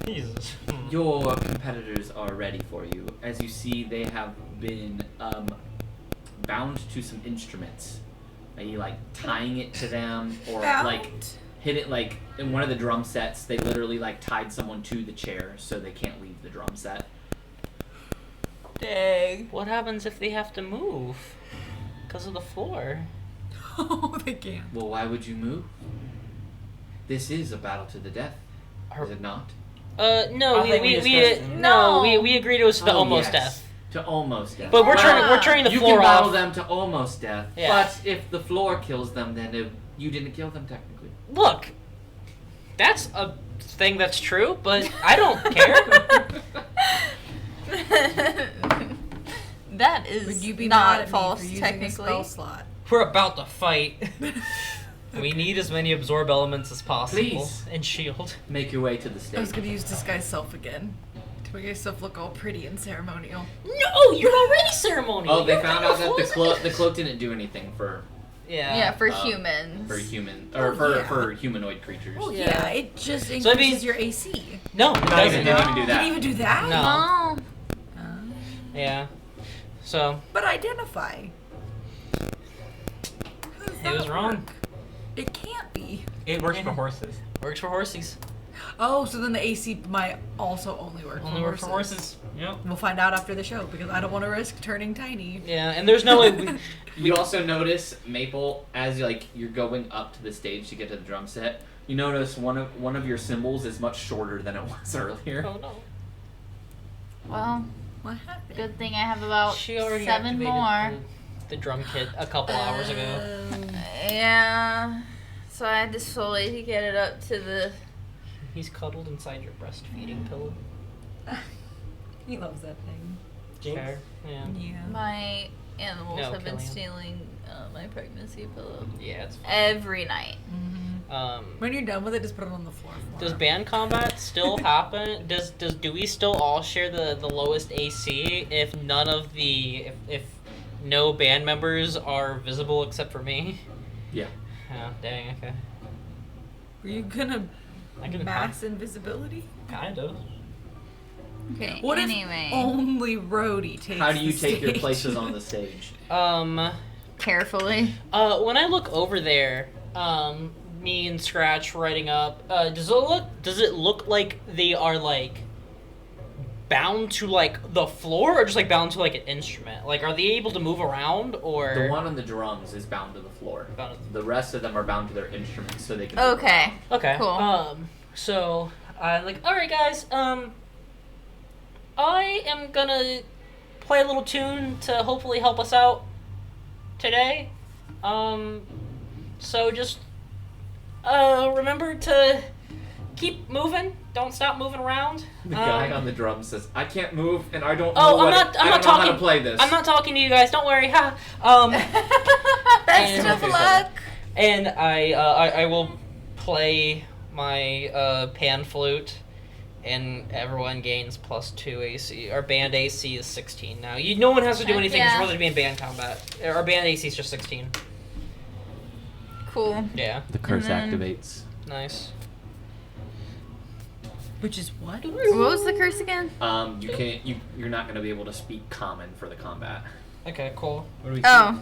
Jesus.
your competitors are ready for you. As you see, they have been bound to some instruments. Maybe like tying it to them, or like hit it like in one of the drum sets. They literally like tied someone to the chair so they can't leave the drum set.
Dang.
What happens if they have to move? Because of the floor.
Oh, they can't.
Well, why would you move? This is a battle to the death, is it not?
No,
I think we
we agreed it was the
Oh,
almost
yes.
death.
To almost death.
But we're
Well,
turning the
you
floor
can battle
off.
them to almost death,
Yeah.
but if the floor kills them, then you didn't kill them technically.
Look, that's a thing that's true, but I don't care.
That is
Would you be mad
not
at
false,
me for using a
technically.
spell slot?
We're about to fight. We need as many absorb elements as possible.
Please.
And shield.
Make your way to the
I was
stage.
gonna use disguise self again to make yourself look all pretty and ceremonial.
No, you're already ceremonial.
Oh, they
You're
found
not
out that
full-
the cloak didn't do anything for
Yeah, for
Um,
humans.
human
Oh,
or
yeah.
for humanoid creatures.
Oh
Yeah.
yeah, it just increases
So, I mean-
your AC.
No, it
It
doesn't.
didn't even do
Didn't
that.
even do that?
No.
No.
Yeah. So,
But identify. How does
he
that
was wrong.
work? It can't be.
It works for horses.
Works for horsies.
Oh, so then the AC might also only work
Only
for
work for horses. Yep.
We'll find out after the show because I don't want to risk turning tiny.
Yeah, and there's no way we...
You also notice Maple as you're going up to the stage to get to the drum set. You notice one of your cymbals is much shorter than it was earlier.
Oh no.
Well,
What happened?
good thing I have about
She already
7
activated
more.
the drum kit a couple hours ago.
Yeah. So I had to slowly get it up to the.
He's cuddled inside your breastfeeding pillow.
He loves that thing.
Jinx.
Fair. Yeah.
Yeah.
My animals
No,
have been
Killian.
stealing my pregnancy pillow
Yeah, it's
every night.
When you're done with it, just put it on the floor. For
Does
him.
band combat still happen? Do we still all share the lowest AC if none of the if no band members are visible except for me?
Yeah.
Oh, dang. Okay.
Were you gonna
I can
max invisibility?
kind of.
Okay.
What
anyway,
if only Rhodey takes
How do you
the
take your
stage?
places on the stage?
carefully.
When I look over there, me and Scratch writing up. Does it look like they are like bound to like the floor, or just like bound to like an instrument? Like, are they able to move around, or
The one on the drums is bound to the floor.
Bound to
The rest of them are bound to their instruments, so they can.
Okay.
Okay.
Cool.
So I all right, guys. I am gonna play a little tune to hopefully help us out today. So just remember to keep moving. Don't stop moving around.
The guy on the drums says, "I can't move, and I don't know
Oh,
what
I'm
I
not
don't know
talking.
how to play this."
I'm not talking to you guys. Don't worry. Ha.
Best
And-
of luck.
And I will play my pan flute, and everyone gains +2 AC. Our band AC is 16 now. No one has to do
Heck
anything.
yeah.
It's rather be in band combat. Our band AC is just 16.
Cool.
Yeah,
The curse
And then-
activates.
nice.
Which is what?
What was the curse again?
You can't. You're not gonna be able to speak common for the combat.
Okay, cool.
What do we
Oh.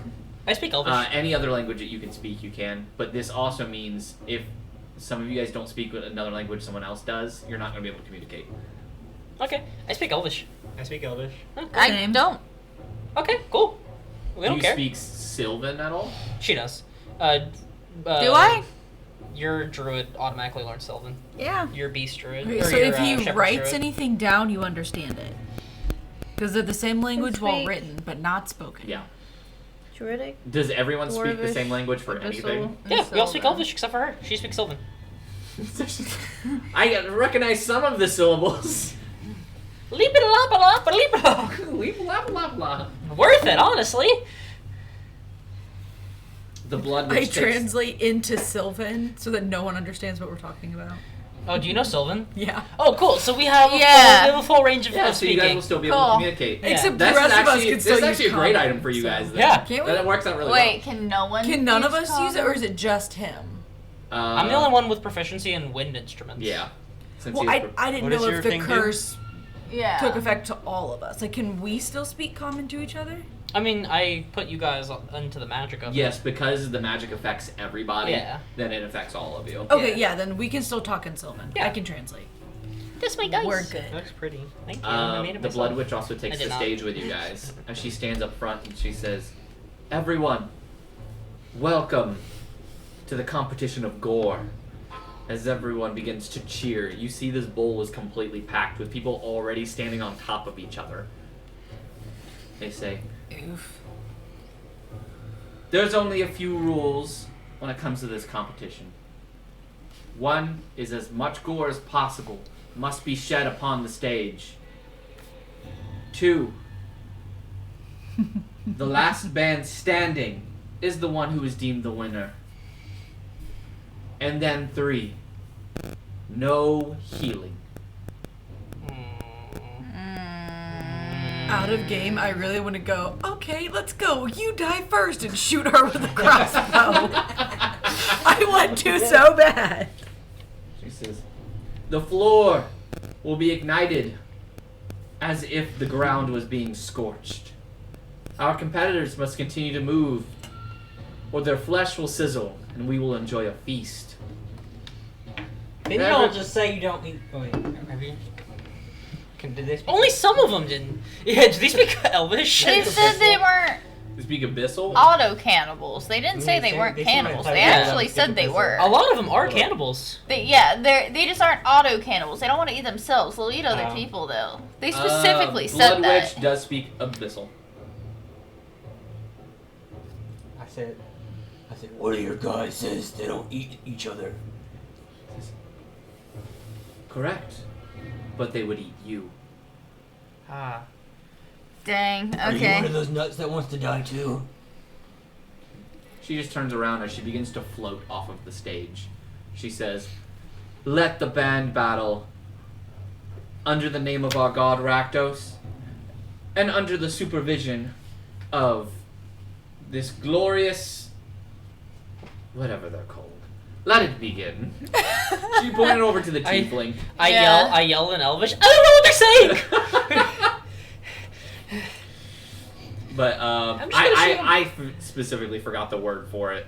I speak Elvish.
Any other language that you can speak, you can. But this also means if some of you guys don't speak another language someone else does, you're not gonna be able to communicate.
Okay, I speak Elvish.
I speak Elvish.
I
Same.
don't.
Okay, cool. We
Do
don't
you
care.
speak Sylvan at all?
She does.
Do I?
Your druid automatically learns Sylvan.
Yeah.
Your beast druid.
Okay,
or
so
your,
if he
shepherd
writes
druid.
anything down, you understand it. Because they're the same language while
speak-
written, but not spoken.
Yeah.
Druidic.
Does everyone speak the
Dwarvish,
same language for
abyssal,
anything?
and
Yeah, we all speak
Sylvan.
Elvish except for her. She speaks Sylvan.
I recognize some of the syllables.
Leap it lop a lop a leap it lop.
Leap, blah, blah, blah.
Worth it, honestly.
The blood
I
which takes...
translate into Sylvan so that no one understands what we're talking about.
Oh, do you know Sylvan?
Yeah.
Oh, cool. So we have,
Yeah.
we have a full range of
Yeah, so you
speaking.
guys will still be able
Cool.
to communicate.
Yeah.
Except
That's
the rest of us
actually,
can
this
still
is actually a
use
great
common,
item for you
so-
guys. Then.
Yeah.
Can't we?
That works out really
Wait, can no one?
Can none of
use
us use it,
common?
or is it just him?
well.
I'm the only one with proficiency in wind instruments.
Yeah. Since
Well,
he was
I didn't
What does
know
your
if the
thing do?
curse
Yeah.
took effect to all of us. Like, can we still speak common to each other?
I mean, I put you guys into the magic of
Yes, because the magic affects everybody,
Yeah.
then it affects all of you.
Okay, yeah, then we can still talk in Sylvan.
Yeah.
I can translate.
it. This way, guys.
We're good.
That's pretty.
Thank you. I made it
The
myself.
Blood Witch also takes
I did
the
not.
stage with you guys as she stands up front and she says, "Everyone, welcome to the competition of gore." As everyone begins to cheer, you see this bowl is completely packed with people already standing on top of each other. They say,
Oof.
"There's only a few rules when it comes to this competition. One is as much gore as possible must be shed upon the stage. 2, the last band standing is the one who is deemed the winner. And then 3, no healing."
Out of game, I really want to go, okay, let's go. You die first and shoot her with a crossbow. I want to so bad.
She says, "The floor will be ignited as if the ground was being scorched. Our competitors must continue to move, or their flesh will sizzle, and we will enjoy a feast."
Didn't
Never-
y'all just say you don't need? Oh wait, have you? Did they speak?
Only some of them didn't. Yeah, did they speak Elvish?
They said they weren't
You speak abyssal?
auto cannibals. They didn't say they weren't
They seem like
cannibals.
type
They
of
actually
people
said they
that
were.
A lot of them are cannibals.
They just aren't auto cannibals. They don't want to eat themselves. They'll eat other
Oh.
people though. They specifically
Blood
said that.
Witch does speak abyssal.
I said, what do your guys says? They don't eat each other.
Correct. But they would eat you.
Ah.
Dang.
Are you one of
Okay.
those nuts that wants to die too?
She just turns around as she begins to float off of the stage. She says, "Let the band battle under the name of our god Rakdos and under the supervision of this glorious... whatever they're called. Let it begin." She pointed over to the tiefling.
I
Yeah.
yell in Elvish. I don't know what they're saying.
But
I'm just gonna shoot him.
I specifically forgot the word for it.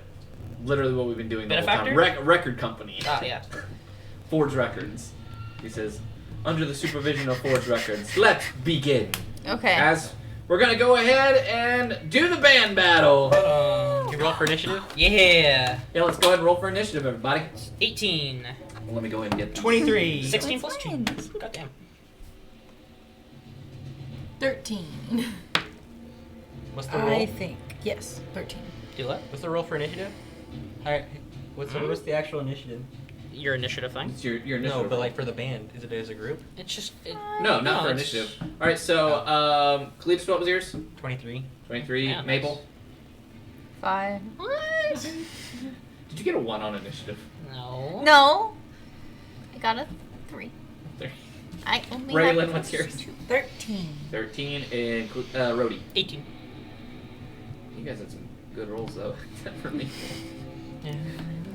Literally what we've been doing the whole time.
Benefactor?
Record company.
Ah, yeah.
Forge Records. He says, "Under the supervision of Forge Records, let's begin."
Okay.
As we're gonna go ahead and do the band battle.
You roll for initiative? Yeah.
Yeah, let's go ahead and roll for initiative, everybody.
18.
Well, let me go ahead and get
23.
16 plus
That's
2.
fine.
Goddamn.
13.
What's the roll?
I think. Yes, 13.
Do what?
What's the roll for initiative? Alright. What's the actual initiative?
Your initiative thing?
It's your initiative.
No, but like for the band, is it as a group?
It's just.
No, not for
it's-
initiative. Alright, so, Cletus, what was yours?
23.
23.
Yeah,
Maple?
5.
What?
Did you get a 1 on initiative?
No.
No. I got a 3.
There.
I only
Raylan,
have
what's yours?
13.
13 and Rhodey.
18.
You guys had some good rolls though, except for me.
Yeah.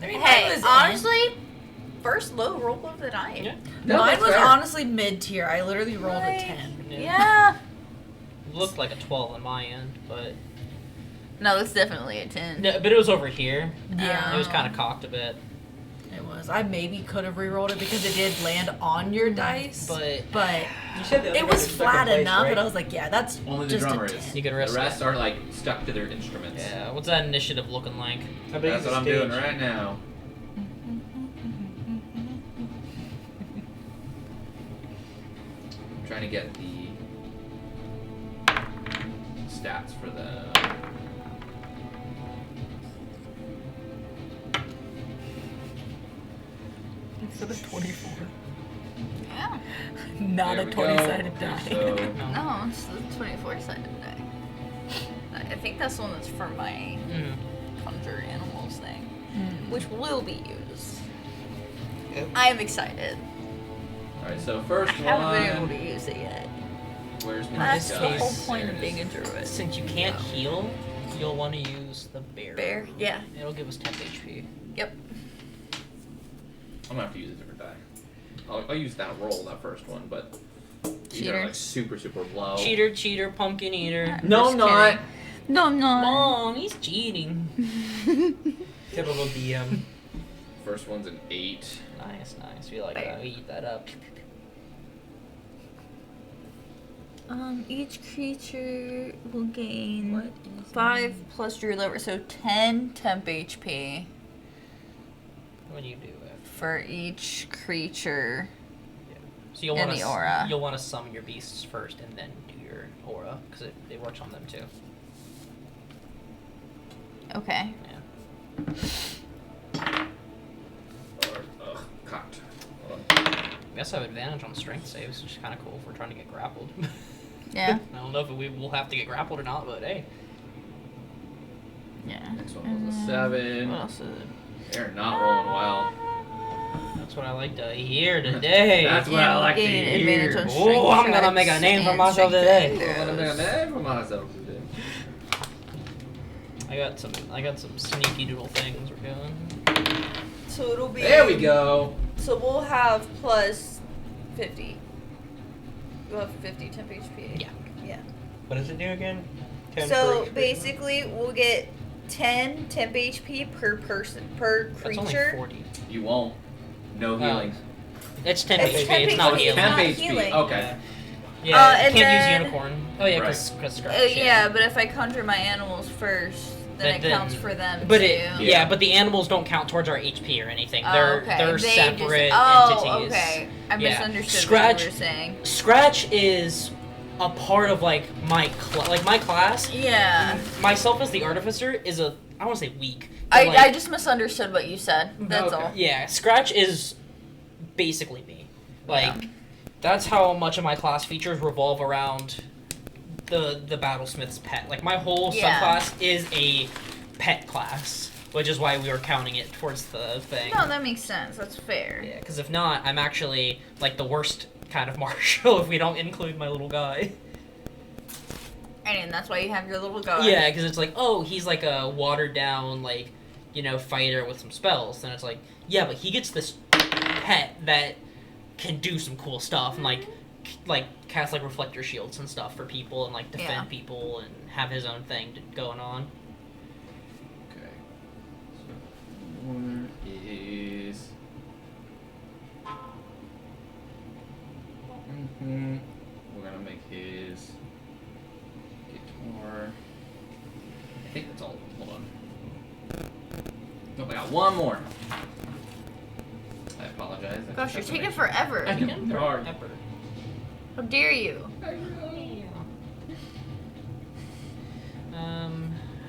I mean,
Hey,
mine was
honestly, first low roll of the night.
Yeah.
No,
Mine
that's
was
fair.
honestly mid-tier. I literally rolled a 10.
Yeah.
It looked like a 12 on my end, but
No, that's definitely a 10.
no, but it was over here.
Yeah.
It was kind of cocked a bit,
It was. I maybe could have re-rolled it because it did land on your dice.
but
But
You said the other
it
guy
was
in second
flat
place,
enough,
right?
and I was like, yeah, that's
Only the
just
drummer
a
is.
10.
you could
The
risk
rest
it.
are like stuck to their instruments.
Yeah, what's that initiative looking like?
How big
That's
is
what
the
I'm doing
stage?
right now. I'm trying to get the stats for the.
Instead of 24.
Yeah.
Not
There
a
we go.
20-sided die.
So,
No, it's the 24 sided die. I think that's the one that's for my
Mm.
conjure animals thing,
Mm.
which will be used.
Yep.
I am excited.
alright, so
I
first
haven't been able
one.
to use it yet.
Where's my
That's
this
the
case,
whole point
There
of
it
being a
is.
druid.
Since you can't heal, you'll want to use the bear.
Bear? Yeah.
It'll give us 10 HP.
Yep.
I'm gonna have to use a different die. I'll use that roll, that first one, but these are like
Cheater.
super low.
Cheater, pumpkin eater.
No,
Just
I'm not.
kidding. No, I'm not.
Mom, he's cheating.
Typical DM.
First one's an 8.
Nice. We like
Bear.
that. We eat that up.
Each creature will gain 5 plus druid level, so 10 temp HP
When you do it.
for each creature.
So you'll
In
want
the aura.
You'll want to summon your beasts first and then do your aura because it works on them too.
Okay.
Yeah.
Cocked. Hold on.
We also have advantage on strength saves, which is kind of cool if we're trying to get grappled.
Yeah.
I don't know if we will have to get grappled or not, but hey.
Yeah.
Next one was a 7.
What else is it?
They're not rolling well.
That's what I like to hear today.
That's what I like to
gain
hear.
advantage on
Oh,
strength
I'm gonna
checks
make a name for
and
myself
strength
today.
I'm
saving
gonna make a
throws.
name for myself today.
I got some sneaky doodle things we're doing.
So it'll be.
There we go.
So we'll have plus 50. We'll have 50 temp HP.
Yeah.
Yeah.
What does it do again? 10 for
So
each person?
basically, we'll get 10 temp HP per person, per
That's only
creature.
40.
You won't. No healing.
It's 10
It's
HP.
10
It's not
HP,
healing.
it's not
10 HP.
healing.
Okay.
Yeah,
and
can't
then-
use unicorn. Oh yeah, because scratch.
Yeah, but if I conjure my animals first, then
But
it counts
then-
for them
But
too.
yeah, but the animals don't count towards our HP or anything.
Oh,
They're
okay.
they're
They
separate
just,
entities.
okay. I
Yeah.
misunderstood
Scratch-
what you were saying.
Scratch is a part of like my my class.
Yeah.
Myself as the artificer is a I want to say weak. but,
I
like,
just misunderstood what you said. That's
Okay.
all.
yeah, Scratch is basically me. Like that's how much of my class features revolve around the battlesmith's pet. Like my whole
Yeah.
subclass is a pet class, which is why we were counting it towards the thing.
No, that makes sense. That's fair.
Yeah, because if not, I'm actually like the worst kind of martial if we don't include my little guy.
And that's why you have your little guy.
Yeah, because it's like, oh, he's like a watered down, like, fighter with some spells. Then it's like, yeah, but he gets this pet that can do some cool stuff and like cast like reflector shields and stuff for people and like defend
Yeah.
people and have his own thing going on.
Okay. So one is. We're gonna make his guitar. I think that's all. Hold on. Nope, I got one more. I apologize. I
Gosh,
just
you're
have to
taking
make-
forever.
I know, they're hard.
Pepper.
How dare you?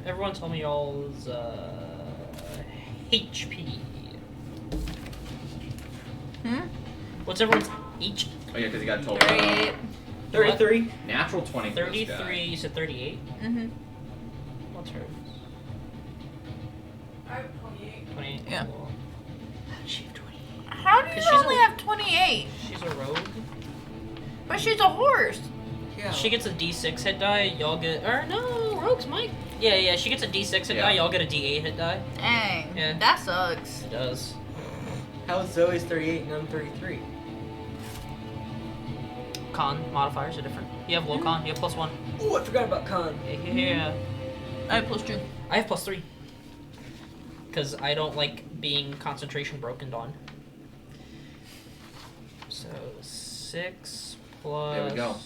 Everyone tell me y'all's HP. What's everyone's H?
Oh yeah, because you got told.
38.
33.
Natural 20 for this
33,
guy.
you said 38?
Mm-hmm.
What's hers?
I have 28.
28?
Yeah.
Cool. How did she have 28?
How do you
'Cause she's
only
a-
have 28?
She's a rogue.
But she's a horse.
Yeah.
She gets a D6 hit die, y'all get... Or no, rogues might. Yeah, she gets a D6 hit
Yeah.
die, y'all get a D8 hit die.
Dang.
Yeah.
That sucks.
It does.
How is Zoe's 38 and I'm 33?
Con modifiers are different. You have low con. You have +1.
Oh, I forgot about con.
Yeah.
I have +2.
I have +3. Because I don't like being concentration broken on. So 6 plus.
There we go.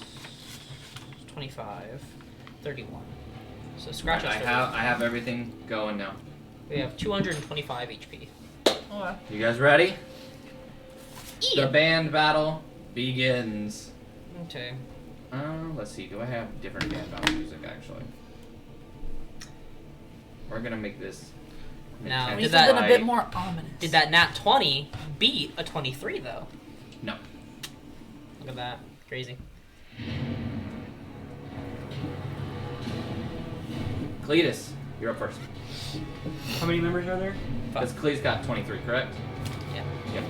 25, 31. So scratch
I
us.
have everything going now.
We have 225 HP.
Okay.
You guys ready?
Yeah.
The band battle begins.
Okay.
Let's see. Do I have different band battle music actually? We're gonna make this.
Now,
We
did
something
that
a bit more ominous.
did that nat 20 beat a 23 though?
No.
Look at that. Crazy.
Cletus, you're up first.
How many members are there?
Because Cletus got 23, correct?
Yeah.
Yep.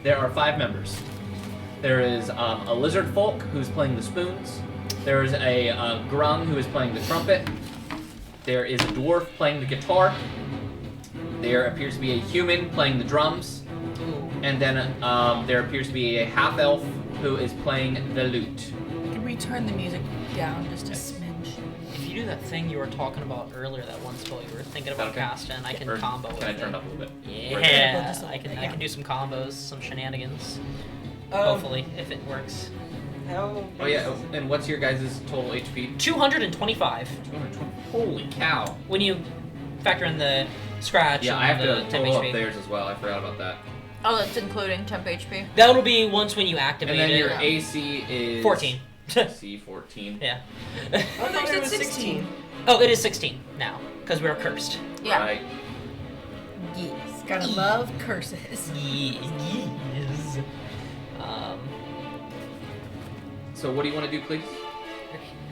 There are 5 members. There is a lizard folk who's playing the spoons. There is a grung who is playing the trumpet. There is a dwarf playing the guitar. There appears to be a human playing the drums. And then there appears to be a half-elf who is playing the lute.
Can we turn the music down just a smidge?
If you do that thing you were talking about earlier, that one spell you were thinking about
Okay.
casting, I can
Or
combo with
Can I
it.
turn it up a little bit?
Yeah, I can do some combos, some shenanigans. Hopefully, if it works.
How?
Oh yeah, and what's your guys' total HP?
225.
220. Holy cow.
When you factor in the scratch
Yeah,
and
I have
the
to
10
total
HP.
up theirs as well. I forgot about that.
Oh, that's including temp HP.
That'll be once when you activate
And then
it.
your AC is
14.
AC 14.
Yeah.
I thought it was 16.
Oh, it is 16 now, because we're cursed.
Yeah.
Right.
Yes, gotta love curses.
Yes.
So what do you want to do, please?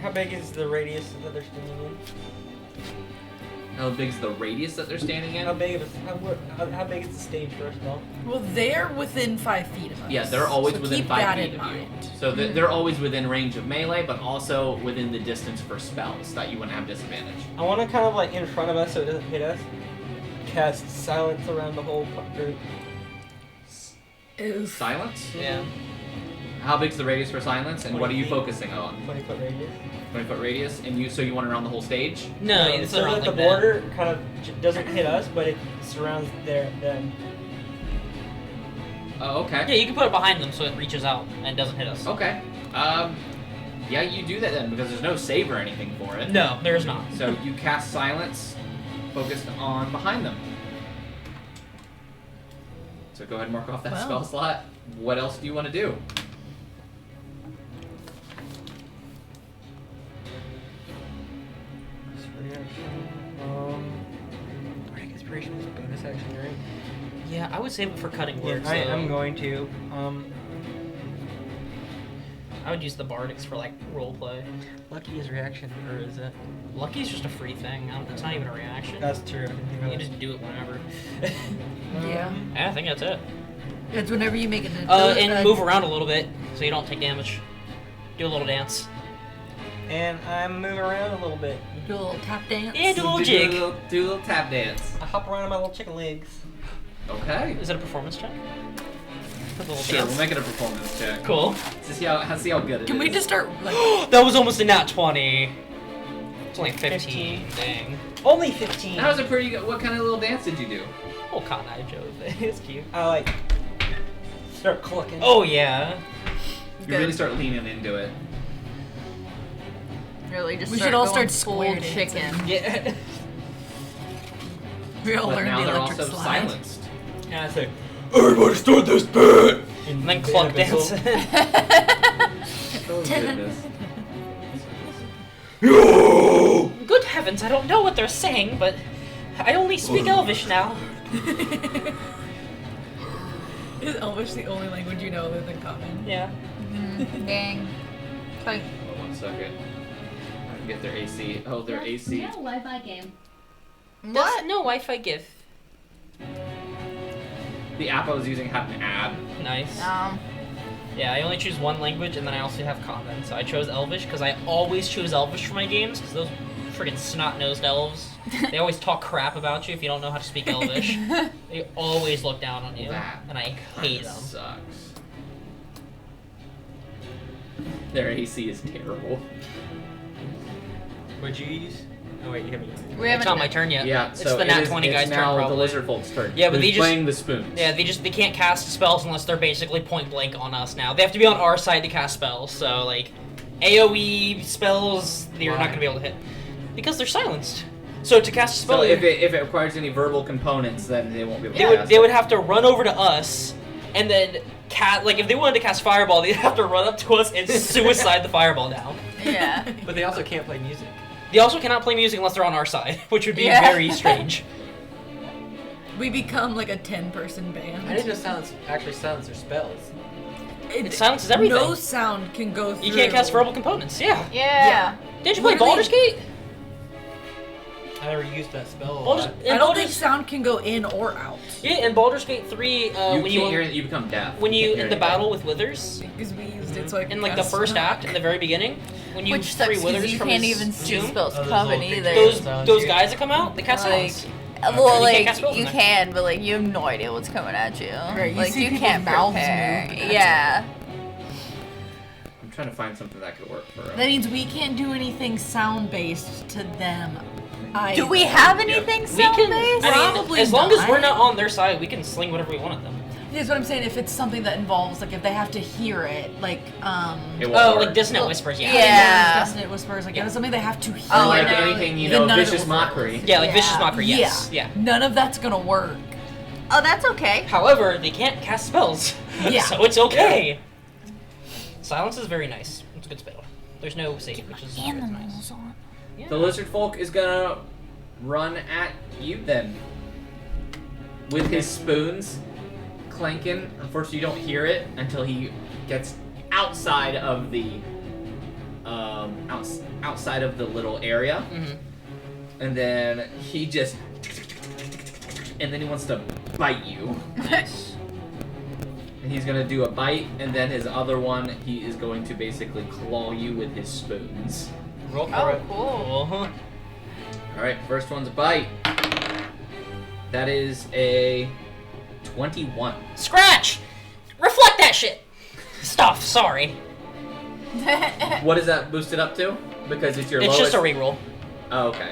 How big is the radius that they're standing in?
How big is the radius that they're standing in?
How big is the stage, first of all?
Well, they're within 5 feet of us.
Yeah, they're always
so
within
keep
5
that
feet
in
of you.
mind.
So they're always within range of melee, but also within the distance for spells that you wouldn't have disadvantage.
I want to kind of like in front of us so it doesn't hit us. Cast silence around the whole group.
Oof.
Silence?
Yeah.
How big's the radius for silence, and what are
20
you
feet.
focusing on?
20-foot radius.
20-foot radius, and you want it around the whole stage?
No, it's
so
around
that the
like that.
border kind of doesn't hit us, but it surrounds them.
Oh, okay.
Yeah, you can put it behind them so it reaches out and doesn't hit us.
Okay. Yeah, you do that then because there's no save or anything for it.
No, there is not.
So you cast silence, focused on behind them. So go ahead and mark off that
Wow.
spell slot. What else do you want to do?
Bardic Inspiration is a bonus action, right?
Yeah, I would save it for cutting
Yeah,
words.
I'm going to.
I would use the bardics for like roleplay.
Lucky is reaction, or is it?
Lucky's just a free thing. It's not even a reaction.
That's true. I didn't think
You
of
just do it whenever.
Yeah.
Yeah, I think that's it.
It's whenever you make it.
And move around a little bit so you don't take damage. Do a little dance.
And I'm moving around a little bit.
Do a little tap dance.
Yeah, do a little
Do
jig.
do a little tap dance.
I hop around on my little chicken legs.
Okay.
Is it a performance check? For the little
Sure,
dance.
we'll make it a performance check.
Cool.
To see how good it is.
Can we just start like?
That was almost a nat 20. It's only 15. Dang.
Only 15.
That was a pretty good. What kind of little dance did you do?
Oh, Cotton Eye Joe. It's cute.
I like start clucking.
Oh, yeah.
You
Good.
really start leaning into it.
Really, just
We
start
should all
going
start
full
square dancing.
chicken.
Yeah.
We all
But
learn
now
the
they're
electric
also
slide.
silenced.
And I say,
Everybody start this bit!
And then cluck dance.
Oh goodness.
Good heavens, I don't know what they're saying, but I only speak Elvish now.
Is Elvish the only language you know other than Common?
Yeah.
Dang. Like,
Hold on 1 second. I can get their AC. Oh, their AC.
No Wi-Fi game.
That's
what?
no Wi-Fi GIF.
The app I was using had an ad.
Nice.
Um,
Yeah, I only choose one language, and then I also have Common. So I chose Elvish because I always choose Elvish for my games because those Friggin' snot-nosed elves. They always talk crap about you if you don't know how to speak Elvish. They always look down on you, and I hate them.
Sucks. Their AC is terrible.
Would you use? Oh wait, you haven't used.
It's not my turn yet.
Yeah,
it's
so
the nat
it is,
20
it's
guy's turn,
now
probably.
the lizard folk's turn.
Yeah, but
Who's
they just
playing the spoons.
Yeah, they can't cast spells unless they're basically point blank on us now. They have to be on our side to cast spells. So like, AOE spells, you're not gonna be able to hit because they're silenced. So to cast a spell,
So if it requires any verbal components, then they won't be able to cast
they
it.
would have to run over to us, and then like if they wanted to cast fireball, they'd have to run up to us and suicide the fireball down.
Yeah.
But they also can't play music.
They also cannot play music unless they're on our side, which would be
Yeah.
very strange.
We become like a 10-person band.
I didn't know actually silence their spells.
It silences everything.
No sound can go through.
You can't cast verbal components. Yeah.
Yeah.
Did you play
Literally-
Baldur's Gate?
I never used that spell.
Baldur's, in
I don't think
Baldur's,
sound can go in or out.
yeah, in Baldur's Gate 3,
You
when
can't
you
hear it, you become deaf.
when
You
you
can't hear
in the
anything.
battle with Withers,
Because we used it so I could
in like the
cast
first
smoke.
act, in the very beginning, when you
Which
free
sucks
Withers
because you
from
can't
his
even see
tomb,
spells
those
coming
little
either.
pictures.
those guys that come out, they cast
Like,
spells.
well,
You can't cast
like
spells in
you
there.
can, but like you have no idea what's coming at you.
Right, you
like
see
you
people's
can't
mouths
prepare.
move, that's
Yeah.
I'm trying to find something that could work for
That means we can't do anything sound-based to them.
Do we have
Yeah.
anything
We
sound
can,
based?
I mean,
Probably
as long as we're
not.
not on their side, we can sling whatever we want at them.
Here's what I'm saying. If it's something that involves, like, if they have to hear it, like,
It won't
Oh,
work.
like dissonant whispers, yeah.
Yeah.
Dissonant whispers, like, if it's something they have to hear.
Oh, I
like
know.
anything, you
Then
know,
none of it
vicious
will work.
mockery.
Yeah, like Vicious Mockery, yes.
Yeah.
Yeah.
None of that's gonna work.
Oh, that's okay.
However, they can't cast spells.
Yeah.
So it's okay. Silence is very nice. It's a good spell. There's no save, which is nice.
on.
Yeah.
The lizard folk is gonna run at you then. With his spoons clanking. Unfortunately, you don't hear it until he gets outside of the outside of the little area,
Mhm.
and then he just and then he wants to bite you.
Nice.
And he's gonna do a bite, and then his other one, he is going to basically claw you with his spoons.
Roll for
Oh,
it.
cool.
Cool.
Alright, first one's a bite. That is a 21.
Scratch! Reflect that shit! Stuff, sorry.
What is that boosted up to? Because it's your
It's
lowest.
just a reroll.
Oh, okay.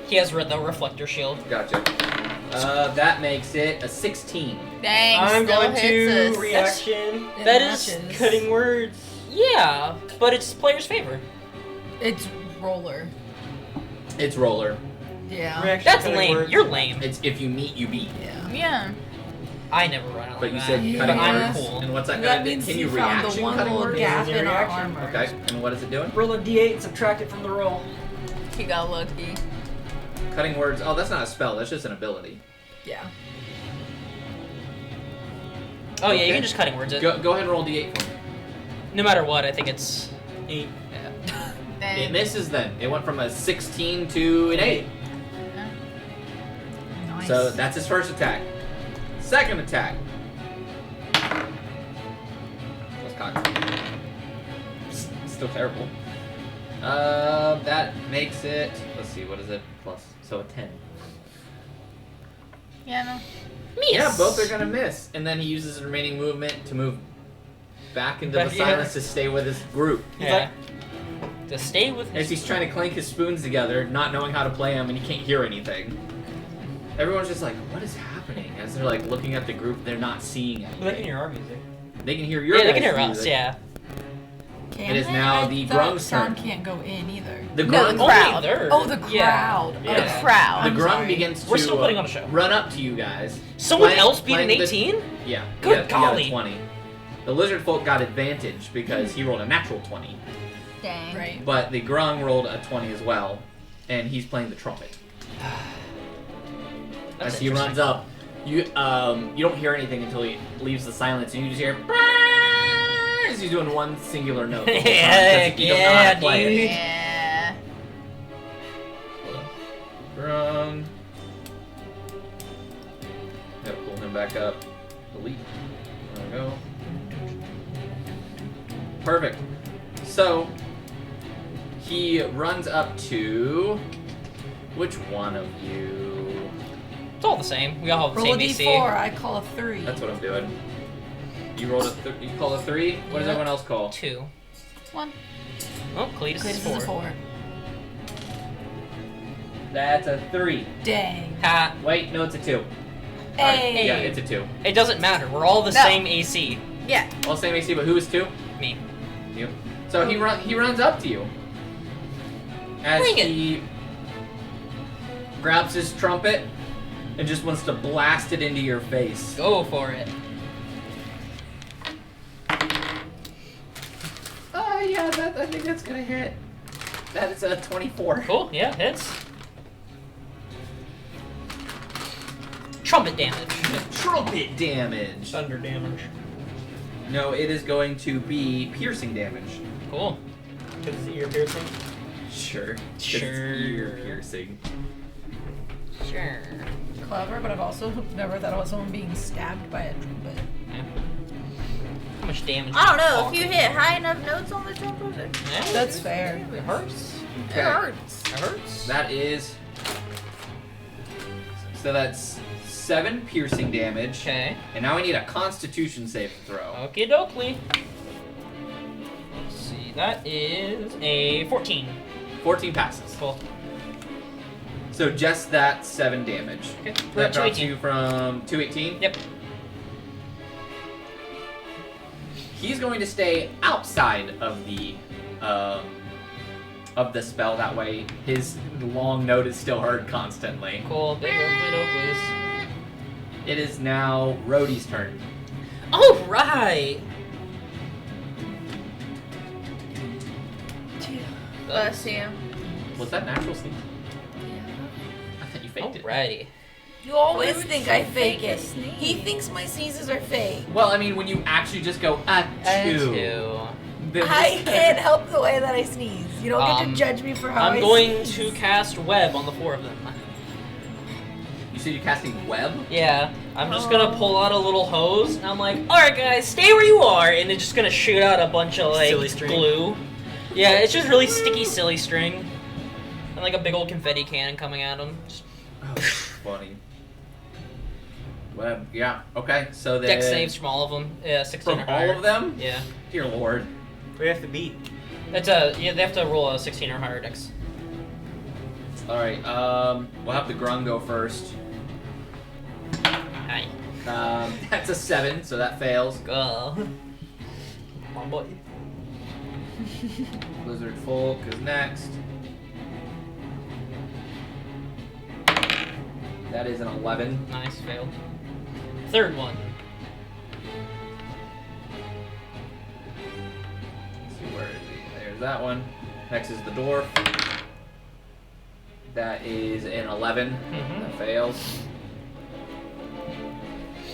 He has the reflector shield.
Gotcha. That makes it a 16.
Dang,
I'm
still
going
hits
to
us.
reaction.
It
That is
matches.
Cutting words.
Yeah, but it's player's favor.
It's roller.
It's roller.
Yeah.
Reaction.
That's
cutting
lame.
words.
You're lame.
It's if you meet, you beat.
Yeah.
Yeah.
I never run out
But
like
you
that.
said
Yeah.
cutting
I'm
words.
cool.
And what's that
That
gonna do?
means
Can you
you found the
reaction
one
cutting
little
words?
gap
Yeah,
in our
reaction.
armor.
Okay. And what is it doing?
Roll a d8, subtract it from the roll.
He got lucky.
Cutting words. Oh, that's not a spell. That's just an ability.
Yeah.
Oh yeah, you
Okay.
can just cutting words it.
Go ahead and roll d8 for me.
No matter what, I think it's
8.
Dang.
It misses then. It went from a 16 to an 8.
Nice.
So that's his first attack. Second attack. That's cocked. Still terrible. That makes it. Let's see, what is it? Plus. So a 10.
Yeah, no.
miss.
Yeah, both are gonna miss. And then he uses his remaining movement to move back into
Back-
the
yeah.
silence to stay with his group.
Yeah. To stay with
As he's trying to clank his spoons together, not knowing how to play them, and he can't hear anything. Everyone's just like, what is happening? As they're like looking at the group, they're not seeing
Well, they can
anything.
hear our music.
They can hear your
Yeah, they can
guys'
hear us,
music.
yeah.
Can
It is
they?
now
I
the
thought
grung's
sound
turn.
can't go in either.
The
No,
grung,
the crowd.
Only there.
Oh, the
Yeah.
crowd.
Yeah.
The crowd.
the
I'm
grung
sorry.
begins to
We're still putting on a show.
run up to you guys.
Someone
Playing-
else beat an
playing the-
18?
Yeah.
Good
he got a
golly.
20. The lizard folk got advantage because he rolled a natural 20.
Dang.
Right.
But the grung rolled a 20 as well, and he's playing the trumpet.
That's
As he
interesting.
runs up, you don't hear anything until he leaves the silence, and you just hear "Brrrr," as he's doing one singular note. the whole time, 'cause
Heck
he don't know how
yeah,
to play it.
dude.
Yeah.
Grung. Gotta pull him back up. Delete. There we go. Perfect. So He runs up to... Which one of you?
It's all the same. We all have the
Roll a
same AC.
d4. I call a 3.
That's what I'm doing. You rolled you call a 3? What does
Yeah.
everyone else call?
2.
1.
Oh, Cletus is
This is a
4.
4.
That's a 3.
Dang.
Ha.
Wait, no, it's a 2.
Hey.
Yeah, it's a 2.
It doesn't matter. We're all the
No.
same AC.
Yeah.
All same AC, but who is 2?
Me.
You. So he runs up to you. As
Bring it.
he grabs his trumpet and just wants to blast it into your face.
Go for it.
Yeah, I think that's gonna hit. That is a 24.
Cool. Yeah, hits. Trumpet damage.
Trumpet damage.
Thunder damage.
No, it is going to be piercing damage.
Cool.
Because it's ear piercing.
Sure. 'Cause
Sure.
It's ear piercing.
Sure.
Clever, but I've also never thought about someone being stabbed by a trumpet.
Yeah. How much damage?
I don't
are we
know. If you
talking?
hit high enough notes on the trumpet, it
Yeah,
That's fair.
It hurts.
Okay.
hurts.
It hurts.
That is. So that's 7 piercing damage.
Okay.
And now we need a Constitution save throw.
Okie dokie. Let's see. That is a 14.
14 passes.
Cool.
So just that 7 damage.
Okay. We're
That
at
drops
218.
you from 218?
Yep.
He's going to stay outside of the spell. That way, his long note is still heard constantly.
Cool. Big oakley doakleys.
It is now Rhodey's turn.
All right.
Bless you.
Was that natural sneak? I thought you faked it.
Alrighty.
You always
would
think
you
I fake
fake a
it.
sneeze?
He thinks my sneezes are fake.
Well, I mean, when you actually just go
Two.
then
I can't help the way that I sneeze. You don't get
Um,
to judge me for how I
I'm going
sneeze.
to cast web on the 4 of them.
You said you're casting web?
Yeah, I'm just gonna pull out a little hose, and I'm like, alright guys, stay where you are, and it's just gonna shoot out a bunch of, like,
Silly string.
glue. Yeah, it's just really sticky, silly string. And, like, a big old confetti cannon coming at them. Just
Oh, funny. Web, yeah. Okay, so then...
deck saves from all of them. Yeah, 16
From
or higher.
all of them?
Yeah.
Dear lord.
We have to beat.
It's yeah, they have to roll a 16 or higher dex.
Alright, we'll have the Grung go first.
Hi.
That's a 7, so that fails.
Go. Come on, boy.
Blizzard Folk is next. That is an 11.
Nice, failed. Third one.
Let's see, where is he? There's that one. Next is the dwarf. That is an 11.
Mhm.
That fails.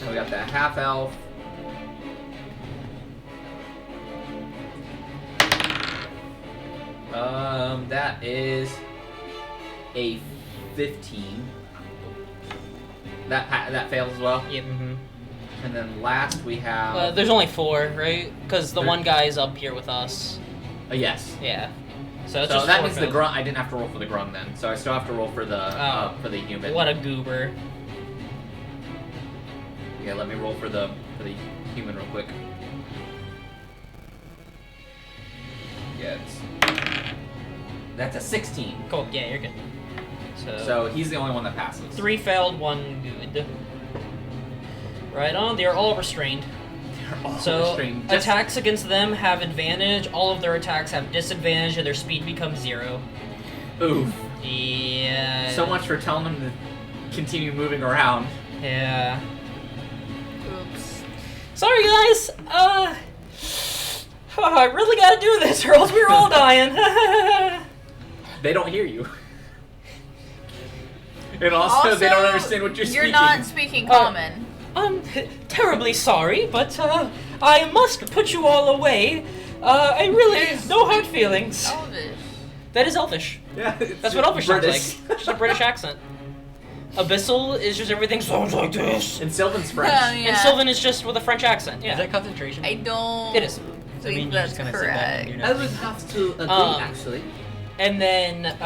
And we got that half elf. That is a 15. That fails as well.
Yep. Mm-hmm.
And then last we have.
There's only 4, right? Because the
There-
one guy is up here with us.
Yes.
Yeah. So it's
So
just
that
4
means the
fails.
grunt. I didn't have to roll for the grung then, so I still have to roll for the human.
What a goober.
Yeah, let me roll for the human real quick. Yeah, that's a 16.
Cool. Yeah, you're good.
So he's the only one that passes.
3 failed, 1 good. Right on. They're all restrained.
They're all
So
restrained. Just-
attacks against them have advantage. All of their attacks have disadvantage, and their speed becomes 0.
Oof.
Yeah.
So much for telling them to continue moving around.
Yeah.
Oops.
Sorry, guys. I really gotta do this, or else we're all dying.
They don't hear you. And also, they don't understand what you're speaking.
You're not speaking common.
I'm terribly sorry, but I must put you all away. I really no hard feelings.
Elvish.
That is Elvish.
Yeah,
That's what Elvish sounds
British.
like. Just a British accent. Abyssal is just everything sounds like this.
And Sylvan's French.
Yeah.
And Sylvan is just with a French accent. Yeah.
Is that concentration?
I don't
It is.
Does that mean
think
you
that's
just kind of sit back and do
correct.
nothing?
have to agree,
Um,
actually.
And then,
It's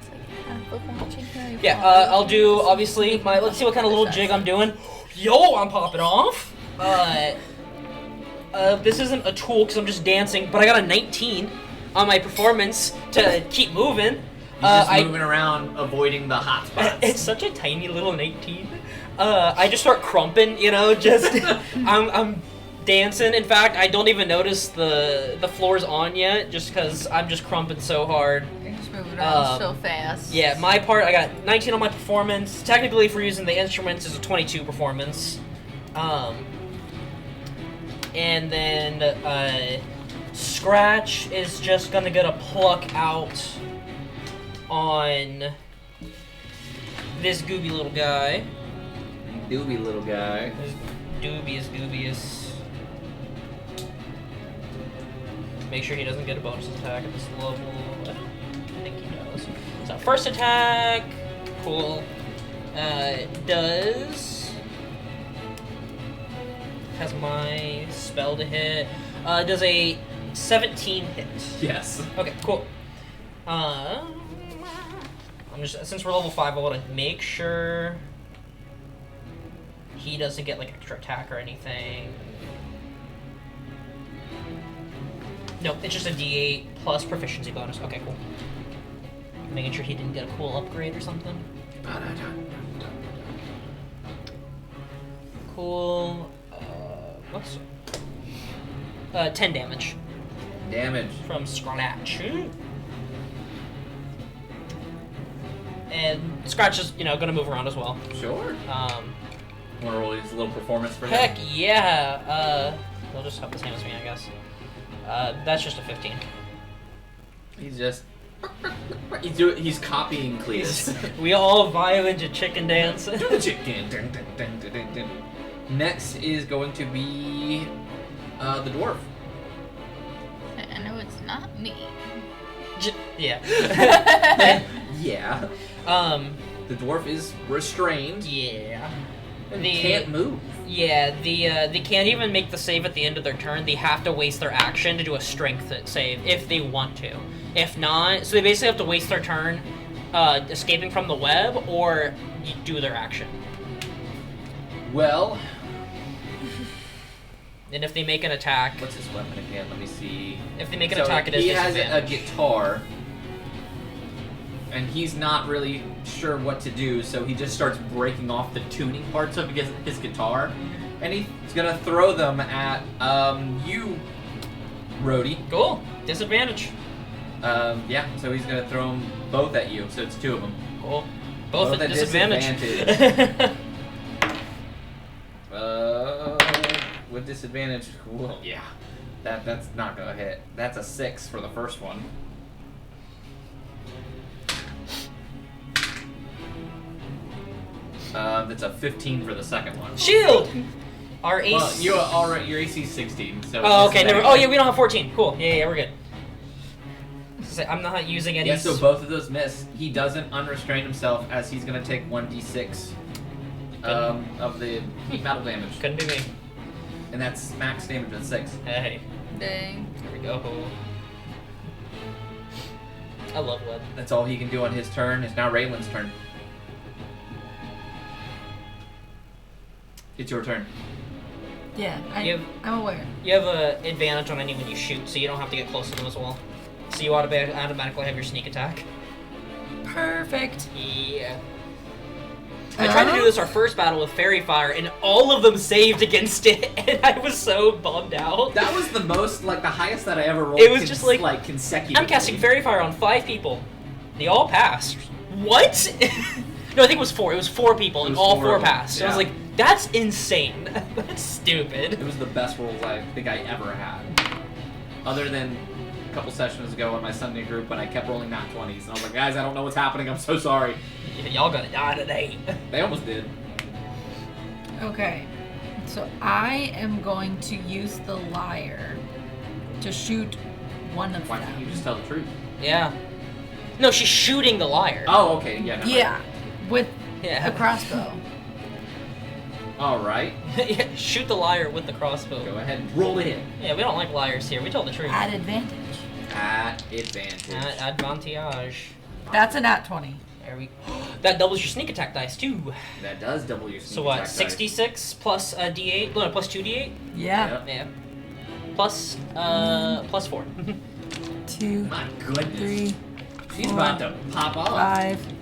like half of watching Harry
yeah,
Potter.
I'll do, obviously, let's see what kind of little jig I'm doing. Yo, I'm popping off. This isn't a tool because I'm just dancing, but I got a 19 on my performance to keep moving.
He's just moving around, avoiding the hot spots.
It's such a tiny little 19. I just start crumping, just I'm dancing. In fact, I don't even notice the floor's on yet, just because I'm just crumping so hard.
You're just moving around so fast.
Yeah, my part, I got 19 on my performance. Technically, if we're using the instruments, it's a 22 performance. And then Scratch is just gonna get a pluck out on this gooby little guy.
Doobie little guy.
This dubious. Make sure he doesn't get a bonus attack at this level. I don't think he does. So first attack, cool. Has my spell to hit. Does a 17 hit?
Yes.
Okay, cool. Since we're level 5, I want to make sure he doesn't get like extra attack or anything. No, it's just a D8 plus proficiency bonus. Okay, cool. Making sure he didn't get a cool upgrade or something. Cool. What's 10 damage
Damage.
from Scratch. And Scratch is, gonna move around as well.
Sure. Wanna roll his little performance for him?
Heck yeah. He'll just have the same as me, I guess. That's just a 15.
He's copying Cletus.
We all violent to chicken dance.
Do the chicken. Dun, dun, dun, dun, dun, dun. Next is going to be the dwarf.
I know it's not me.
Yeah.
Yeah. The dwarf is restrained.
Yeah.
And can't move.
Yeah, they can't even make the save at the end of their turn. They have to waste their action to do a strength save if they want to. If not, so they basically have to waste their turn escaping from the web or do their action.
Well.
And if they make an attack...
What's his weapon again? Let me see.
If they make an attack, it is
disadvantage. He has a guitar. And he's not really sure what to do, so he just starts breaking off the tuning parts of his guitar. And he's gonna throw them at you, Rhodey.
Cool. Disadvantage.
Yeah, so he's gonna throw them both at you, so it's 2 of them.
Cool. Both at disadvantage.
With disadvantage, well, yeah. That's not gonna hit. That's a 6 for the first one. That's a 15 for the second one.
Shield! Our AC...
Well, your AC is 16, so...
Oh, okay, never... Oh, yeah, we don't have 14. Cool. Yeah, we're good. I'm not using any...
Yeah, so both of those miss. He doesn't unrestrain himself, as he's gonna take 1d6 of the heat battle damage.
Couldn't be me.
And that's max damage at 6.
Hey.
Dang.
There we go. I love web.
That's all he can do on his turn. It's now Raylan's turn. It's your turn.
Yeah, I'm aware.
You have an advantage on anyone you shoot, so you don't have to get close to them as well. So you automatically have your sneak attack.
Perfect.
Yeah. I tried to do this our first battle with Fairy Fire, and all of them saved against it, and I was so bummed out.
That was the most, the highest that I ever rolled.
It was just
consecutively.
I'm casting Fairy Fire on 5 people. They all passed. What? No, I think it was 4. It was 4 people, and all 4 passed. So I was like, that's insane. That's stupid.
It was the best rolls I think I ever had. Other than a couple sessions ago in my Sunday group when I kept rolling nat 20s. And I was like, guys, I don't know what's happening. I'm so sorry.
Y'all gonna die today.
They almost did.
Okay. So I am going to use the lyre to shoot one of
Why
them.
can't you just tell the truth?
Yeah. No, she's shooting the lyre.
Oh, okay. Yeah. Never
Yeah, with
Yeah.
a crossbow.
All right.
Yeah, shoot the lyre with the crossbow.
Go ahead. Roll it in.
Yeah, we don't like liars here. We tell the truth.
At advantage.
at advantage.
At advantage.
That's a nat 20.
There we That doubles your sneak attack dice, too.
That does double your sneak
So what,
attack
66 plus a d8? No, plus 2d8?
Yeah.
Yep.
Yeah. Plus 4.
2,
My goodness.
3,
She's about to pop off.
5.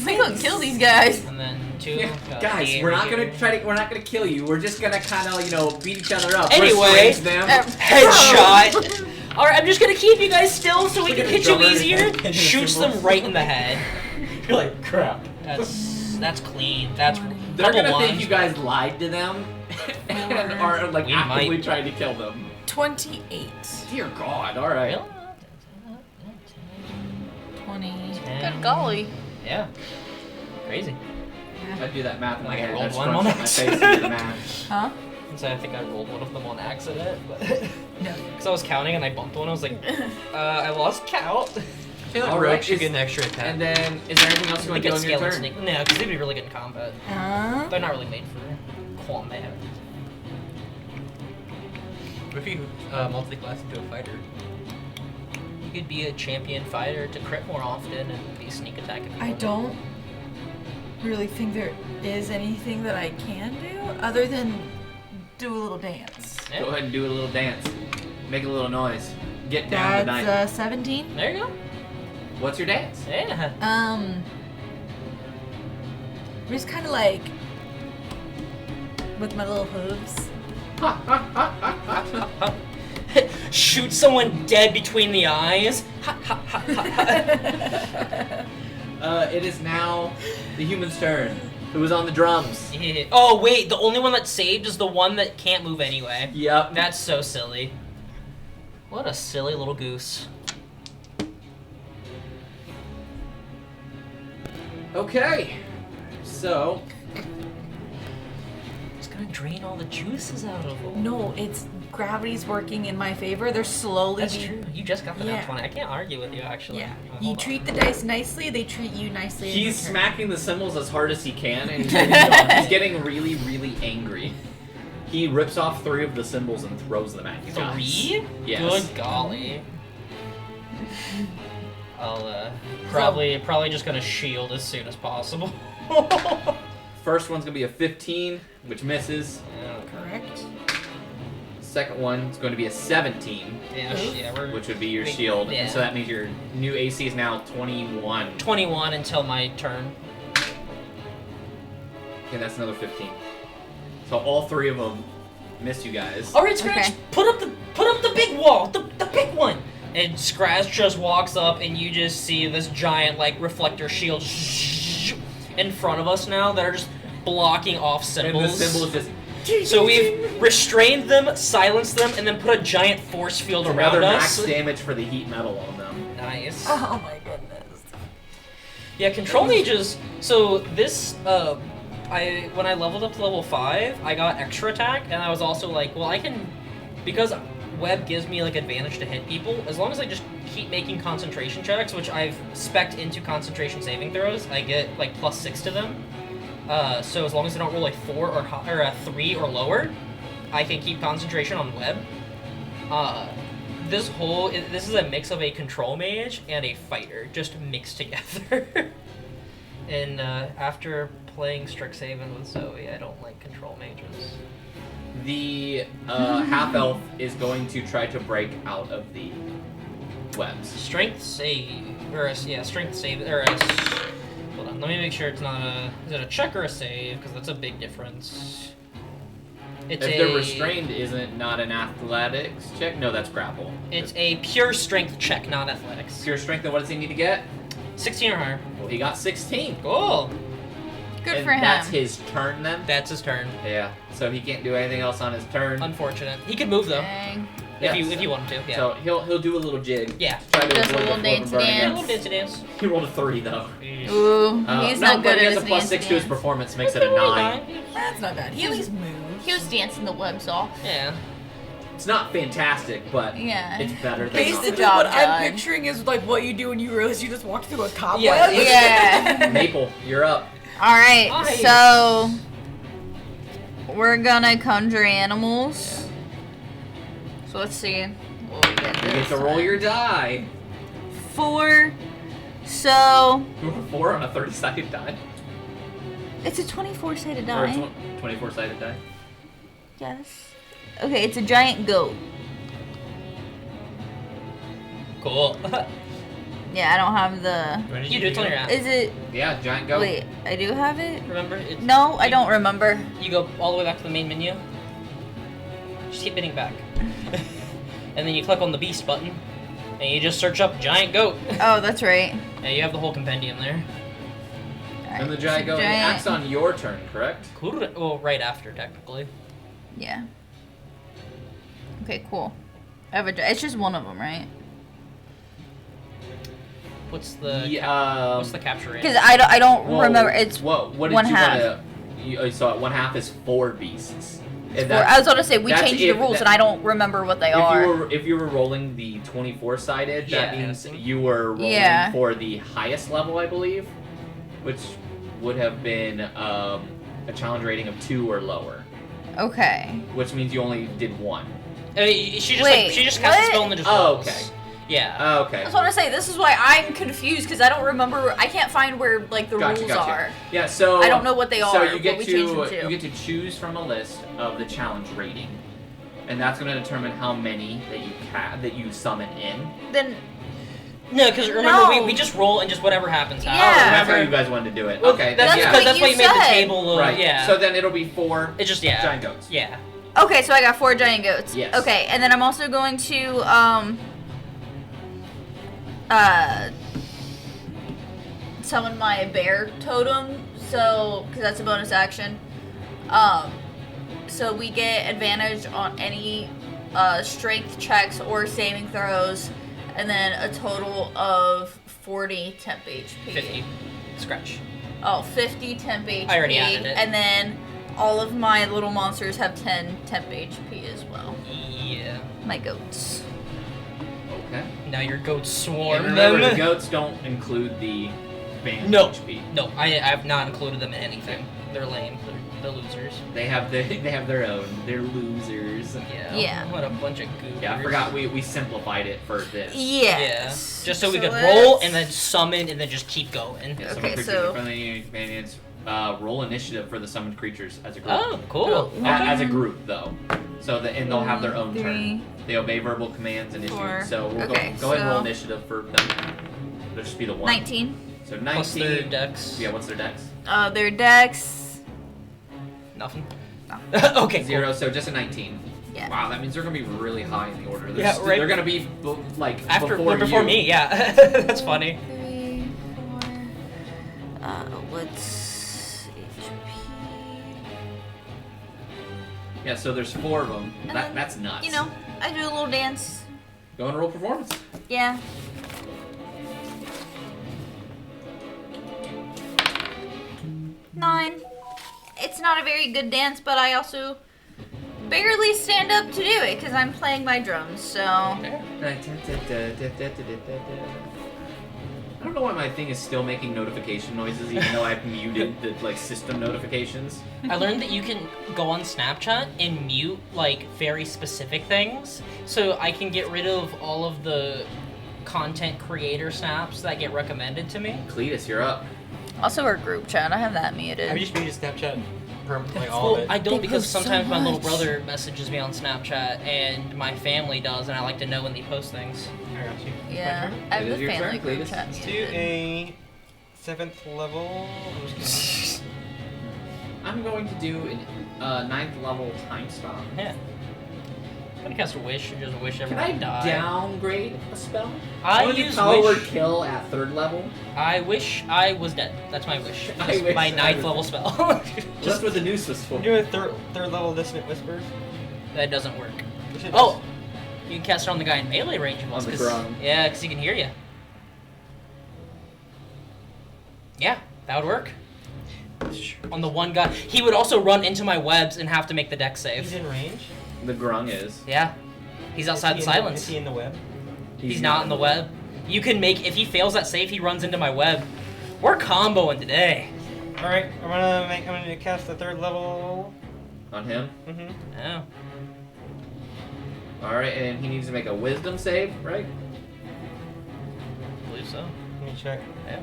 We gonna kill these guys.
And then 2.
Yeah, guys,
D8
we're not
right
gonna
here.
we're not gonna kill you. We're just gonna kind of, beat each other up.
Anyway,
Restrain them.
Headshot! Alright, I'm just gonna keep you guys still so we can hit you
Cover
easier.
everything.
Shoots them right in the head.
You're like, crap.
That's clean. That's
They're
double
gonna think
one.
you guys lied to them and are
We
actively
might.
trying to kill them.
28.
Dear God! All right.
Really?
20.
Good golly.
Yeah. Crazy.
I do that math in my
Like I
head.
rolled
That's
one
crunching
on
my face to do the math.
Huh?
So I think I rolled one of them on accident, but
No.
because I was counting and I bumped one, I was like, I lost count.
All right.
Should get an extra attack.
And then, is there anything else you
I
want
think
to do
it's
on your
scale and
turn?
sneak. No, because they'd be really good in combat. They're not really made for combat. What if you multi-class into a fighter? You could be a champion fighter to crit more often and be sneak attack. If you
I
want.
don't really think there is anything that I can do other than do a little dance.
Yeah.
Go ahead and do a little dance. Make a little noise. Get down tonight.
That's 17.
There you go.
What's your dance?
Yeah.
Just kind of like with my little hooves.
Shoot someone dead between the eyes.
It is now the human's turn. Who was on the drums?
Yeah. Oh wait, the only one that saved is the one that can't move anyway.
Yep.
That's so silly. What a silly little goose.
Okay. So,
It's gonna drain all the juices out of them.
No, it's gravity's working in my favor. They're slowly.
That's true. You just got the
Yeah.
nat 20. I can't argue with you actually.
Yeah.
Oh,
You
hold
treat the dice nicely, they treat you nicely. in
he's
return.
smacking the cymbals as hard as he can, and he's getting really, really angry. He rips off 3 of the cymbals and throws them at you
on.
guys.
3?
Yes.
Good golly. I'll probably just gonna shield as soon as possible.
First one's gonna be a 15, which misses.
Correct.
Second one's going to be a 17,
we're
which would be your shield.
Yeah.
And so that means your new AC is now 21.
21 until my turn.
Okay, that's another 15. So all 3 of them miss you guys.
All right, Scratch,
Okay.
put up the big wall, the big one. And Scratch just walks up, and you just see this giant reflector shield in front of us now that are just blocking off
And the
symbols.
symbol is just
So we've restrained them, silenced them, and then put a giant force field
another
around
max
us.
damage for the heat metal on them.
Nice.
Oh my goodness.
Yeah, control mages. So this, when I leveled up to level 5, I got extra attack, and I was also like, well, I can, because web gives me advantage to hit people. As long as I just keep making concentration checks, which I've spec'd into concentration saving throws, I get +6 to them. So as long as I don't roll 4 or a 3 or lower, I can keep concentration on web. This is a mix of a control mage and a fighter, just mixed together. And after playing Strixhaven with Zoe, I don't like control mages.
The half-elf is going to try to break out of the webs.
Strength save, strength save, hold on, let me make sure it's not is it a check or a save? Because that's a big difference. It's
If they're restrained, isn't not an athletics check? No, that's grapple.
It's a pure strength check, not athletics.
Pure strength, and what does he need to get?
16 or higher.
Well, he got 16.
Cool.
Good
And
for him.
that's his turn then?
That's his turn.
Yeah, so he can't do anything else on his turn.
Unfortunate. He could move though,
Dang.
if you want him to. Yeah.
So he'll do a little jig.
Yeah.
Try to
Just a
avoid
little
the
dance
burning
Yeah, a
dance.
little dancey dance.
He rolled a 3 though.
Ooh, he's
no,
not
but
good
he
at
has
his
a plus
dance
6 to his
dance.
performance, makes it a 9.
That's not bad. He at least moves.
He was dancing the webs off.
Yeah.
It's not fantastic, but
Yeah.
it's better than
Basically,
Good job,
what I'm
Doug.
picturing is what you do when you realize you just walked through a cobweb.
Yeah.
Yeah.
Maple, you're up.
All right,
Nice.
so we're gonna conjure animals. So let's see what we get
You get to roll your die.
4. So
You roll 4 on a 30-sided die.
it's a 24-sided
Or a
die.
24-sided die.
Yes. Okay, it's a giant goat.
Cool.
Yeah, I don't have the.
When did
You do, it's on your app.
Is it?
Yeah, giant goat.
Wait, I do have it.
Remember? It's,
No, I don't remember.
You go all the way back to the main menu. Just keep hitting back. And then you click on the beast button. And you just search up giant goat.
Oh, that's right.
Yeah, you have the whole compendium there.
And the giant goat acts on your turn, correct?
Cool. Well, right after, technically.
Yeah. Okay, cool. I have a. It's just one of them, right?
What's the what's the capture rate?
Because I don't
Whoa,
remember. It's
what did
one
you
half.
You saw it. 1/2 is 4 beasts. And
Or, I was going to say we
that's
changed the
if
rules,
that-
and I don't remember what they are.
If you were rolling the 24-sided,
Yeah.
that means you were rolling
Yeah.
for the highest level, I believe, which would have been a challenge rating of 2 or lower,
Okay.
which means you only did 1.
She just
Wait,
she just casts a
what?
spell and then just
Oh,
rolls.
okay.
Yeah.
I
Okay.
was going to say this is why I'm confused because I don't remember. I can't find where like the rules are.
Yeah, so
I don't know what they
So
are,
you get
what we changed them
to
to.
you get to choose from a list of the challenge rating, and that's going to determine how many that you summon in.
Then
No, because remember
No.
we just roll and just whatever happens.
Yeah.
Oh, that's how
Remember?
you guys wanted to do it.
Well,
Okay,
That's
then
because
yeah.
what
that's why
you
you made the
said.
table.
Right.
Yeah.
So then it'll be 4
it's just
giant goats.
Yeah.
okay, so I got 4 giant goats.
Yes.
Okay, and then I'm also going to summon my bear totem. So because that's a bonus action. So we get advantage on any strength checks or saving throws, and then a total of 40 temp HP.
50. Scratch.
Oh, 50 temp HP.
I already added it.
And then all of my little monsters have 10 temp HP as well.
Yeah.
My goats.
Okay.
Now your goats
And
swarm
remember,
them.
the goats don't include the band
No.
HP.
No, I have not included them in anything. They're lame. They're losers.
They have their own. They're losers.
Yeah.
Yeah.
What a bunch of goobers.
Yeah, I forgot we simplified it for this.
Yeah.
Yes.
Just so we could
let's-
roll and then summon and then just keep going.
Yeah,
Okay,
summon creatures
so-
are friendly companions. Roll initiative for the summoned creatures as a group.
Oh, cool.
As a group, though. So and they'll have their own
3,
turn. They obey verbal commands and
4.
issued. So we'll
Okay,
go ahead and roll
so-
initiative for them. There'll just be the 1.
19.
So 19.
Plus their dex.
Yeah, what's their dex?
Their dex.
Nothing.
No.
Okay.
0, so just a 19.
Yeah.
Wow, that means they're gonna be really high in the order. They're,
Yeah, right.
They're gonna be like
After
before you.
me, yeah. That's funny.
3, 4. What's HP?
Yeah, so there's 4 of them.
And then,
That's nuts.
You know, I do a little dance.
Go and roll performance.
Yeah. Nine. It's not a very good dance, but I also barely stand up to do it because I'm playing my drums. So
I don't know why my thing is still making notification noises, even though I've muted the system notifications.
I learned that you can go on Snapchat and mute very specific things, so I can get rid of all of the content creator snaps that get recommended to me.
Cletus, you're up.
also our group chat. I have that muted.
I just muted Snapchat permanently, all of
Well,
it.
I don't
They
because
post so
sometimes my little
much.
brother messages me on Snapchat and my family does, and I like to know when they post things.
I got you.
Yeah, I have
It is
the
your
family
turn,
group
Cletus.
chat
Let's do
muted.
a 7th level. I'm just
I'm going to do a 9th level time stop.
Yeah. I'm gonna cast a wish and just wish
Can
everybody
I
died.
downgrade a spell?
I
want to do
use
power word
wish.
kill at 3rd level.
I wish I was dead. That's my wish.
I
Just
wish
my
I
9th
was-
level spell.
Just what the noose was for.
gonna do a third level dissonant whispers.
That doesn't work.
Which it
Oh, you can cast it on the guy in melee range.
On the ground.
Yeah, because he can hear you. Yeah, that would work.
does. Sure.
On the one guy, he would also run into my webs and have to make the dex
He's
save.
in range.
The grung is.
Yeah, he's outside
Is
the
he in
silence.
Is he in the web?
He's not in the web. You can make if he fails that save, he runs into my web. We're comboing today.
All right, I'm gonna cast the 3rd level.
On him?
Mm-hmm.
Oh.
Alright, and he needs to make a wisdom save, right?
I believe so.
Let me check.
Yeah.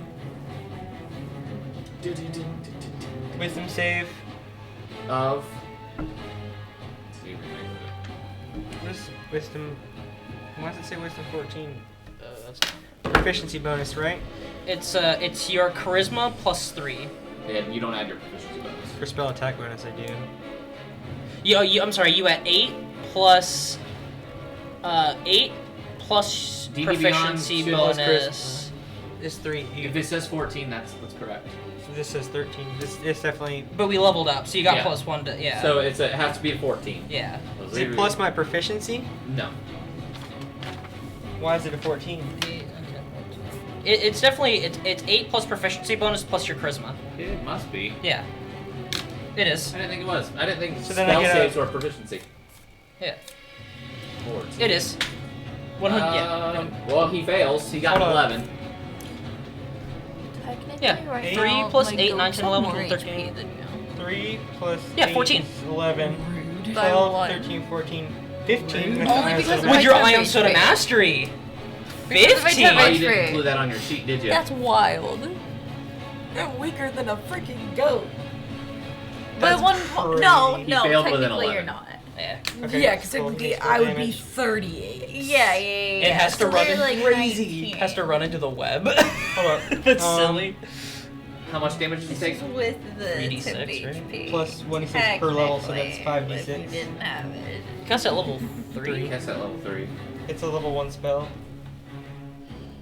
Wisdom save.
Of.
What is wisdom? Why does it say wisdom 14?
That's...
Proficiency bonus, right?
It's your charisma plus 3.
Yeah, you don't add your proficiency bonus.
For spell attack bonus, I do.
I'm sorry. You at 8 plus 8 plus
DD
proficiency
beyond,
bonus.
This 3.
If it says 14, that's correct.
So this says 13. It's definitely.
But we leveled up, so you got
Yeah.
plus 1 to yeah.
So it has to be a 14.
yeah.
Is it plus my proficiency?
No.
Why is it a 14?
It's definitely it's 8 plus proficiency bonus plus your charisma.
It must be.
Yeah. It is.
I didn't think it was. I didn't think
So then I
spell
get
saves were proficiency.
Yeah.
14.
It is. 100. Yeah.
Well, he fails. He got
Hold on.
11.
Technically,
Yeah.
right
3
now,
plus
my
8, 9,
goat's
10,
got
11,
more
12,
HP
13.
than you.
3 plus
Yeah,
8
14.
is 11.
Rude.
12,
By
13, 14, 15.
Rude.
Only because of
With
my
your
touch
Ion Soda
HP.
Mastery.
Because of my
15.
touch
Oh, you
HP.
didn't include that on your sheet, did you?
That's wild. They're weaker than a freaking goat.
But one no,
He
no,
failed with an
technically you're
11.
not.
Yeah.
Okay,
Yeah, because
cool.
I would be
Damage.
38.
Yeah.
It has to
So
run
they're,
in
like
crazy.
19.
Has to run into the web.
Hold up.
That's silly.
How much damage did you take?
With the
3d6,
tip
right?
HP.
Plus 1d6 per level, so that's
Technically, if
5d6.
you didn't have it.
Cast at level 3.
Cast at level 3.
It's a level 1 spell.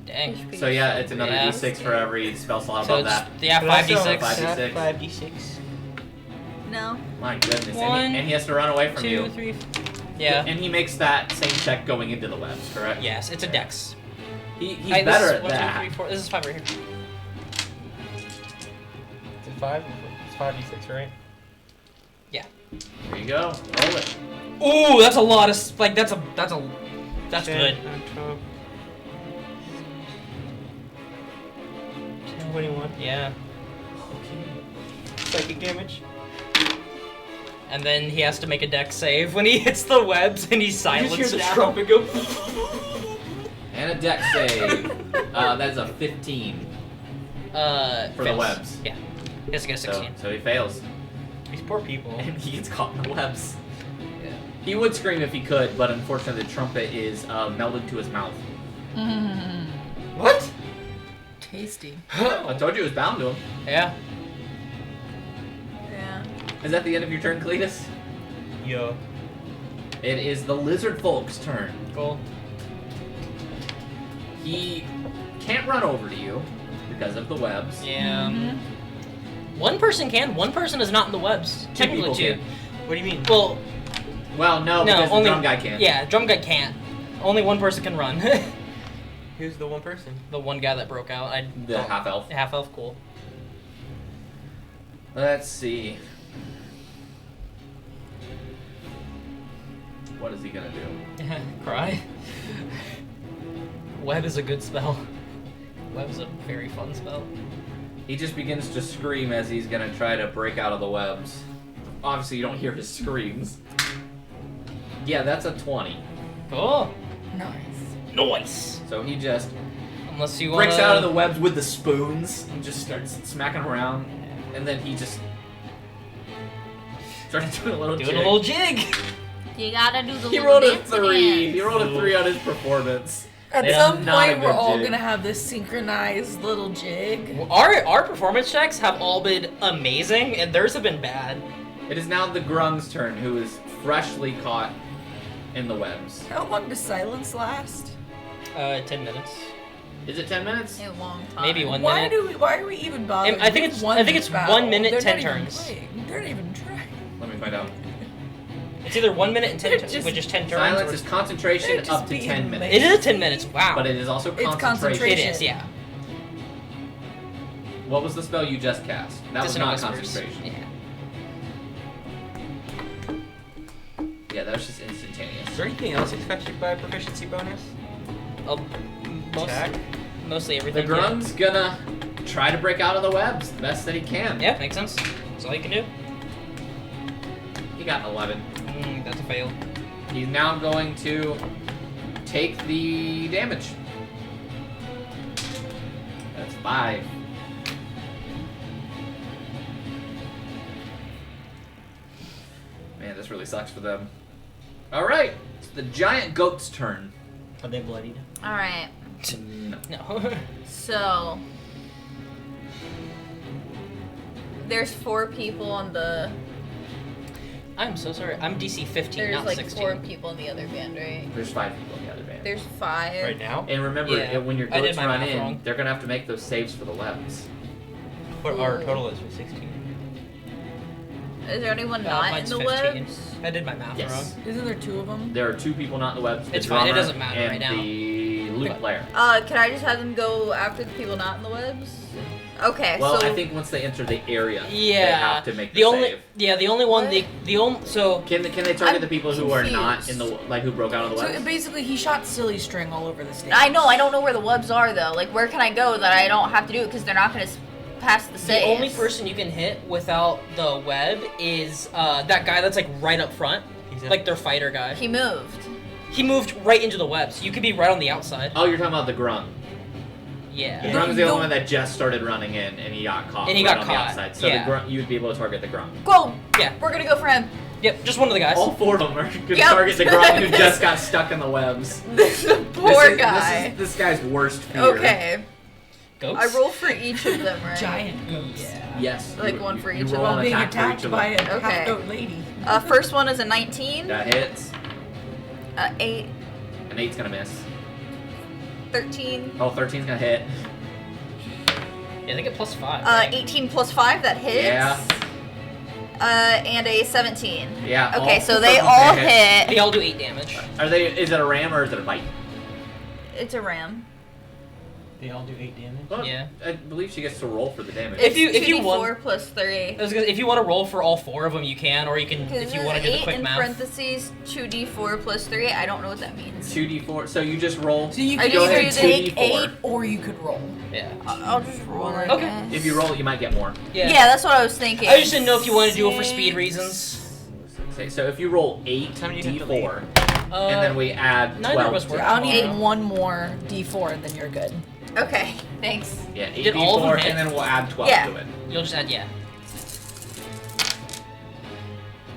Dang.
HP
So yeah, it's another
Yeah.
d6 for every spell slot
So
above
it's
that.
yeah,
But I still
5d6.
have
5d6.
5d6.
No.
My goodness.
One,
And he has to run away from
2,
you.
3. Yeah.
And he makes that same check going into the webs, correct?
Yes, it's a dex.
He's
Alright,
better
this is
at
1, 2,
that.
3, 4. This is 5 right here.
Is it 5? It's 5d6, right?
There you go. Roll it.
Ooh, that's a lot of like that's
10,
good.
12, 21.
Yeah.
Psychic damage.
And then he has to make a dex save when he hits the webs and he
You just hear
silences
the
down.
trumpet go. And a dex save. That's a 15 for the
fails.
webs.
Yeah. He has to get a 16.
So he fails.
These poor people.
And he gets caught in the webs.
Yeah.
He would scream if he could, but unfortunately the trumpet is melded to his mouth.
What?
Tasty.
I told you it was bound to him.
Yeah.
Yeah.
Is that the end of your turn, Cletus?
Yo.
It is the lizard folk's turn.
Cool.
He can't run over to you because of the webs.
Yeah. One person can. One person is not in the webs. Technically,
people
two.
can.
What do you mean?
Well,
Well, no,
no,
because
only
the drum guy can't.
Yeah, drum guy can't. Only one person can run.
Who's the one person?
The one guy that broke out.
The half elf.
Half elf, cool.
Let's see. What is he gonna do?
Cry. Web is a good spell. Web is a very fun spell.
He just begins to scream as he's gonna try to break out of the webs. Obviously, you don't hear his screams. Yeah, that's a 20.
Cool.
Nice.
Nice.
So he just
Unless you want
breaks out of the webs with the spoons and just starts smacking around. And then he just starts doing a little
doing
jig.
a little jig.
You gotta do the
He
little
rolled a
dancing
3.
dance.
He rolled a 3 on his performance.
At
Yeah,
some
not a
point, we're
good
all
jig.
gonna have this synchronized little jig.
Our performance checks have all been amazing, and theirs have been bad.
It is now the Grung's turn, who is freshly caught in the webs.
How long does silence last?
10 minutes.
Is it 10 minutes?
A long time.
Maybe 1
Why
minute.
Why are we even bothering?
I think
We've
it's-
won
I think
this
it's
battle.
1 minute,
They're
10
not even
turns.
playing. They're not even trying.
Let me find out.
It's either 1 minute and 10
They're
turns,
just-
which is 10 turns.
Silence
or-
is concentration
They're just
up to
being
10 minutes.
It is 10 minutes. Wow.
But it is also
It's
concentration.
It
concentration.
is, yeah.
What was the spell you just cast? That was not
Dissonant whispers.
concentration.
Yeah.
Yeah, that was just instantaneous.
Is there anything else affected by a proficiency bonus? Attack?
Mostly
The
everything.
Grung's gonna try to break out of the webs the best that he can.
Yeah, makes sense. That's all you can do.
He got 11.
That's a fail.
He's now going to take the damage. That's 5. Man, this really sucks for them. Alright, it's the giant goat's turn.
Are they bloodied?
Alright.
No.
So there's 4 people on the.
I'm so sorry. I'm DC 15,
There's
not
like
16.
4 people in the other band, right?
There's 5 people in the other band.
There's 5.
Right now?
And remember,
Yeah,
when your
I did
goats
my
run
math
in,
wrong.
they're going to have to make those saves for the webs.
What our total is for 16.
Is there anyone not in
mine's
the
15.
webs?
I did my math
Yes.
wrong.
Isn't there 2 of them?
There are 2 people not in the webs. the
It's fine, it
drummer
doesn't matter
and
right now.
the lute player.
Can I just have them go after the people not in the webs? Okay,
Well,
so
I think once they enter the area,
Yeah.
they have to make the,
The only
save.
the only one
What?
the only so
Can they target
I'm
the people who are not in
confused.
the like who broke out of the
So
webs?
basically, he shot silly string all over the stage.
I know I don't know where the webs are though. Like, where can I go that I don't have to do it because they're not gonna pass the
the
saves?
only person you can hit without the web is that guy that's like right up front, like their fighter guy.
He moved.
He moved right into the web, so you could be right on the outside.
Oh, you're talking about the grunt.
Yeah.
The
Yeah.
grunt is the
The-
only one that just started running in, and he got caught.
And he
right
got
on
caught,
the outside. So
yeah.
the grunt, you would be able to target the grunt.
Go.
Yeah.
We're gonna go for him.
Yep. Just one of the guys.
All 4 of them are going to
Yep.
target the grunt who just got stuck in the webs.
The poor guy.
This is this guy's worst fear.
Okay.
Goats.
I roll for each of them, right?
Giant goats.
Yeah.
Yes.
Like
you-
one for
you
each of
roll
them.
an
Being
attack for each
attacked
of
by
them.
a
Okay.
half-goat lady.
First one is a 19.
That hits.
8,
An 8's going to miss.
13.
Oh, 13's going to hit.
Yeah, they get +5. right?
18 plus 5, that hits.
Yeah.
And a 17.
Yeah.
Okay,
all
so
4
they
of them
all
hit.
They
hit.
all do 8 damage.
Are they? Is it a ram or is it a bite?
It's a ram.
They all do 8 damage?
Well,
Yeah.
I believe she gets to roll for the damage.
If you-
It's 2d4
want-
plus 3.
If you want to roll for all 4 of them, you can, or you can
Because
if you want to do the
8
quick
in
math.
parentheses, 2d4 plus 3. I don't know what that means.
2d4. So you just roll.
So you
I
could
just
either
do the
take
2d4.
8 or you could roll.
Yeah.
I'll just roll it.
Okay.
guess.
If you roll it, you might get more.
Yeah.
Yeah, that's what I was thinking.
I just didn't know if you wanted to do it for speed reasons.
So if you roll 8
How many you have to
d4, and then we add
neither
12.
of us
to
were.
it.
I'll need
Tomorrow.
1 more d4 and then you're good.
Okay, thanks.
Yeah, 8
Did all of them
d4,
hit?
and then we'll add 12
Yeah.
to it.
You'll just add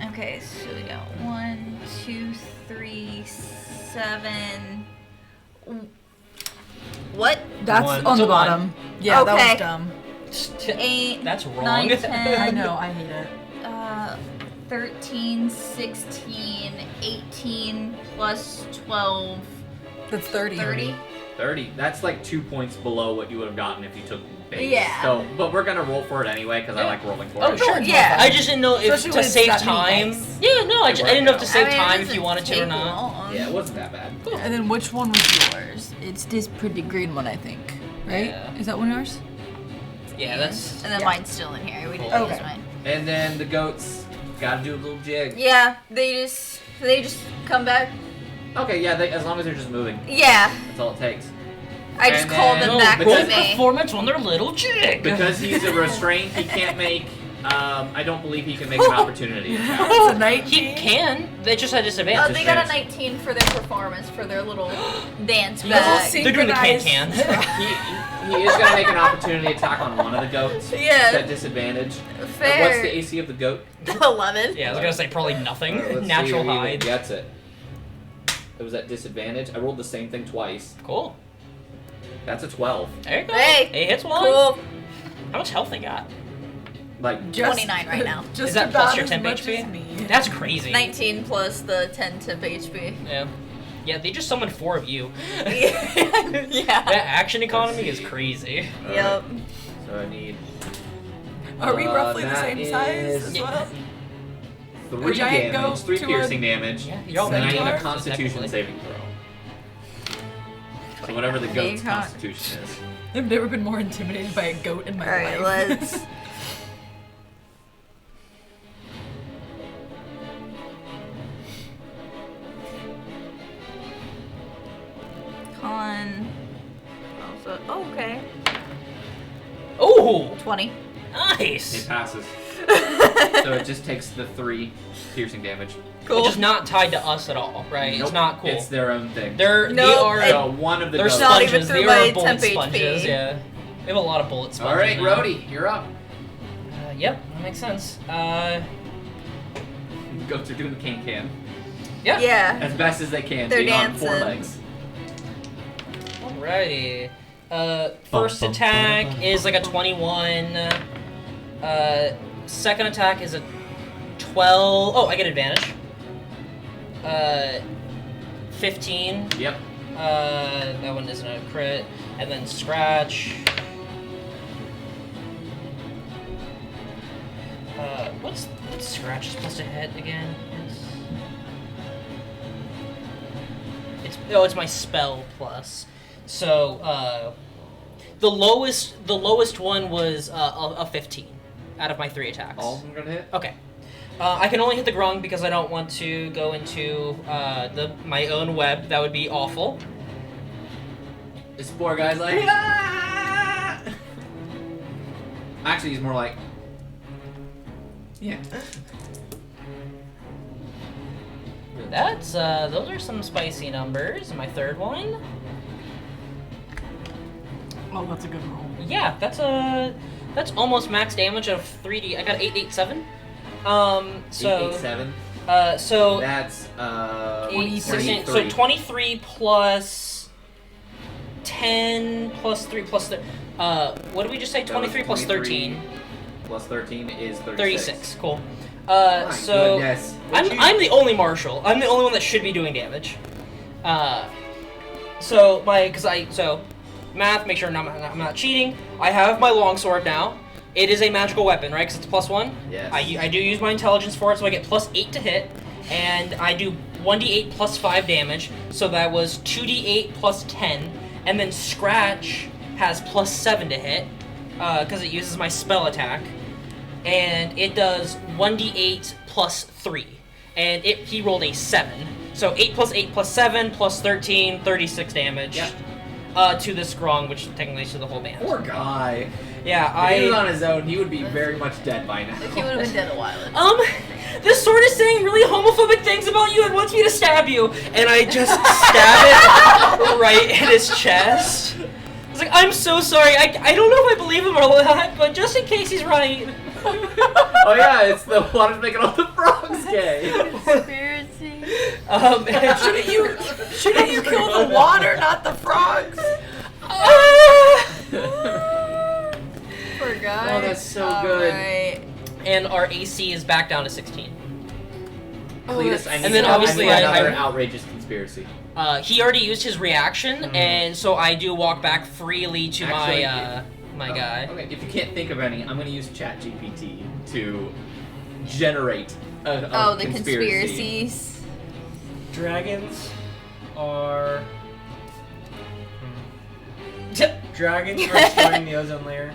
Okay, so we got 1, 2, 3, 7. What?
That's
One.
on the
So one.
bottom. Yeah, that
Okay.
was dumb.
8.
That's wrong.
9, 10.
I know, I hate it.
13, 16, 18 plus 12,
That's 30.
30.
30. That's like 2 points below what you would have gotten if you took base.
Yeah.
So, but we're gonna roll for it anyway because I
Yeah.
like rolling for
Oh,
it.
sure.
Yeah.
I just didn't know if
Especially
to
when it's
save
that many
time.
dice.
Yeah, no, I didn't know if to
I
save
I mean, it
time if
doesn't
you wanted to or
take
not.
long.
Yeah, it wasn't that bad.
And then which one was yours? It's this pretty green one, I think. Right?
Yeah.
Is that one yours?
Yeah, that's
And then
Yeah.
mine's still in here. We didn't
Okay.
use mine.
And then the goats gotta do a little jig.
Yeah, they just come back.
Okay, yeah, as long as they're just moving.
Yeah,
That's all it takes.
I just
And
called
then-
them
No,
back
because-
to me.
performance on their little jig.
Because he's a restraint, he can't make. I don't believe he can make an opportunity attack.
It's a night.
He can. They just had
Oh,
disadvantage.
they got a
Disadvantage.
19 for their performance, for their little dance
You guys will
back.
see.
They're doing the can
Synchronized.
He is gonna make an opportunity attack on one of the goats.
Yeah.
At disadvantage.
Fair.
What's the AC of the goat?
11.
Yeah, I was gonna say probably nothing.
Let's see
Natural
if he
hide.
gets it. It was at disadvantage. I rolled the same thing twice.
Cool.
That's a 12.
There you go.
Hey,
Hey, hits one.
Cool.
How much health they got?
Like,
Just,
29 right now.
Just
Is that
about
plus your
as
10
much
HP?
as me.
That's crazy.
19 plus the 10 to HP.
Yeah. Yeah, they just summoned 4 of you.
yeah.
That action economy is crazy.
Yep.
so I need
Are we roughly the
that
same size
is-
as well?
3
giant
damage,
goat
3
to
piercing damage,
Yeah, you're all
and I need a
centaur?
Constitution
Technically.
saving throw. So whatever the goat's
Hey, Con-
Constitution is.
I've never been more intimidated by a goat in my
Alright,
life.
let's. Con. Oh, okay.
Oh,
20.
It
nice.
passes. So it just takes the 3 piercing damage.
Cool.
Which is not tied to us at all, right?
Nope.
It's not cool.
It's their own thing.
They
Nope,
are.
So one of the
They're
ghosts.
Not even
sponges.
through
They
my
are bullet
temp HP.
sponges. Yeah. We have a lot of bullet sponges.
All right,
now.
Rhodey, you're up.
Yep, that makes sense.
Ghosts are doing the can
Yeah.
Yeah.
as best as they can,
They're
being on 4
dancing.
legs.
Alrighty. First attack is like a 21. Second attack is a 12. Oh, I get advantage. 15.
Yep.
That one isn't a crit. And then scratch. What's scratch supposed to hit again? It's my spell plus. So the lowest one was a 15 out of my 3 attacks.
All of them gonna hit.
Okay. I can only hit the grung because I don't want to go into my own web. That would be awful.
This poor guy's like, ah! Actually, he's more like, yeah.
That's those are some spicy numbers. My third one.
Oh, that's a good roll.
Yeah, that's almost max damage of 3d. I got 887. So
887.
So
That's
8, 16,
23.
so 23 plus 10 plus 3 plus what did we just say?
That was
23 plus 13.
Plus 13 is 36.
36. Cool.
My
So
goodness.
I'm the only marshal. I'm the only one that should be doing damage. So math. Make sure I'm not cheating. I have my longsword now. It is a magical weapon, right? Because it's +1.
Yes.
I do use my intelligence for it, so I get +8 to hit, and I do 1d8 plus 5 damage. So that was 2d8 plus 10, and then scratch has +7 to hit because it uses my spell attack, and it does 1d8 plus 3, and he rolled a 7. So 8 plus 8 plus 7 plus 13, 36 damage.
Yep.
To this grung, which technically is to the whole band.
Poor guy.
Yeah,
If he was on his own, he would be very much dead by now.
He would have been dead a while ago.
This sword is saying really homophobic things about you and wants me to stab you, and I just stab it right in his chest. It's like, I'm so sorry. I don't know if I believe him or not, but just in case he's right.
Oh yeah, it's the water's making all the frogs gay.
Conspiracy.
Shouldn't you kill the water, not the frogs?
Poor guy.
Oh, that's so good.
Alright.
And our AC is back down to 16.
Cletus, I need
And then
to-
obviously
I need
I-
another outrageous conspiracy.
He already used his reaction, and so I do walk back freely to
Actually,
my guy.
Okay, if you can't think of any, I'm going to use ChatGPT to generate a
Oh, the
conspiracy.
conspiracies.
Dragons are. Dragons are destroying the ozone layer.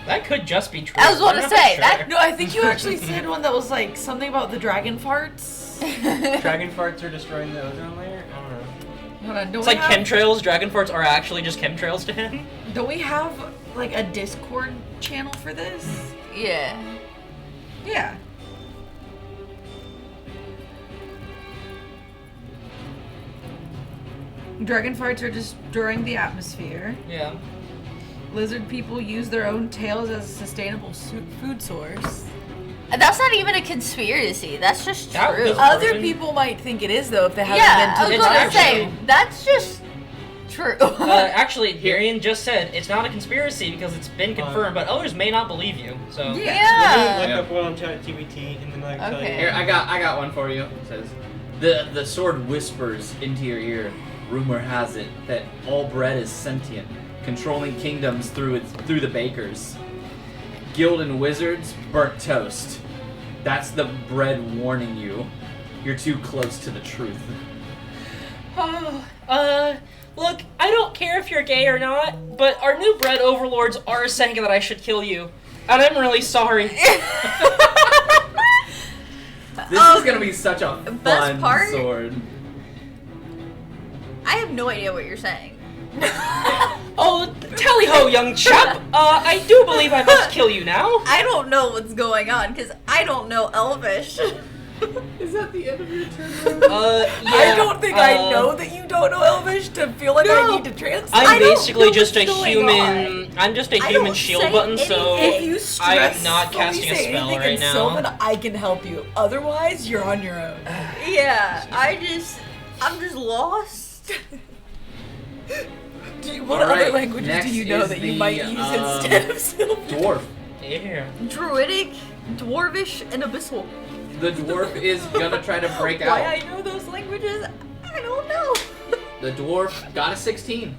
That could just be true.
I was about to
I'm not
say,
sure.
that-
No, I think you actually said one that was like something about the dragon farts.
Dragon farts are destroying the ozone layer? I don't know.
Hold on,
It's like chemtrails. Dragon farts are actually just chemtrails to him.
Don't we have like a Discord channel for this?
Yeah.
Yeah. Dragon farts are destroying the atmosphere.
Yeah.
Lizard people use their own tails as a sustainable food source.
And that's not even a conspiracy. That's just
That
true.
was-
Other
Urban.
people might think it is though if they haven't
Yeah, I
been
was
to the
It's
going to say,
actually-
that's just true.
Actually, Darian just said it's not a conspiracy because it's been confirmed, but others may not believe you. So
Yeah.
Look
Yeah.
up one on ChatGPT and then I can tell
Okay.
you.
Here, I got one for you. It says, the sword whispers into your ear. Rumor has it that all bread is sentient, controlling kingdoms through the bakers. Guild and wizards, burnt toast. That's the bread warning you. You're too close to the truth.
Look, I don't care if you're gay or not, but our new bread overlords are saying that I should kill you, and I'm really sorry.
This is gonna be such a
best
fun
part?
sword.
I have no idea what you're saying.
Oh, tally ho, young chap. I do believe I must kill you now.
I don't know what's going on because I don't know Elvish.
Is that the end of your turn?
Yeah.
I don't think I know that you don't know Elvish to feel like I need to translate.
I'm basically just a
what's going
human.
on.
I'm just a
I
human
don't
shield
say
button, so
If you
I am
stress
not casting a spell
anything
right
in
now.
Sylvan, I can help you. Otherwise, you're on your own.
Yeah, I'm just lost.
What
All right,
other languages
next
do you know
is
that you
the,
might use instead of Sylvan?
Dwarf.
Yeah.
Druidic, Dwarvish, and Abyssal.
The dwarf is gonna try to break
Why
out.
I know those languages, I don't know.
The dwarf got a 16.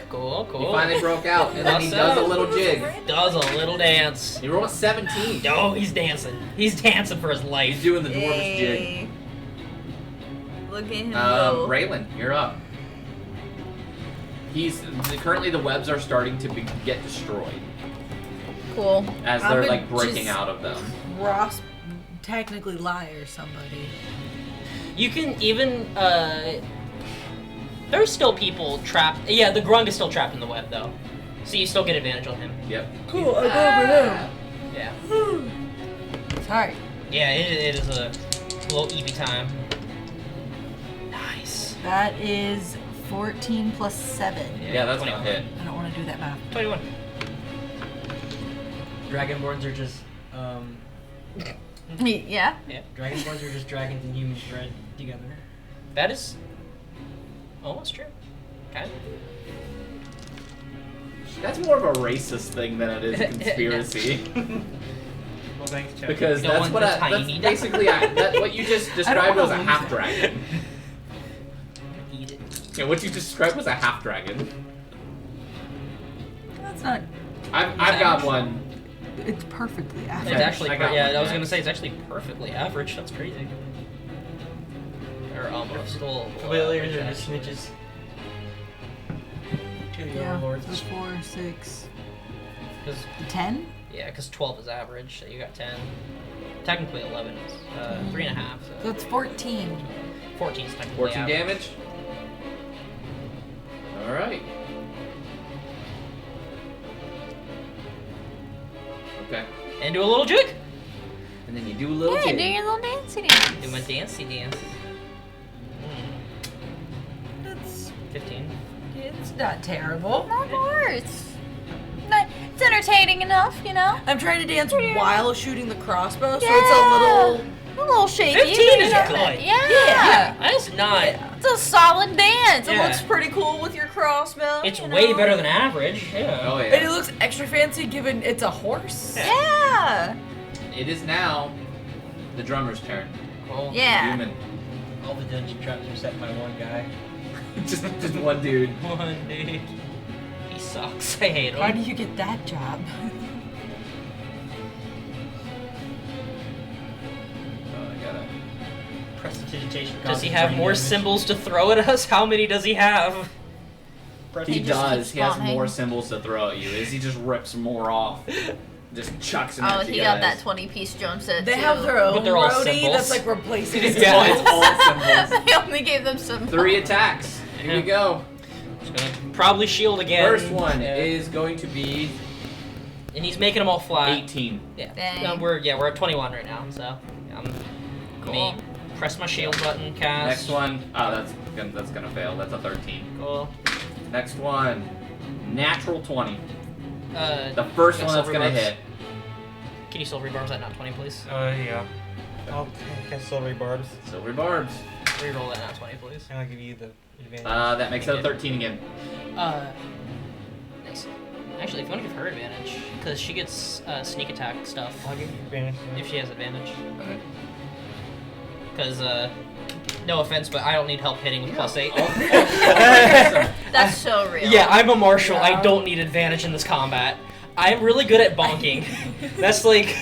Cool.
He finally broke out, and then he does a little jig.
Does a little dance.
He rolled a 17.
Oh, he's dancing. He's dancing for his life.
He's doing the dwarf's jig.
Yay. Look at him go.
Raylan, you're up. Currently the webs are starting to get destroyed
Cool.
as
I'm
they're
gonna
like breaking
just-
out of them.
Ross technically liar somebody.
You can even, there's still people trapped. Yeah, the Grung is still trapped in the web, though. So you still get advantage on him.
Yep.
Cool, I go
Yeah.
over him. Sorry.
Yeah, it is a little Eevee time. Nice.
That is 14 plus 7.
Yeah, that's gonna
21.
hit.
I don't want to do that math.
21.
Dragonborns are just
Yeah.
Dragonborns are just dragons and humans bred together.
That is almost true. Kind of.
That's more of a racist thing than it is a conspiracy.
Well, thanks, Chuck.
Because
You don't
that's
want
what
the
that's
tiny
basically what you just described was a half dragon.
Eat it.
Yeah, what you described was a half dragon.
That's not.
I've got one.
It's perfectly
It's
accurate.
actually,
I got
yeah,
one
I was
next.
gonna say it's actually perfectly average. That's crazy. Or almost.
Familiars are just snitches. To the
Yeah.
overlords.
So 4, 6,
Because
10?
yeah, because 12 is average, so you got 10. Technically 11 is 3.5.
So
So
it's 14.
14 is technically
14
average.
damage. All right. Okay.
And do a little jig.
And then you do a little
Yeah,
jig.
do your little dancey dance.
Do my dancey dance.
That's.
15.
It's not terrible.
Of course. It's entertaining enough, you know?
I'm trying to dance while shooting the crossbow, so
Yeah.
it's a little.
A little shaky.
15
but
is
you know,
good.
Yeah.
Yeah.
That's not.
It's a solid dance. It
Yeah.
looks pretty cool with your crossbow.
It's
you
way
know?
better than average. Yeah.
Oh
And it
yeah.
looks extra fancy given it's a horse.
Yeah.
It is now the drummer's turn.
Cool.
Yeah.
Human.
All the dungeon traps are set by one guy.
just one dude.
One dude. He sucks. I hate
How do
him.
you get that job?
Oh, I gotta.
Prestidigitation.
Does he have more symbols to throw at us? How many does he have?
He
He just
does.
keeps
He has
spawning.
more symbols to throw at you. As he just rips more off, just chucks them
Oh,
at you
he
guys.
got that 20-piece drum set
They
too.
have their own
But they're all
roadie
symbols.
that's like replacing his
Yeah.
It's all symbols.
They only gave them some.
3 attacks. Here we go.
Just gonna probably shield again.
First one
Yeah.
is going to be
And he's making them all flat.
18.
Yeah.
Dang.
We're at 21 right now. So
Cool.
me press my shield button. Cast.
Next one. Oh, that's gonna fail. That's a 13.
Cool.
Next one. Natural 20.
The
The first
got
one that's
silver
gonna
barbs.
hit.
Can you silver barbs that not 20, please?
Yeah. I'll cast silvery barbs.
Silver barbs.
Reroll that not 20, please.
And I'll give you the advantage.
That makes it a 13 again.
Nice. Actually, if you want to give her advantage, because she gets sneak attack stuff
I'll give you advantage.
if she has advantage.
Okay.
Because no offense, but I don't need help hitting with +8.
That's so real.
Yeah, I'm a marshal.
Yeah.
I don't need advantage in this combat. I'm really good at bonking. That's like,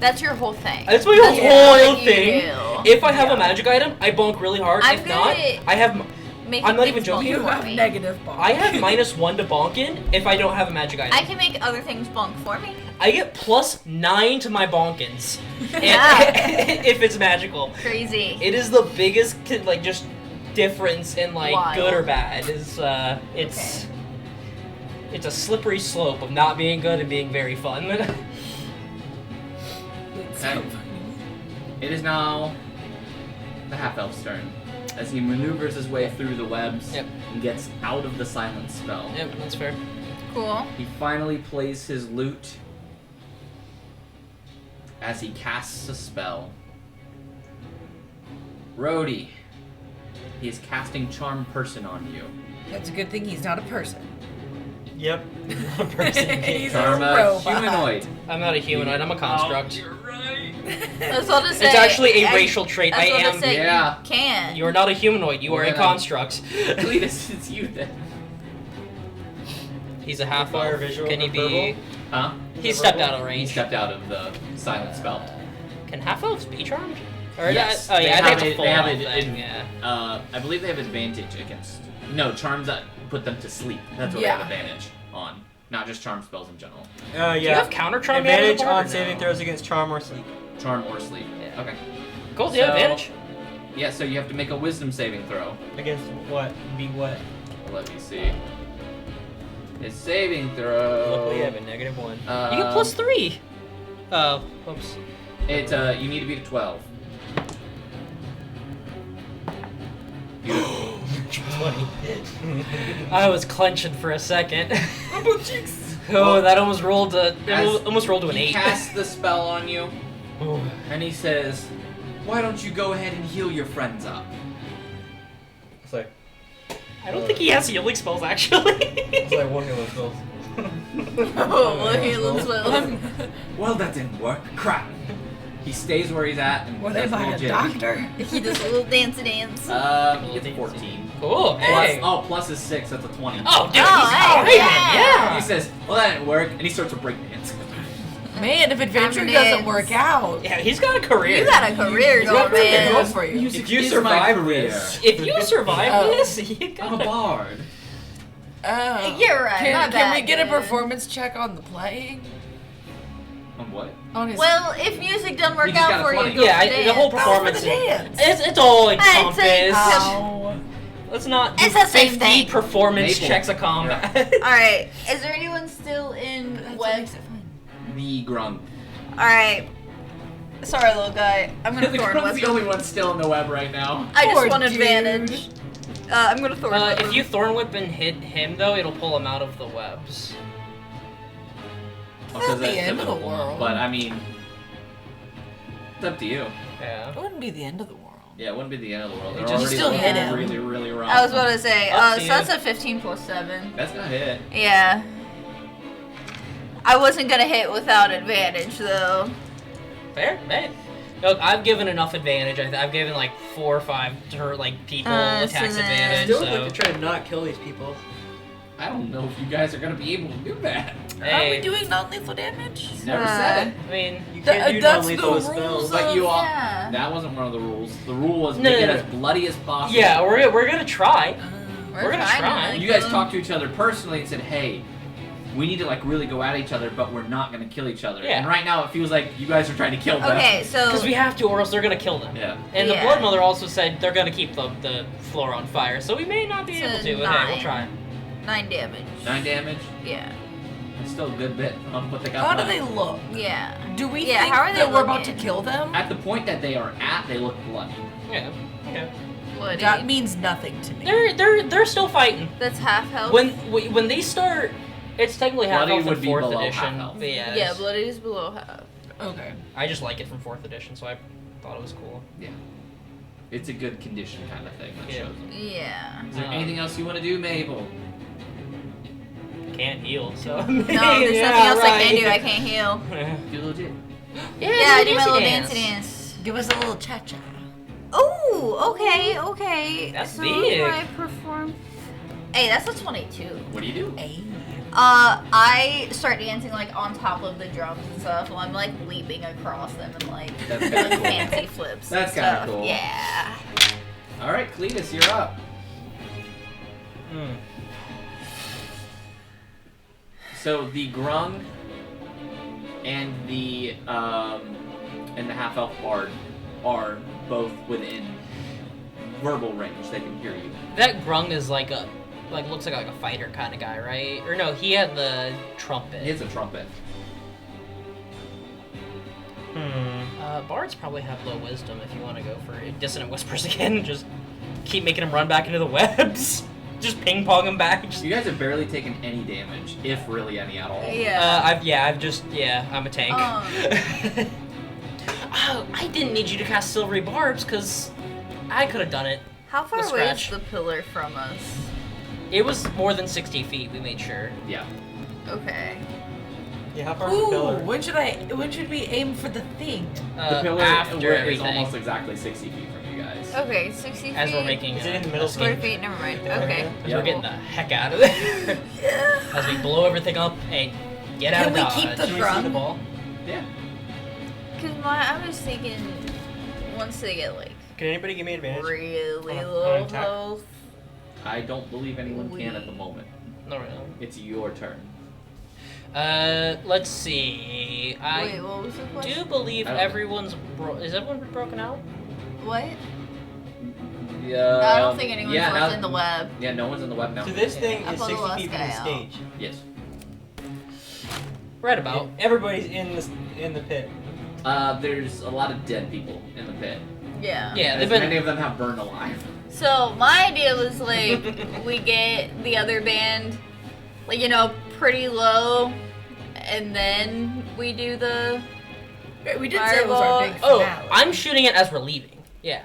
That's your whole thing.
that's my
That's
whole
what you
thing.
do.
If I have a magic item, I bonk really hard.
I'm
if
good
not,
at
I have.
Making
I'm not even
things
joking.
You
bonk
have
for me.
negative bonk.
I have -1 to bonk in if I don't have a magic item.
I can make other things bonk for me.
I get +9 to my bonkins
Yeah.
if it's magical.
Crazy.
It is the biggest, like, just difference in like
Wild.
good or bad. It's a slippery slope of not being good and being very fun.
Okay. It is now the half-elf's turn as he maneuvers his way through the webs
Yep.
and gets out of the silent spell.
Yep, that's fair.
Cool.
He finally plays his lute as he casts a spell. Rhodey, he is casting Charm Person on you.
That's a good thing he's not a person.
Yep.
A person.
He's
Charm
a
a
robot.
humanoid.
I'm not a humanoid. I'm a construct.
You're right.
That's what to say.
It's actually a racial trait. I
That's what
am.
to say.
Yeah.
You can.
You are not a humanoid. You
Well,
are a
then I'm-
construct.
Cletus, it's you then.
He's a half
Fire
elf.
visual
Can he be?
Huh?
He stepped out of
He
range.
stepped out of the silent spell.
Can half elves be charmed? Or
Yes,
oh yeah,
they
I think
have
it's a
it-
full
they have
on
it
thing.
in-
Yeah.
I believe they have advantage against. No, charms that put them to sleep. That's what
Yeah.
they have advantage on. Not just charm spells in general.
Yeah.
Do you have counter charm yet
Advantage
on the board,
on
or
saving
no?
throws against charm or sleep.
Charm or sleep.
Yeah.
Okay.
Cool. Do you have
So-
advantage?
Yeah, so you have to make a wisdom saving throw.
Against what? Be what?
Let me see. His saving throw.
Luckily, I have a -1.
You get +3. Oh, whoops.
It you need to beat a 12. Beautiful.
20.
I was clenching for a second. Oh, that almost rolled to almost rolled to an
He
8.
casts the spell on you,
Ooh.
and he says, "Why don't you go ahead and heal your friends up?"
It's like
I don't think he has healing spells actually.
one healing spells.
Oh, well, healing spells.
Well, that didn't work. Crap. He stays where he's at and
What
does
am I,
little
a
jig.
doctor?
He does a little dancey dance.
It's 14.
Cool. Hey.
Plus is 6. That's a 20.
Oh, dude,
Oh,
he's
hey,
alright.
yeah.
He says, "Well, that didn't work," and he starts to break dance.
Man, if adventure
After
doesn't
dance.
work out,
Yeah, he's got a career.
You got a career
he's got
going,
something going
man.
for you.
Music
If you
is
survive
my career.
this-
If you survive
Oh.
this, you
I'm a
got
bard.
Oh.
You're right, my
Can we
bad,
get a
dude.
performance check on the playing?
On what?
On his
Well, if music doesn't
You
work
just got
out
a
for
20.
you, go
Yeah,
for
the
dance.
whole
Oh, for
performance.
the dance.
It's all
I'd say-
encompassed.
Ow.
Let's not do
It's the same
50
thing.
performance
Maple.
checks of combat.
Alright, is there anyone still in
That's what
web?
makes it fun.
The Grung.
Alright. Sorry, little guy. I'm gonna
The
thorn
Grung's
whip
the only
him.
one still in the web right now.
I just
Poor
want
dude.
advantage. I'm gonna thorn whip him.
If you thorn whip and hit him though, it'll pull him out of the webs.
It's not the end of the world.
But I mean, it's up to you.
Yeah.
It wouldn't be the end of the world.
Yeah, it wouldn't be the end of the world.
You
They're
just
already
still
looking
hit him.
really, really rough.
I was about to say,
Up to
so
you.
that's a 15 plus 7.
That's not hit.
Yeah. I wasn't gonna hit without advantage though.
Fair, hey. Look, I've given enough advantage. I've given like 4 or 5 to like people
So
attacks
then-
advantage.
Still would
So
like to try to not kill these people.
I don't know if you guys are gonna be able to do that.
Are
hey,
we doing non-lethal damage?
Never said it.
I mean,
You
Th-
can't do
that's
non-lethal
the
with spells.
rules
But you all.
Yeah.
That wasn't one of the rules. The rule was
No,
make it
no,
as
no.
bloody as possible.
yeah, we're gonna try. We're gonna
trying
try.
to
You guys
kill him.
talked to each other personally and said, "Hey, we need to like really go at each other, but we're not gonna kill each other."
Yeah.
And right now it feels like you guys are trying to kill them.
Okay, so
Because we have to, or else they're gonna kill them.
Yeah.
And the
Yeah.
Blood Mother also said they're gonna keep the floor on fire, so we may not be
So
able to. But hey,
9.
we'll try.
9 damage.
9 damage.
Yeah.
It's still a good bit on what they got.
How do
left.
they look?
Yeah.
Do we
Yeah,
think
how are they
that we're about to
looking?
kill them?
At the point that they are at, they look bloody.
Yeah. Okay.
Bloody.
That means nothing to me.
They're still fighting.
That's half health.
When they start, it's technically half
Bloody
health in
would be
4th
below
edition.
half health.
But yeah,
Yeah, bloody is below half.
Okay.
I just like it from 4th edition, so I thought it was cool.
Yeah. It's a good condition kind of thing that
Yeah.
shows them.
Yeah.
Is there anything else you want to do, Mabel?
Can't heal, so.
No, there's nothing else I can do. I can't heal.
Do legit.
Yeah,
Yeah, I
do
do my little
dancey
dancey dance.
Give us a little cha-cha.
Oh, okay.
That's
so
big.
do I perform? Hey, that's a 22.
What do you do?
Hey.
I start dancing like on top of the drums and stuff while I'm like leaping across them and like
That's
doing
kinda cool.
fancy flips.
That's
and
kinda
stuff.
cool.
Yeah.
All right, Cletus, you're up.
Hmm.
So the Grung and the half elf bard are both within verbal range. They can hear you.
That Grung is like looks like a fighter kind of guy, right? Or no, he had the trumpet.
He has a trumpet.
Bards probably have low wisdom if you want to go for dissonant whispers again. Just keep making him run back into the webs. Just ping pong him back.
You guys have barely taken any damage, if really any at all.
Yeah.
I'm a tank. Oh, I didn't need you to cast Silvery Barbs because I could have done it.
How far
Let's
away is
scratch.
the pillar from us?
It was more than 60 feet. We made sure.
Yeah.
Okay.
Yeah, how far is the
Ooh,
pillar?
when should we aim for the thing?
The pillar
after
is
everything.
almost exactly 60 feet from you guys.
Okay, 60 feet.
As we're making
Is it in the middle?
40 feet, never mind. Okay.
As
Yeah.
we're getting the heck out of there. As we blow everything up and get out
Can
of
we
dodge.
keep the
Can we see
drum?
the ball?
Yeah.
Because I was thinking once they get like
Can anybody give me advantage?
really
On
low
attack?
health.
I don't believe anyone can at the moment.
No, really.
It's your turn.
Let's see. I
Wait, what was the question?
do believe
I don't know.
everyone's is everyone broken out?
What?
Yeah.
I don't think anyone's left
now-
in the web.
Yeah, no one's in the web now.
So this thing
I
is
pulled the
60
last
feet from
guy
the
out.
stage.
Yes.
Right about.
Everybody's in the pit.
There's a lot of dead people in the pit.
Yeah.
Yeah, they've
As many
been.
of them have burned alive.
So my idea was like we get the other band, like pretty low, and then we do the.
We did say it was our big
Oh,
finale.
I'm shooting it as we're leaving. Yeah.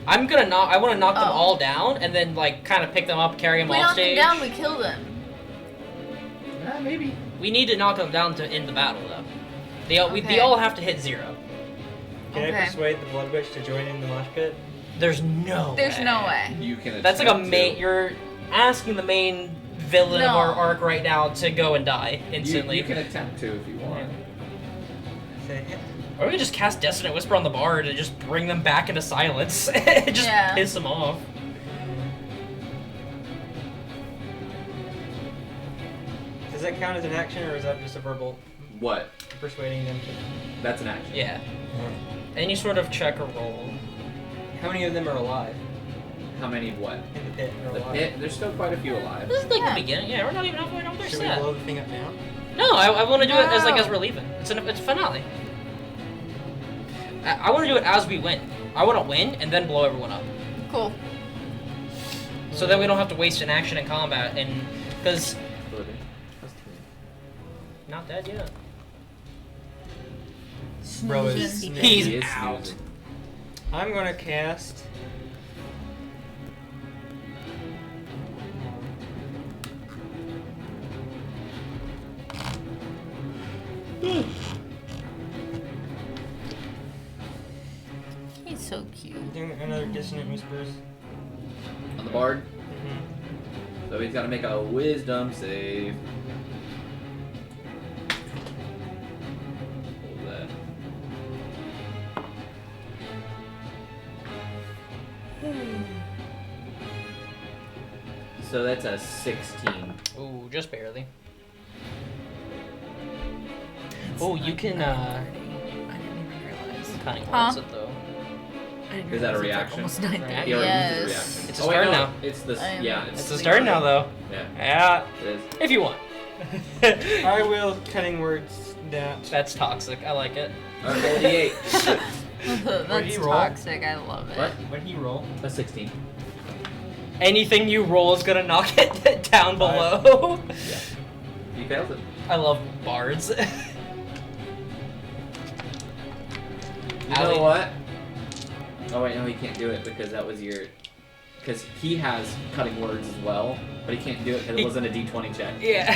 I'm gonna knock. I want to knock them
Oh.
all down and then like kind of pick them up, carry them
We
off
knock them
stage.
down, we kill them.
Maybe.
We need to knock them down to end the battle though. They
Okay.
all have to hit 0.
Can I
Okay.
persuade the Blood Witch to join in the mosh pit?
There's no.
There's no way.
You can.
That's like a
attempt
main.
to.
You're asking the main villain of
No.
our arc right now to go and die instantly.
You can attempt to if you want.
Say,
Or we could just cast Dissonant Whisper on the bard and just bring them back into silence. Just
Yeah.
piss them off.
Does that count as an action, or is that just a verbal
What?
persuading them to?
That's an action.
Yeah. Any sort of check or roll.
How many of them are alive
How many of what?
in the pit? Are
The
alive?
pit. There's still quite a few alive.
This is like
Yeah.
the beginning. Yeah, we're not even halfway down their
Should we
set.
blow the thing up now?
No, I want to do it as
No.
we're leaving. It's a finale. I want to do it as we win. I want to win and then blow everyone up,
Cool.
so that we don't have to waste an action in combat. And because not dead yet.
Bro is
Snoozing.
He's
He is
out.
snoozing.
I'm gonna cast.
He's so cute.
Doing another Dissonant Whispers.
On the bard.
Mm-hmm.
So he's got to make a wisdom save. What was that? So that's a 16.
Ooh, just barely. Oh, you can
I didn't even realize.
cunning
Huh?
words it though.
I didn't
Is that a
realize it's, like,
reaction?
almost 9:30.
He already
Yes.
used his reaction.
It's a
Oh, wait,
start
no,
now.
It's the
I am-
yeah.
It's the start now though.
Yeah,
Yeah,
it is.
if you want.
I will cutting words that.
That's toxic. I like it.
Alright, roll a d8.
Where'd he
That's
roll?
toxic. I love it.
What?
What did he roll?
A 16.
Anything you roll is gonna knock it down below.
Yeah. He fails it.
I love bards.
You know what? Oh wait, no, he can't do it because that was your. Because he has cutting words as well, but he can't do it because it wasn't a d20 check.
Yeah.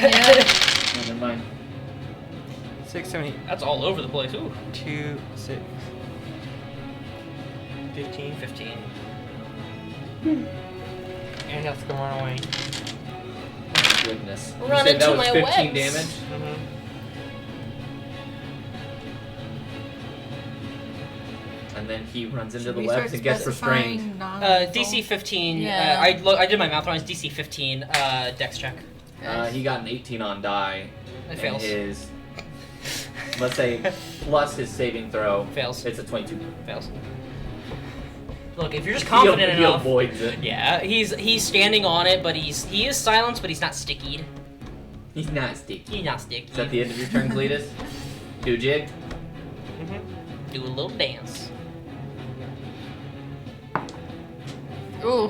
Oh, never mind.
6, 7, 8,
That's all over the place. Ooh.
2, 6, 15,
15.
and that's gonna run away.
Goodness. You
Run
said that
into
was
my
15
webs.
damage?
Mm-hmm.
And then he runs into
Should
the
we
webs
start
and gets restrained.
specifying non-lethal?
DC 15.
Yeah.
I did my math wrong. It's DC 15. Dex check.
He got an 18 on die.
It
and
fails.
his, let's say, plus his saving throw.
Fails.
It's a 22.
Fails. Look, if you're just confident
he
enough.
avoids it.
Yeah, he's standing on it, but he is silenced, but he's not stickied.
He's not sticky.
He's not sticky.
Is that the end of your turn, Cletus? Do a jig?
Do a little dance.
Ooh.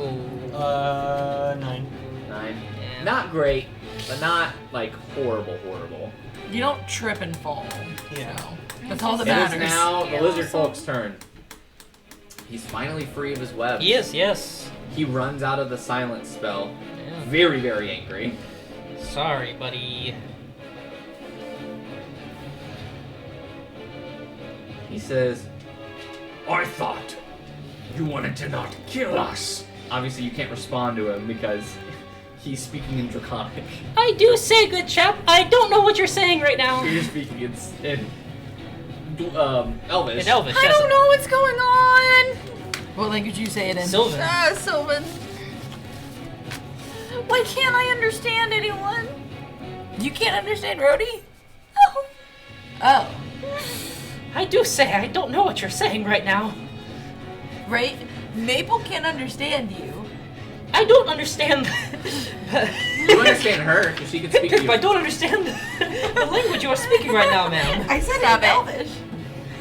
9.
9.
Yeah.
Not great, but not like horrible.
You don't trip and fall.
Yeah.
So that's all that
It is
matters.
now the lizard folk's turn. He's finally free of his web.
He is, yes.
He runs out of the silence spell.
Yeah.
Very, very angry.
Sorry, buddy.
He says, I thought you wanted to not kill us. Obviously, you can't respond to him because he's speaking in Draconic.
I do say, good chap. I don't know what you're saying right now.
You're speaking in Elvish.
In Elvish,
I
yes.
don't know what's going on.
What language you say it in?
Sylvan.
Sylvan. Why can't I understand anyone?
You can't understand Rhodey?
No.
Oh.
I do say I don't know what you're saying right now.
Right? Maple can't understand you.
I don't understand.
You understand her because she can speak to you.
I don't understand the language you are speaking right now, ma'am.
I said
Stop
it in
it.
Elvish.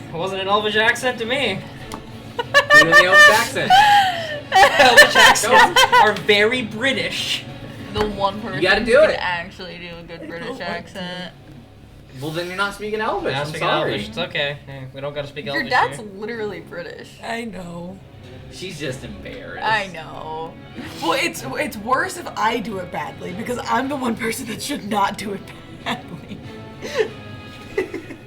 It wasn't an Elvish accent to me.
You're in the Elvish accent.
Elvish accents are very British.
The one person
You gotta do
who can
it.
actually do a good British accent.
Well, then you're not speaking Elvish.
I'm
I'm
speaking
sorry.
Elvish. It's okay. Hey, we don't gotta speak
Your
Elvish
dad's
here.
literally British.
I know.
She's just embarrassed.
I know.
Well, it's worse if I do it badly because I'm the one person that should not do it badly.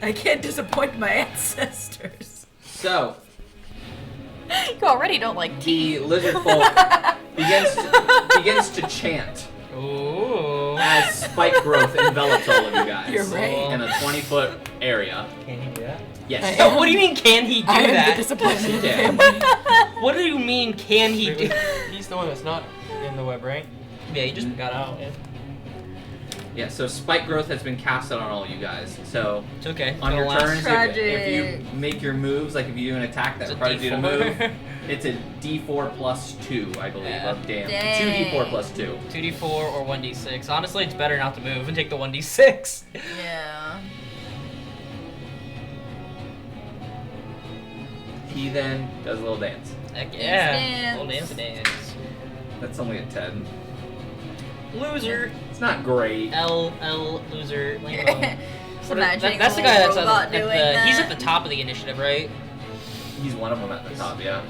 I can't disappoint my ancestors.
So,
You already don't like tea.
the lizard folk begins to chant
Ooh.
as spike growth envelops all of you guys.
You're right.
In a 20-foot area.
Can he do that?
Yes.
So what do you mean, can he do
I am the
that?
disappointment of the
Yeah.
family.
What do you mean, can he do?
He's the one that's not in the web, right?
Yeah, he just got out. Yeah.
Yeah, so spike growth has been cast out on all you guys. So,
It's okay.
on
It'll
your
last.
turns, if
Tragic.
you make your moves, like if you do an attack that
It's a
requires you to
D4.
move, it's a d4 plus 2, I believe,
Yeah.
of damage.
Dang.
2d4 plus 2.
2d4 or 1d6. Honestly, it's better not to move and take the 1d6.
Yeah.
He then does a little dance.
Heck yeah.
Dance.
Little dance.
That's only a 10.
Loser.
It's not great.
L loser. Lambo.
Just
What is-
imagining
that's the
a
guy that's
little
at
robot
the,
doing that.
he's at the top of the initiative, right?
He's one of them at the top, yeah.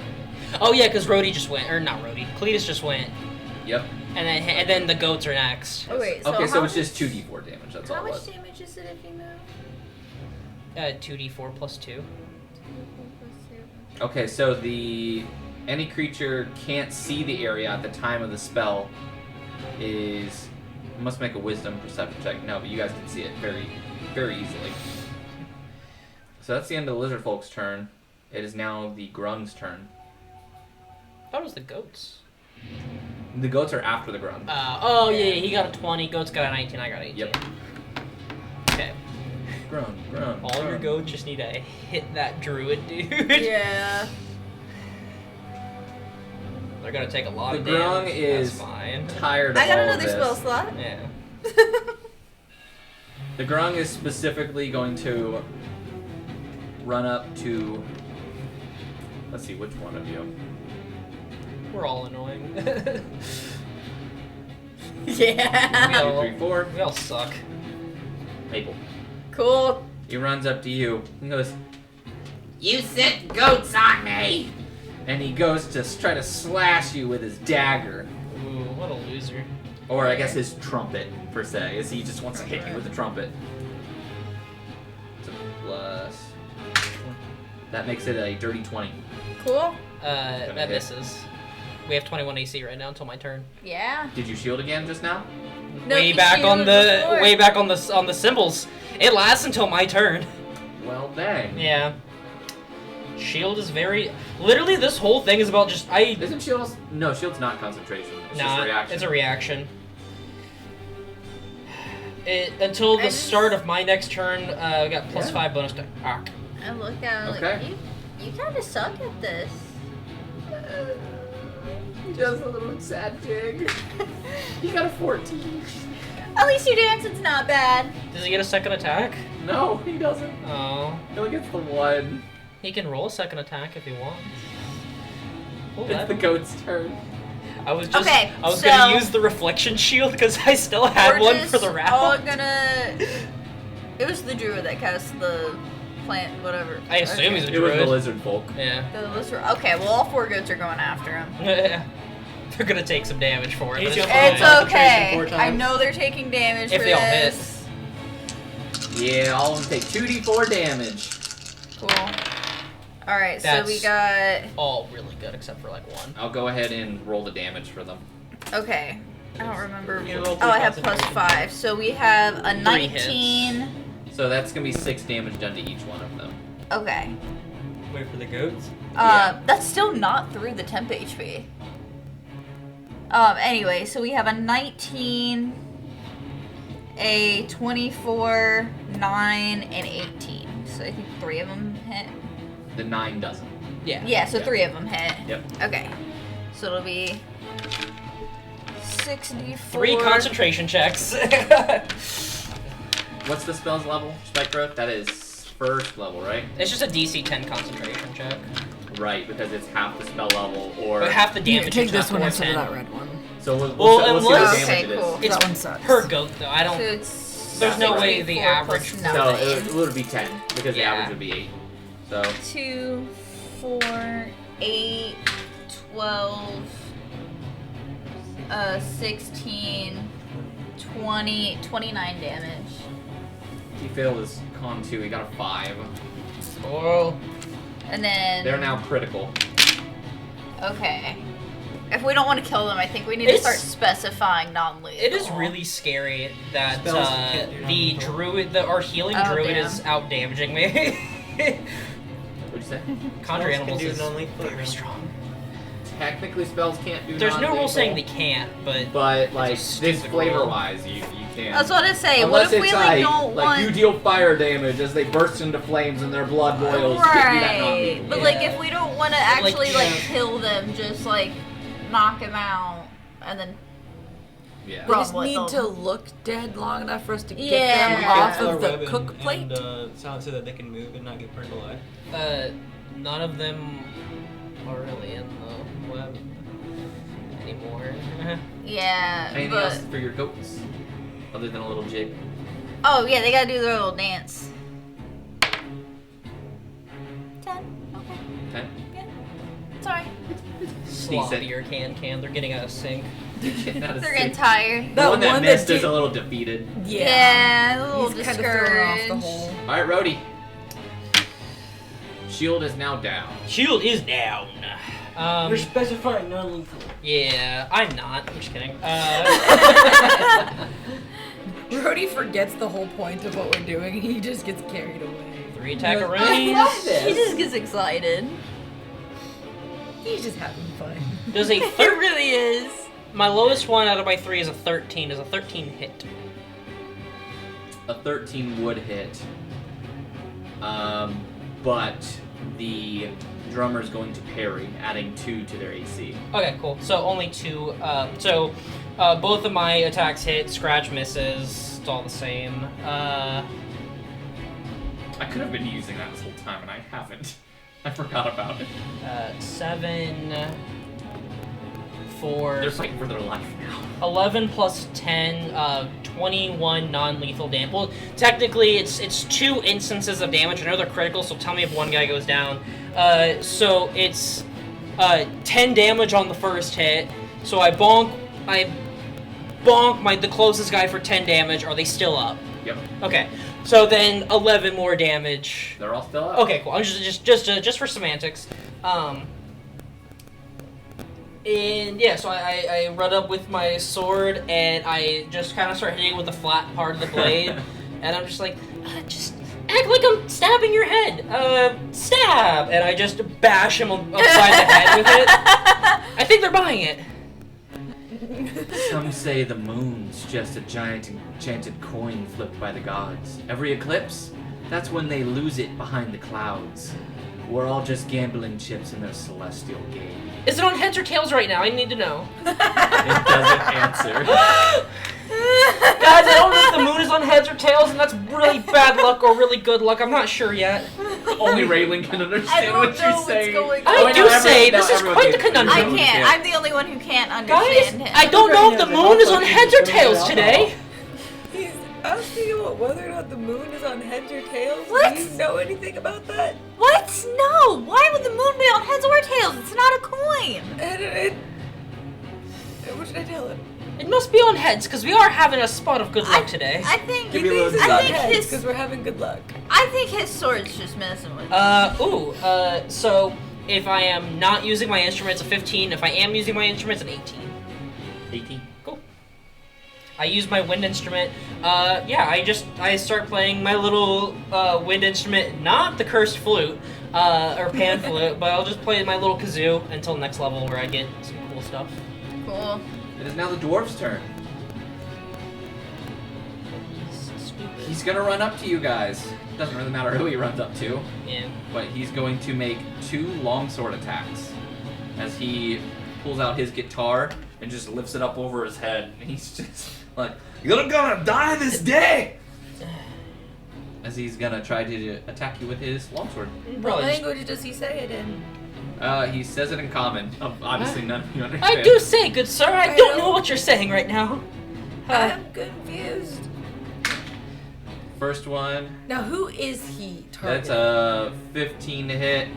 Oh yeah, because Rhodey just went, or not Rhodey. Cletus just went,
Yep.
and then the goats are next.
Oh wait, so
Okay, so
how
it's just
much-
2d4 damage, that's
How
all it
much
was.
damage is it if you move?
2d4 plus 2.
Okay, so any creature can't see the area at the time of the spell is must make a wisdom perception check. No, but you guys can see it very, very easily. So that's the end of the lizard folk's turn. It is now the grung's turn.
I thought it was the goats.
The goats are after the grung.
Oh yeah, he got a 20. Goats got a 19. I got 18.
Yep.
Okay.
Grung.
All your goats just need to hit that druid, dude.
Yeah.
They're gonna take a lot
The
of
grung
damage.
is
That's fine.
tired of
I got
all of
another
this.
spell slot.
Yeah.
The grung is specifically going to run up to. Let's see, which one of you?
We're all annoying.
Yeah.
we, all,
2, 3, 4.
we all suck.
Maple.
Cool.
He runs up to you and goes, "You sent goats on me!" And he goes to try to slash you with his dagger.
Ooh, what a loser.
Or I guess his trumpet, per se, as he just wants to hit you with the trumpet. It's a plus. That makes it a dirty 20.
Cool.
That
hit.
misses. We have 21 AC right now until my turn.
Yeah.
Did you shield again just now?
No,
way
he
back on
shielded
the
before.
way back on the symbols. It lasts until my turn.
Well, dang.
Yeah. Shield is very literally this whole thing is about just
Isn't shield? No, shield's not concentration. It's just
nah,
reaction.
it's a reaction. Until the
just-
start of my next turn, we got plus
Yeah.
5 bonus to arc.
I look at him
Okay.
like, you kind of suck at this.
He does a little sad jig. He got a 14.
At least you dance, it's not bad.
Does he get a second attack?
No, he doesn't.
Oh.
He only gets the 1.
He can roll a second attack if he wants. Oh,
It's the goat's turn.
I was
so
gonna use the reflection shield because I still had one for the round.
All gonna. It was the druid that cast the plant, whatever.
I assume he's a
It was
druid.
the lizard folk.
Yeah.
Okay, well, all 4 goats are going after him.
They're gonna take some damage for it.
He's
but
gonna
it's
It's
fine.
okay.
4
I
times.
know they're taking damage
If
for
they all hit.
this.
Yeah, all of them take 2d4 damage.
Cool. Alright, so
That's-
we got.
All really good except for like 1.
I'll go ahead and roll the damage for them.
Okay. I don't remember.
You roll
Oh, I
3
have plus
concentration.
5. So we have a
3 hits.
19.
So that's gonna be 6 damage done to each one of them.
Okay.
Wait for the goats.
Yeah.
That's still not through the temp HP. Anyway, so we have a 19, a 24, 9, and 18. So I think 3 of them hit.
The 9 doesn't.
Yeah.
Yeah, so
Yeah.
3 of them hit.
Yep.
Okay. So it'll be 6d4.
3 concentration checks.
What's the spell's level? Spike growth? That is first level, right?
It's just a DC 10 concentration check.
Right, because it's half the spell level, or
But half the
You
damage
take
is
this
not
one
410.
instead of that red one.
so we'll
Well,
see what
unless-
the damage
Okay,
it is.
cool.
It's
That one sucks.
per goat though. I
So
don't.
it's.
There's no way the
64
average-
plus
So
9.
it would be 10 because the
Yeah.
average would be 8. So
2, 4, 8, 12, 16, 20, 29 damage.
he failed his con 2. He got a 5.
Oh.
And then.
They're now critical.
Okay. If we don't want to kill them, I think we need to
It's-
start specifying non-lethal.
It is really scary that
Spells can't do
the
non-lethal.
druid, our healing
Oh,
druid,
damn.
is out damaging me.
What'd you say?
Conjure
Spells
animals
can do
is
non-lethal.
very strong.
Technically, spells can't do
There's no rule
non-lethal,
saying they can't, but
But like
It's a
this
stupid
flavor-wise, you can.
That's what I say.
Unless
What if we
it's
like don't
like
want?
you deal fire damage as they burst into flames and their blood boils. you can't do that
Right.
non-lethal.
But
Yeah.
like if we don't want to actually like
yeah.
kill them, just like knock them out and then.
Yeah.
They just
Run with
need
them.
to look dead long enough for us to get
Yeah.
them off
Kill
of
their
the
web
cook plate.
and so that they can move and not get burned alive.
none of them are really in the web anymore.
Yeah.
Anything
but,
else for your goats? Other than a little jig?
Oh yeah, they gotta do their little dance. 10. Okay.
10?
Sorry.
Sloppy or can. They're getting out of sync.
That is
They're getting
sick.
tired.
The
That
one that
one
missed
that
is
did-
a little defeated.
Yeah, a little
He's kind of thrown off the
discouraged.
whole.
Alright, Rhodey. Shield is now down.
Shield is down.
You're specifying non-lethal.
Yeah, I'm not. I'm just kidding.
Brody forgets the whole point of what we're doing. He just gets carried away.
3 attack
I
range.
love
He
this.
just gets excited.
He's just having fun.
Does a
It really is.
my lowest one out of my 3 is a 13. Does a 13 hit?
A 13 would hit. But the drummer's going to parry, adding 2 to their AC.
Okay, cool. So only 2. Both of my attacks hit. Scratch misses. It's all the same.
I could have been using that this whole time, and I haven't. I forgot about it.
7 for
They're fighting for their life now.
11 plus 10, 21 non-lethal damage. Well, technically, it's 2 instances of damage. I know they're critical, so tell me if one guy goes down. So it's 10 damage on the first hit. So I bonk the closest guy for 10 damage. Are they still up?
Yep.
Okay. So then 11 more damage.
They're all still up.
Okay, cool. I'm just for semantics. And yeah, so I run up with my sword and I just kind of start hitting with the flat part of the blade, and I'm just like, just act like I'm stabbing your head. Stab, and I just bash him upside the head with it. I think they're buying it.
Some say the moon's just a giant enchanted coin flipped by the gods. Every eclipse, that's when they lose it behind the clouds. We're all just gambling chips in their celestial game.
Is it on heads or tails right now? I need to know.
It doesn't answer.
Guys, I don't know if the moon is on heads or tails, and that's really bad luck or really good luck. I'm not sure yet.
Only Raylan can understand what you're saying.
I do say this is quite the conundrum.
I can't. I'm the only one who can't
Guys,
understand him.
I don't know if the moon is on heads or tails today.
He's asking about whether or not the moon is on heads or tails.
What?
Do you know anything about that?
What? No. Why would the moon be on heads or tails? It's not a coin.
What should I tell him?
It must be on heads, because we are having a spot of good luck today.
I think.
Give me a little
It's
I
on
think
heads
his-
because we're having good luck.
I think his sword's just messing with me.
So if I am not using my instruments, a 15. If I am using my instruments, an 18.
18.
Cool. I use my wind instrument. I start playing my little wind instrument, not the cursed flute or pan flute, but I'll just play my little kazoo until next level where I get some cool stuff.
Cool.
It is now the dwarf's turn.
Stupid.
He's gonna run up to you guys. Doesn't really matter who he runs up to,
Yeah.
but he's going to make 2 longsword attacks as he pulls out his guitar and just lifts it up over his head. And he's just like, "You're gonna die this day!" As he's gonna try to attack you with his longsword.
What
Probably just-
language does he say it in?
He says it in common. Obviously, none of you understand.
I do say, good sir, I
I
don't
know.
know what you're saying right now.
I'm confused.
First one,
Now, who is he targeting?
that's a 15 to hit.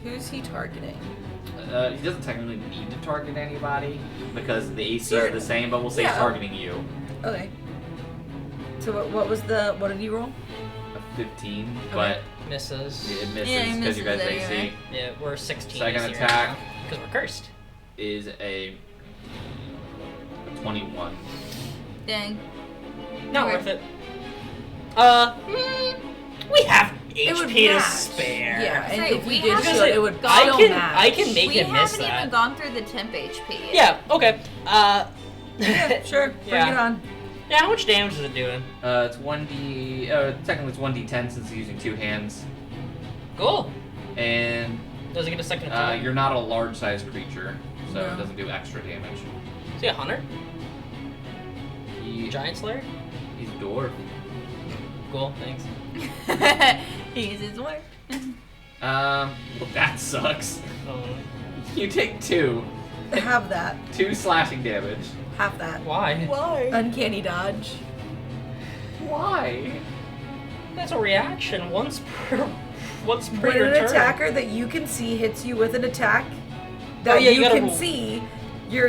Who's he targeting?
He doesn't technically need to target anybody because the ACs are the same, but we'll say he's
Yeah.
targeting you.
Okay. So what did he roll?
A 15, but
Misses.
it misses
Yeah, he
because you guys
misses anyway.
AC
Yeah, we're 16.
Second attack.
Because we're cursed.
is a 21.
Dang.
Not
Okay.
worth it. We have
It would
HP to
match.
spare.
Yeah, and
Say,
if
we
we did
haven't
shield,
even
it would
I
still
can
match.
I can make
We
him miss
haven't
that.
even gone through the temp HP yet.
Yeah. Okay.
Yeah, sure. Bring
Yeah.
it on.
Yeah. How much damage is it doing?
It's 1d. Technically, it's 1d10 since he's using 2 hands.
Cool.
And
Does it get a second attack?
you're not a large-sized creature, so
No.
it doesn't do extra damage.
Is he a hunter? Giant Slayer?
He's a dwarf.
Cool. Thanks.
He uses work.
Well, that sucks.
Oh,
You take 2.
Have that.
2 slashing damage.
Have that.
why?
Why?
Uncanny dodge.
Why?
That's a reaction. Once per
When
your
an
turn.
attacker that you can see hits you with an attack that
Oh, yeah, you
you
gotta
can
roll.
see, you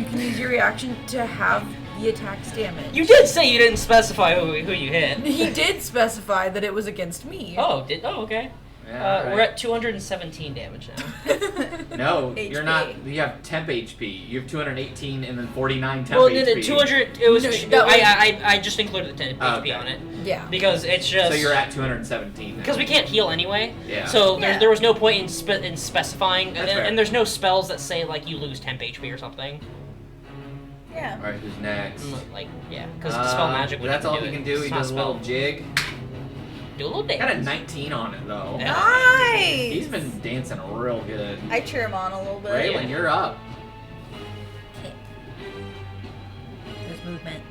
can use your reaction to have the attack's damage.
You did say you didn't specify who you hit.
He did specify that it was against me.
Oh, okay.
Yeah,
We're
alright.
at 217 damage now.
No,
HP.
you're not. You have temp HP. You have 218 and then 49 temp
Well,
HP.
no, 200. It was.
No, that was-
I just included the 10
Oh,
HP
okay.
on it
Yeah.
because it's just.
So you're at 217.
Because we can't heal anyway.
Yeah.
So
Yeah.
there was no point in specifying,
That's fair.
and there's no spells that say like you lose temp HP or something.
Yeah.
All right, who's next?
Like yeah, because the spell magic.
Well, that's all he
it.
can do.
It's
He
not
does a little
spell.
jig.
Do a little
Got a
damage.
19 on it though.
Yeah.
Nice.
He's been dancing real good.
I cheer him on a little bit.
Raylan, you're up.
There's movement.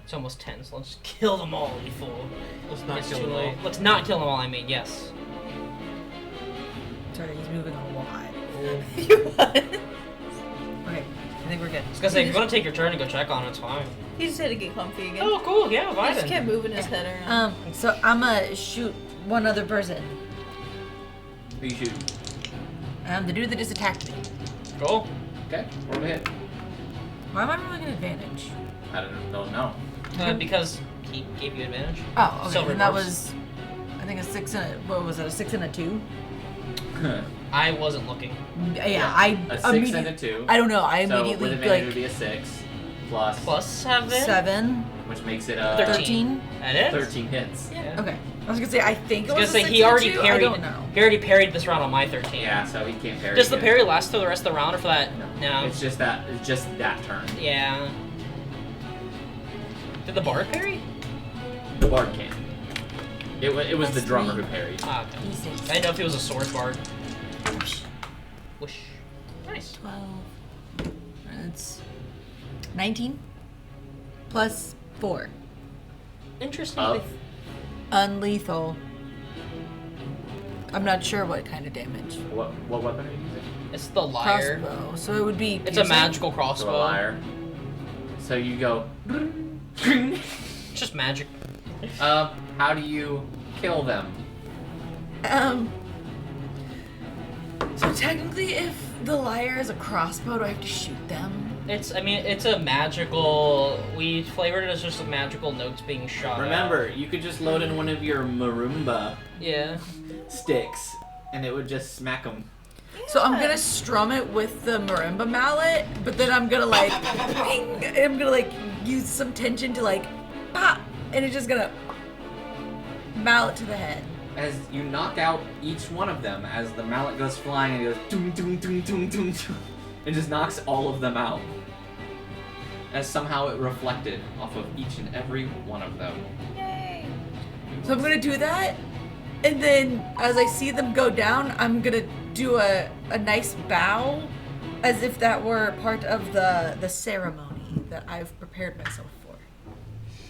It's almost 10, so let's just kill them all before
Let's not
it's
kill
too
them all.
late. Let's not kill them all. I mean, yes.
Sorry, he's moving a lot.
What?
Okay, I think we're good.
I was gonna say, if you want to take your turn and go check on it, it's fine.
He just had to get comfy again.
Oh, cool. Yeah,
He
fine.
just kept moving his head around.
So I'm gonna shoot one other person.
Who you shooting?
The dude that just attacked me.
Cool.
Okay, roll a hit.
Why am I rolling an advantage?
I don't know.
Because he gave you advantage.
Oh, okay.
Silver
And that
dwarfs.
was, I think a 6 and a, what was it? A 6 and a 2?
I wasn't looking.
Yeah, I
A 6 and a
immediately.
2.
I don't know. I
So with
immediately
advantage would
like
be a 6 plus,
Plus 7.
7,
which makes it
13.
That is.
13 hits.
Yeah.
Okay, I was gonna say I think
I
it
was
was
gonna
a
say
6
he
and a
already
2.
parried.
I don't know.
He already parried this round on my 13.
Yeah, so he can't parry.
Does the
again.
parry last through the rest of the round or for that? No.
It's just that. It's just that turn.
Yeah. Did the bard parry?
The bard can. It was the drummer who parried.
Ah, okay.
D6.
I didn't know if he was a sword bard. Whoosh. Nice.
12. That's 19 plus 4.
Interesting.
Of?
Unlethal. I'm not sure what kind of damage.
What weapon are you using?
It's the lyre.
Crossbow. So it would be.
It's a
piercing?
magical
So a
crossbow.
liar. So you go.
It's just magic.
How do you kill them?
So technically, if the lyre is a crossbow, do I have to shoot them?
It's a magical. We flavored it as just magical notes being shot.
Remember, you could just load in one of your marimba
Yeah.
sticks, and it would just smack them.
So I'm gonna strum it with the marimba mallet, but then I'm gonna like, ping, and I'm gonna like use some tension to like, pop, and it's just gonna mallet to the head.
As you knock out each one of them, as the mallet goes flying, and it goes doom doom doom doom doom doom, and just knocks all of them out. As somehow it reflected off of each and every one of them.
Yay.
So I'm gonna do that, and then as I see them go down, I'm gonna do a nice bow, as if that were part of the ceremony that I've prepared myself for.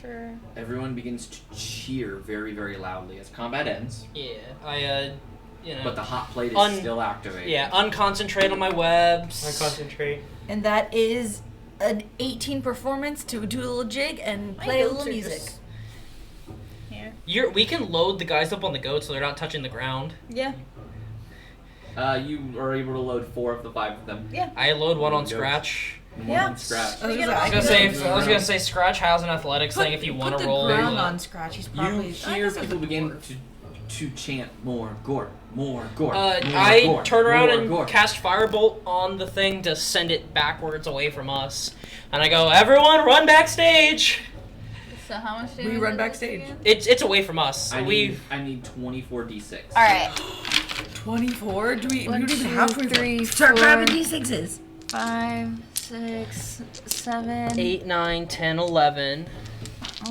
Sure.
Everyone begins to cheer very, very loudly as combat ends,
Yeah.
but the hot plate is still activated.
Yeah. Unconcentrate on my webs.
Concentrate.
And that is an 18 performance to do a little jig and play a little music.
Here.
We can load the guys up on the goat so they're not touching the ground.
Yeah.
You are able to load 4 of the 5 of them.
Yeah.
I load one on
Goats.
Scratch.
And
Yeah.
one on scratch.
I was
We
gonna
get
say,
I was gonna say Scratch has an athletics thing if you want to roll.
Put the ground on Scratch. He's
You
probably.
hear people begin to chant more gore, more gore. more
I
gore,
turn around
more
and
gore.
cast Firebolt on the thing to send it backwards away from us. And I go, everyone run backstage!
So how much
We
damage
run
is this
backstage.
again?
It's away from us.
I need 24 d6.
All right.
24? Do we?
One,
We don't even
two,
have 24.
three,
Start
four.
grabbing d6s.
5, 6, 7,
8, 9, 10, 11.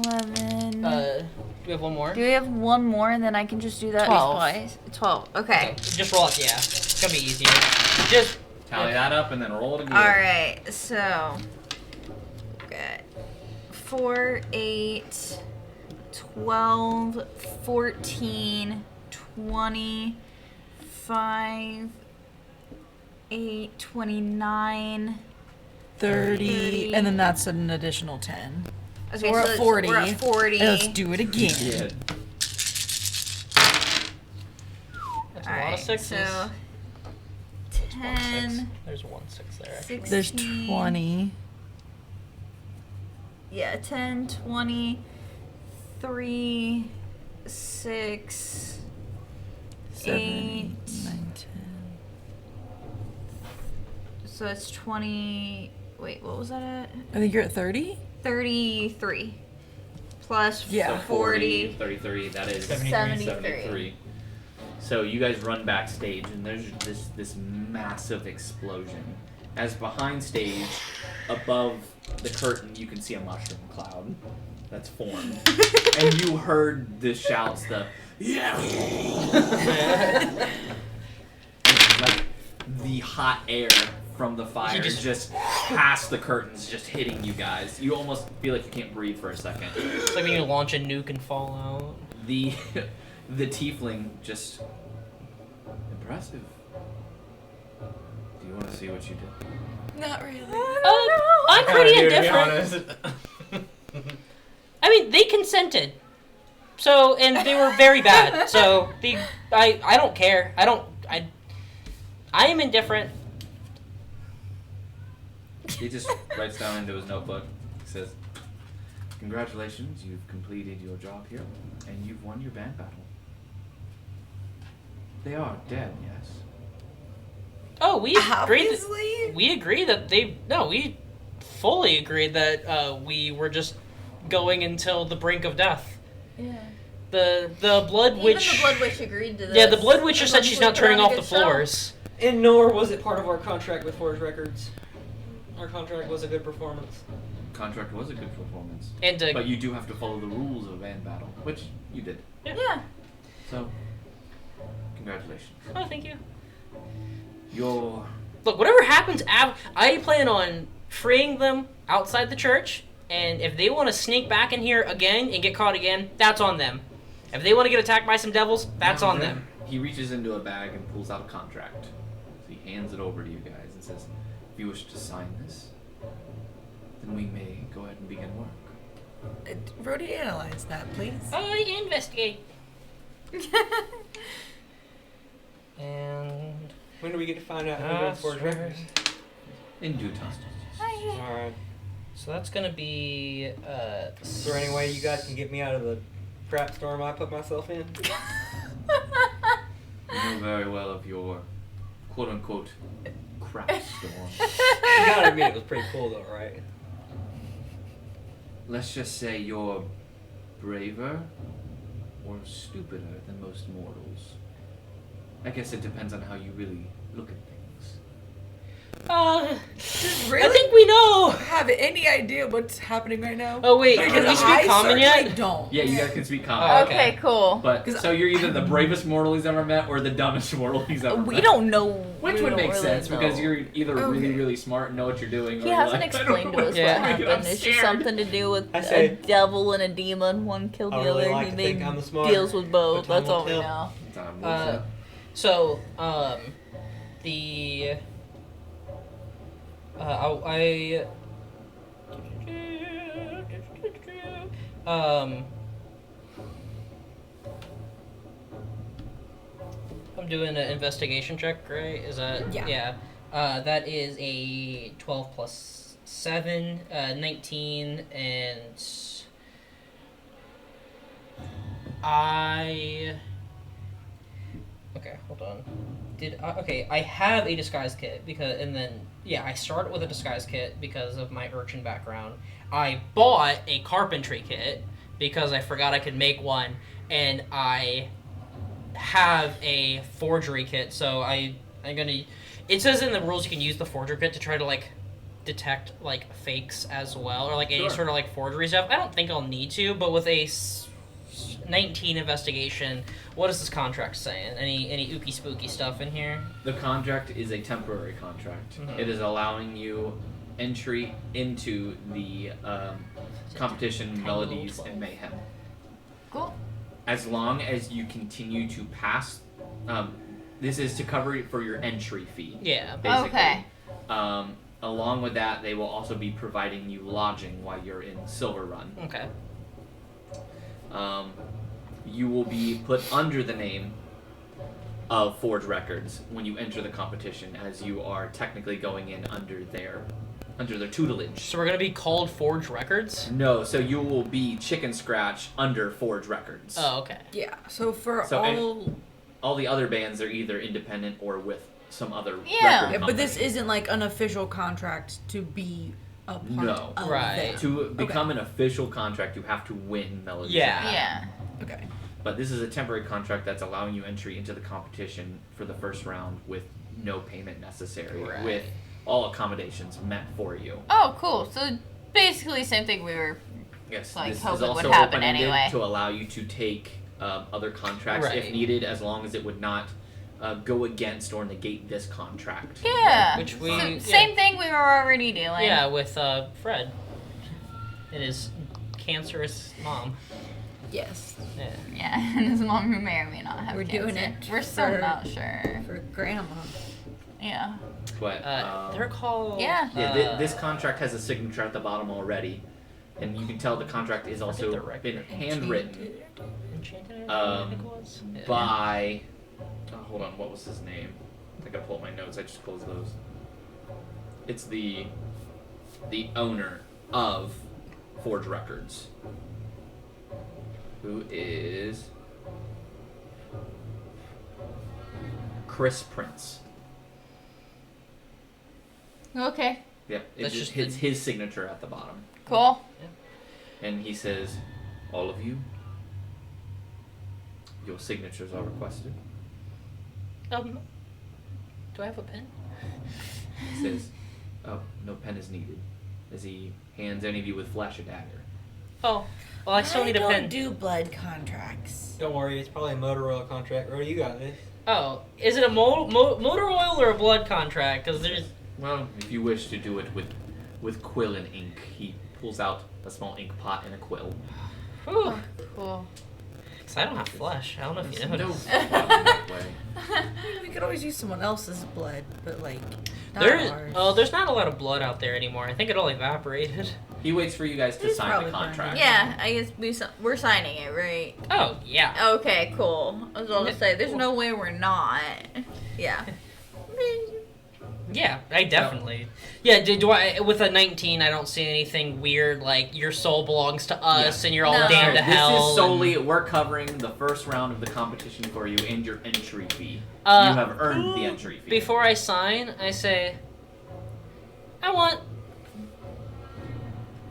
11.
Do we have one more?
Do we have one more and then I can just do that
12.
twice? 12. Okay.
Just roll it, yeah. It's gonna be easier. Just
Tally that up and then roll it again.
Alright, so. Got 4, 8, 12, 14, 25, 8, 29.
30, and then that's an additional 10.
Okay,
So we're at 40.
We're at 40.
And let's do it again.
Yeah.
that's a lot of
Alright,
sixes.
so
There's one
10,
six. There's 1 6 there. Actually.
16.
There's 20.
Yeah, 10, 20, 3, 6,
7,
8.
9, 10.
So it's 20. Wait, what was that at?
I think you're at 30?
33. Plus
Yeah.
So
40.
33, that is
73.
73. So you guys run backstage, and there's this massive explosion. As behind stage, above the curtain, you can see a mushroom cloud that's formed. And you heard the shouts, yeah! Like the hot air from the fire just past the curtains, just hitting you guys. You almost feel like you can't breathe for a second.
It's like when you launch a nuke and fall out.
The tiefling just impressive. Do you want to see what you did?
Not really.
I'm pretty
To be
indifferent.
honest.
I mean, they consented. So, and they were very bad. So, I don't care. I am indifferent.
He just writes down into his notebook. He says, "Congratulations, you've completed your job here, and you've won your band battle. They are dead, yes."
Oh, we agreed.
Obviously.
We agree that we fully agreed that we were just going until the brink of death.
Yeah.
The Blood
Even
Witch.
the Blood Witch agreed to this.
Yeah, the Blood Witch just
As long
said she's
as we
not
put
turning
on a
off the
good show.
floors.
And nor was it part of our contract with Forge Records. Our contract was a good performance.
contract was a good performance.
And
But you do have to follow the rules of a band battle, which you did.
Yeah.
So, congratulations.
oh, thank you.
Your
Look, whatever happens, I plan on freeing them outside the church, and if they want to sneak back in here again and get caught again, that's on them. If they want to get attacked by some devils, that's on them.
He reaches into a bag and pulls out a contract. So he hands it over to you guys and says, if you wish to sign this, then we may go ahead and begin work.
Brody, analyze that, please.
Oh, investigate. And
When do we get to find out who runs Forge Records?
In due time.
Alright.
so that's gonna be
Is there any way you guys can get me out of the crap storm I put myself in?
You know very well of your quote-unquote crap storm.
You gotta admit it was pretty cool though, right?
Let's just say you're braver or stupider than most mortals. I guess it depends on how you really look at things.
Really?
I think we know.
Have any idea what's happening right now?
Oh wait,
Because
can we
I
speak common
certainly
yet?
don't.
Yeah, you guys can speak common.
Oh,
Okay, cool.
But
'Cause
so you're either the bravest mortal he's ever met or the dumbest mortal he's ever met.
We don't know.
Which
we
would
don't
make
really
sense
know.
because you're either really,
Okay.
really smart and know what you're doing, or
He
you're
hasn't
like, I don't
explained
know
to us
what's
what
Yeah.
happening, I'm
happened. It's just
scared.
something to do with
I
a
say-
devil and a demon. One killed the
I really
other.
like
He
to think I'm the smart,
deals with both.
but time
That's
will
all we
tell.
know.
Time will tell.
So, I'm doing an investigation check, right? Is that
Yeah.
that is a 12 plus 7, 19, and okay, hold on. I have a disguise kit I start with a disguise kit because of my urchin background. I bought a carpentry kit because I forgot I could make one, and I have a forgery kit, so I'm gonna. It says in the rules you can use the forgery kit to try to detect fakes as well, or any
Sure.
sort of forgery stuff. I don't think I'll need to, but with a 19 investigation, what is this contract saying? Any ooky spooky stuff in here?
The contract is a temporary contract.
Mhm.
It is allowing you entry into the competition
Tiny
Melodies
little
and Mayhem.
Cool.
As long as you continue to pass, this is to cover for your entry fee.
Yeah.
Basically.
Okay.
Along with that, they will also be providing you lodging while you're in Silver Run.
Okay.
You will be put under the name of Forge Records when you enter the competition, as you are technically going in under their tutelage.
So we're gonna be called Forge Records?
No, so you will be Chicken Scratch under Forge Records.
Oh, okay.
Yeah. So for
So all the other bands are either independent or with some other
Yeah.
record
yeah, but this
company.
isn't like an official contract to be a part
No.
of
Right.
them.
To become an official contract, you have to win Melodies.
Yeah.
Yeah.
Okay.
But this is a temporary contract that's allowing you entry into the competition for the first round with no payment necessary,
Right.
with all accommodations met for you.
Oh, cool. So basically, same thing we were.
Yes,
Like,
this
hope
is
it would
also
happen
open-ended
anyway.
to allow you to take other contracts if
Right.
needed, as long as it would not go against or negate this contract.
Yeah.
Which we-
So,
yeah.
Same thing we were already doing.
Yeah, with Fred and his cancerous mom.
Yes.
Yeah.
Yeah, and his mom who may or may not have
We're
cancer.
doing it
We're still
for-
not sure.
For grandma.
Yeah.
But
They're called.
Yeah.
this contract has a signature at the bottom already, and you can tell the contract is also
the record.
been handwritten
Enchanted,
Um,
I think it was. Yeah.
by. Oh, hold on, what was his name? I gotta pull up my notes. I just closed those. It's the owner of Forge Records, who is Chris Prince.
Okay.
Yep,
That's
it's just
just
his signature at the bottom,
Cool.
and he says, "All of you, your signatures are requested."
Do I have a pen?
He says, "Oh, no pen is needed." as he hands any of you with flesh a dagger.
Oh, well, I still need a pen.
don't do blood contracts.
Don't worry, it's probably a motor oil contract. Rody, you got this.
Oh, is it a motor oil or a blood contract? Because there's...
Well, if you wish to do it with quill and ink, he pulls out a small ink pot and a quill.
Whew.
Cool.
Because I don't have flesh. I don't know if you know
No
this.
problem that way.
We could always use someone else's blood, but like not ours.
There's not a lot of blood out there anymore. I think it all evaporated.
He waits for you guys to
He's
sign the
probably
contract.
Yeah, I guess we're signing it, right?
Oh, yeah.
Okay, cool. I was about to say, there's no way we're not. Yeah.
Yeah, I definitely. Yeah, do I? With a 19, I don't see anything weird like your soul belongs to us and you're all
No.
damned to
This
hell.
is solely, we're covering the first round of the competition for you and your entry fee. You
Uh,
have earned the entry fee.
Before I sign, I say, I want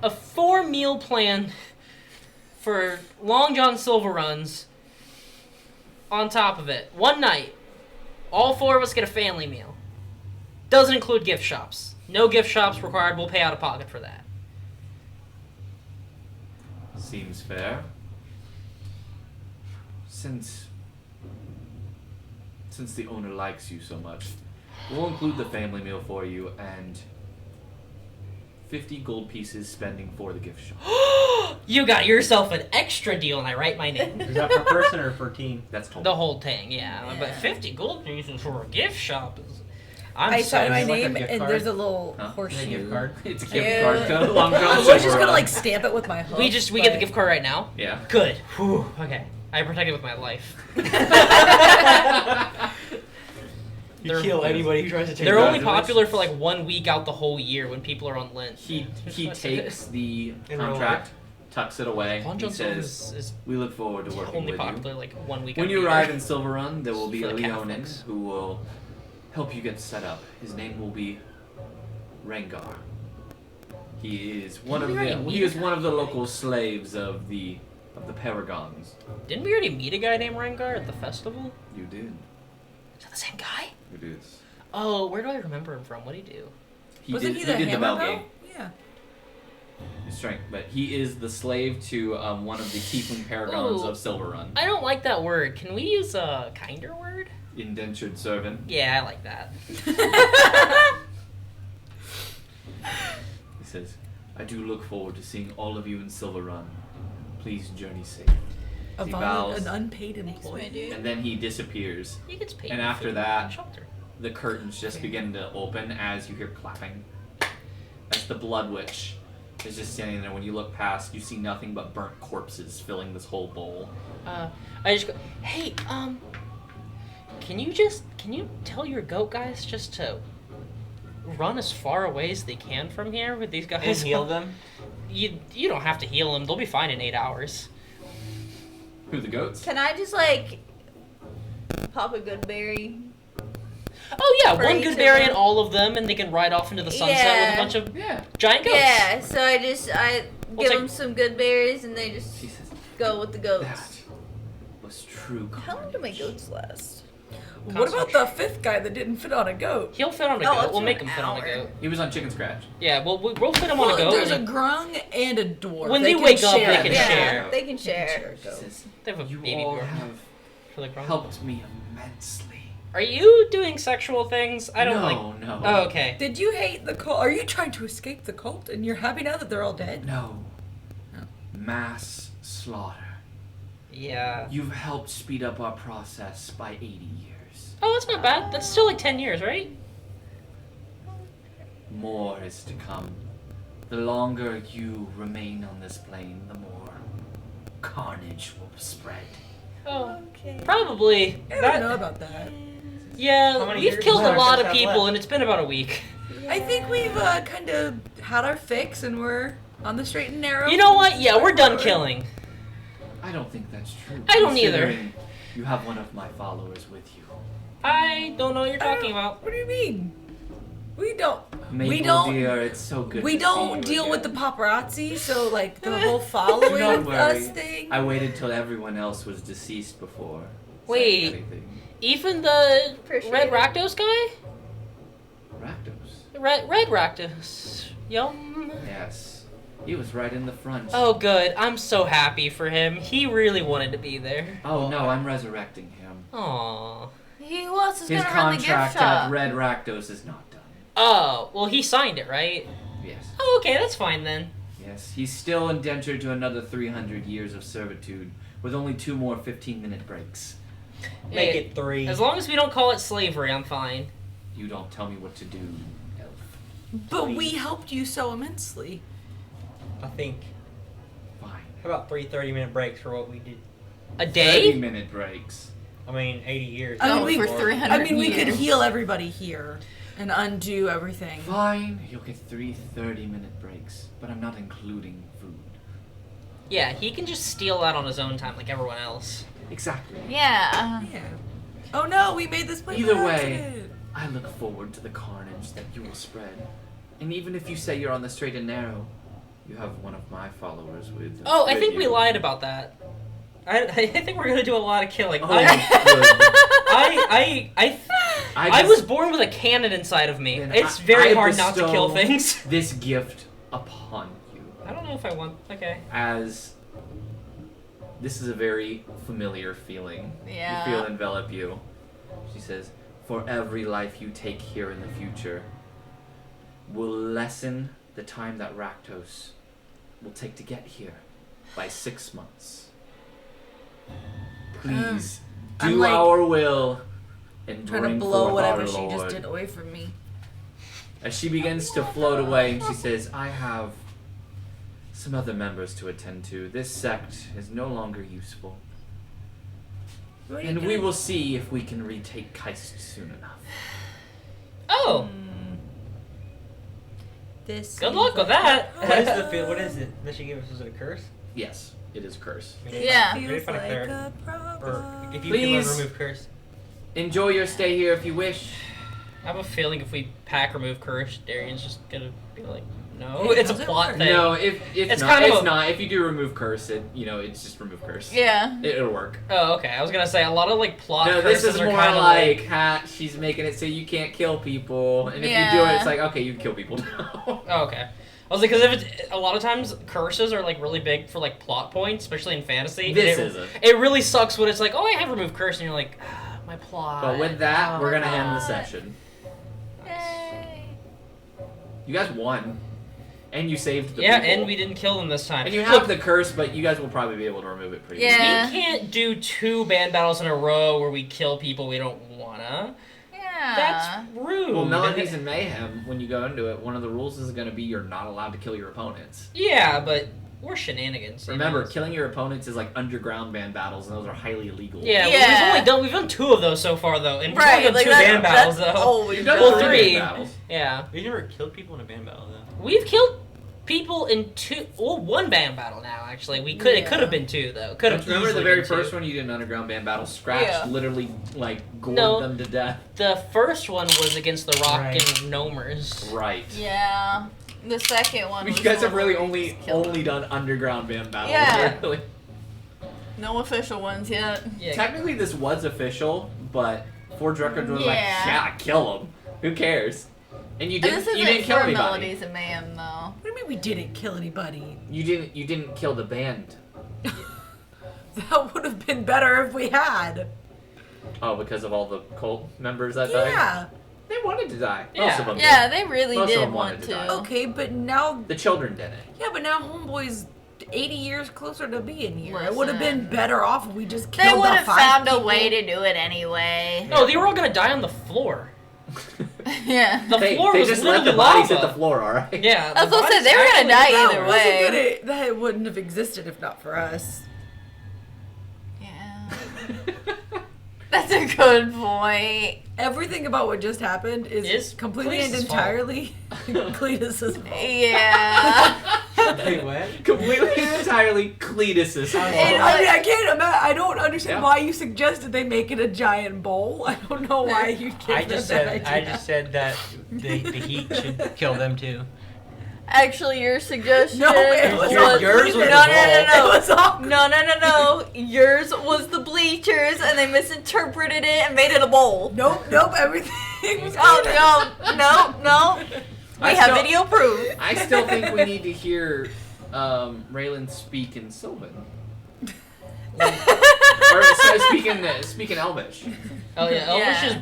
a 4-meal plan for Long John Silver runs. On top of it, one night, all 4 of us get a family meal. Doesn't include gift shops. No gift shops required. We'll pay out of pocket for that.
Seems fair. Since the owner likes you so much, we'll include the family meal for you and 50 gold pieces spending for the gift shop.
You got yourself an extra deal, and I write my name.
Is that per person or per team?
That's total.
The whole thing, yeah. But 50 gold pieces for a gift shop is...
I sign my
It's like a
name
gift
and
card.
there's a little
Huh?
horseshoe.
Gift card.
It's a gift
Yeah.
card code. Long John
I was
Silver
just gonna
Run.
like stamp it with my hook.
We get the gift card right now?
Yeah.
Good. Whew. Okay. I protect it with my life.
You
They're-
kill anybody who tries to take
They're only
Congratulations.
popular for like 1 week out the whole year when people are on Lent.
He takes the
In real
contract, tucks it away.
Long
He
John Silver
says,
is
"We look forward to working
only
with
popular like 1 week
you. When
out
you
the
arrive
year.
in Silver Run, there will be
For
a
the
Leonin
Catholics.
who will help you get set up. His name will be Rengar. He is one of
we already
the
meet
he is
a
one of the
guy?
local slaves of the Paragons.
Didn't we already meet a guy named Rengar at the festival?
You did.
Is that the same guy?
It is.
Oh, where do I remember him from? What'd he do?
Wasn't
did,
he the
did the
hammer
bell
bell?
game.
Yeah.
His strength, but he is the slave to one of the Tiefling Paragons
Ooh.
of Silver Run.
I don't like that word. Can we use a kinder word?
Indentured servant.
Yeah, I like that.
He says, "I do look forward to seeing all of you in Silver Run. Please journey safe."
A
He
vol-
bows,
an unpaid employee.
and then he disappears.
He gets paid.
And
for
after
food
that-
and shelter.
The curtains just begin to open as you hear clapping. As the Blood Witch is just standing there. When you look past, you see nothing but burnt corpses filling this whole bowl.
I just go, hey, can you tell your goat guys just to run as far away as they can from here with these guys?
And heal them?
You don't have to heal them. They'll be fine in 8 hours.
Who, the goats?
Can I just like pop a good berry?
Oh yeah,
For
one
each
good
of
berry
them?
and all of them, and they can ride off into the sunset
Yeah.
with a bunch of
Yeah.
giant goats.
Yeah, so I
We'll
give
take-
them some good berries and they just
She says,
go with the goats.
"That was true
How long do my
carnage."
goats last?
What about the 5th guy that didn't fit on a goat?
He'll fit on a
Oh,
goat.
it's
We'll make
an
him fit on a
hour.
goat.
He was on Chicken Scratch.
Yeah, we'll fit him on a
Well,
goat.
there's a
and
grung and a dwarf.
When they
can
wake up, they
share
can
a
yeah,
goat.
share.
they can
They
share.
can share a
She
goat.
says,
they have a
"You
baby
all
goat
have
for the grown.
helped me immensely."
Are you doing sexual things? I don't like.
No.
Oh, okay.
Did you hate the cult? Are you trying to escape the cult and you're happy now that they're all dead?
No.
No.
Mass slaughter.
Yeah.
You've helped speed up our process by 80 years.
Oh, that's not bad. That's still like 10 years, right?
More is to come. The longer you remain on this plane, the more carnage will spread.
Oh,
Okay.
probably.
I don't know about that.
How
Yeah,
many
we've
years
killed
do
a
our
lot
ships
of
have
people,
left?
and it's been about a week.
I think we've kind of had our fix and we're on the straight and narrow.
You know what? Yeah, we're done killing.
I don't think that's true.
I don't either.
Considering you have one of my followers with you.
I don't know what you're
I don't-
talking about.
What do you mean? We don't.
Maple
we don't.
dear, it's so good
We
to
don't
see you
deal with the
again.
paparazzi, so like the whole following
Do not
us
worry.
thing.
I waited till everyone else was deceased before
Wait.
saying anything.
Even the
Appreciate
Red
it.
Rakdos guy?
Rakdos.
Red Rakdos. Yum.
Yes. He was right in the front.
Oh, good. I'm so happy for him. He really wanted to be there.
Oh no, I'm resurrecting him.
Aww.
He was
His
gonna run the gift
contract at
shop.
Red Rakdos is not done.
Oh, well, he signed it, right?
Yes.
Oh, okay, that's fine then.
Yes, he's still indentured to another 300 years of servitude, with only 2 more 15-minute breaks.
Make
Hey,
it 3.
As long as we don't call it slavery, I'm fine.
You don't tell me what to do, elf.
But we helped you so immensely.
I think.
Fine.
How about 3 30-minute breaks for what we did?
A day?
30-minute breaks.
I mean, 80 years.
I mean,
Oh,
we-
for
Or-
300
I mean, we could
years.
heal everybody here and undo everything.
Fine, you'll get 3 30-minute breaks, but I'm not including food.
Yeah, he can just steal that on his own time like everyone else.
Exactly.
Yeah.
Yeah. Oh no, we made this place.
Either
by
way,
accident.
I look forward to the carnage that you will spread. And even if you say you're on the straight and narrow, you have one of my followers with.
Oh, I
with
think we
you.
lied about that. I think we're gonna do a lot of killing.
Oh,
I
I
was born with a cannon inside of me.
Then
It's
I
very hard not to kill
bestow
things.
this gift upon you,
I don't know if I want. Okay.
as this is a very familiar feeling.
Yeah.
You feel envelop you. She says, "For every life you take here in the future, will lessen the time that Rakdos will take to get here by 6 months. Please
I'm
do
like
our will and
Trying to
bring
blow
forth
whatever
our
she just
Lord."
did away from me.
As she begins to float away, and she says, "I have some other members to attend to. This sect is no longer useful.
What are you
And we
doing?
will see if we can retake Keist soon enough."
Oh,
This.
good luck with that.
What is the feel? What is it that she gave us? Is it a curse?
Yes, it is a curse.
We need to
Yeah.
find- we need to
Feels
find a
like
cleric.
a
Or
problem.
if you
Please.
can remove curse.
Enjoy your stay here if you wish.
I have a feeling if we pack remove curse, Darian's just gonna be like, no.
Hey,
It's a
how's it
plot
work?
thing.
No, if
It's
not,
kind of
it's
a-
not. If you do remove curse, it's just remove curse.
Yeah.
It'll work.
Oh, okay. I was gonna say a lot of like plot
No, this
curses
is
are
more
kind of
like she's making it so you can't kill people, and if you do it,
Yeah.
it's like, okay, you can kill people now.
Oh, okay. I was like, because if it's a lot of times curses are like really big for like plot points, especially in fantasy.
This
and
isn't.
It really sucks when it's like, oh, I have removed curse, and you're like, ah, my plot.
But with that,
Oh,
we're gonna
my
end the
God.
session.
Yay.
You guys won, and you saved the
Yeah,
people.
and we didn't kill them this time.
And you
Look,
have the curse, but you guys will probably be able to remove it pretty
Yeah.
we can't do 2 band battles in a row where we kill people we don't wanna.
Yeah.
That's rude.
Well, Melodies and Mayhem, when you go into it, one of the rules is going to be you're not allowed to kill your opponents.
Yeah, but we're shenanigans. you
Remember,
know?
killing your opponents is like underground band battles, and those are highly illegal.
Yeah,
Yeah.
we've done 2 of those so far though, and we've
Right.
only done
Like
2
that,
band battles
that's
though.
always
You've done
Well,
done.
3.
band battles.
Yeah,
We never killed people in a band battle though.
we've killed people in 1 band battle now. Actually, it could have been 2 though. Could have
Remember the
easily
very
been 2.
first one you did an underground band battle? Scratch
Yeah.
literally like gored
No.
them to death.
The first one was against the Rock
Right.
and Gnomers.
Right.
Yeah. The second one.
You
was
guys
the
have
one
really
where we
only
just killed
only
them.
done underground band battles.
Yeah.
Really.
No official ones yet.
Yeah.
Technically, this was official, but Forge Records was like,
Yeah.
yeah, kill them. Who cares? And you
And
didn't.
this isn't
You didn't kill
for
anybody.
Melodies and Mayhem though.
What do you mean we didn't kill anybody?
You didn't. You didn't kill the band.
That would have been better if we had.
Oh, because of all the cult members that died.
Yeah.
They wanted to die.
Yeah.
Most of them.
Yeah,
Did.
they really
Most of
did
them
want
wanted to
to.
die.
Okay, but now,
The children didn't.
yeah, but now Homeboy's 80 years closer to being here. It would have
Listen.
been better off if we just
They
killed
would
the
have
5
found
people.
a way to do it anyway.
No, they were all gonna die on the floor.
Yeah.
The
they
floor was
just
literally
left the bodies
lava.
at the floor, alright?
Yeah,
I was
the
gonna say,
bodies
they were gonna
actually-
die
That
either
wasn't
way.
gonna- that wouldn't have existed if not for us.
Yeah. That's a good point.
Everything about what just happened is
Is
completely and
Cletus's fault.
entirely Cletus's fault.
Yeah.
Wait, what?
Completely and entirely Cletus's fault.
I mean, I can't imagine. I don't understand
Yeah.
why you suggested they make it a giant bowl. I don't know why you gave
I
them
just
that
said
idea.
the heat should kill them too.
Actually, your suggestion
No, it was
was
yours was
no,
the
no,
ball.
no,
It was all
no. Yours was the bleachers, and they misinterpreted it and made it a bowl.
Nope, everything was
Oh no. We have video proof.
I still think we need to hear Raylan speak in Sylvan. Or speak in Elvish.
Oh yeah, Elvish
Yeah.
is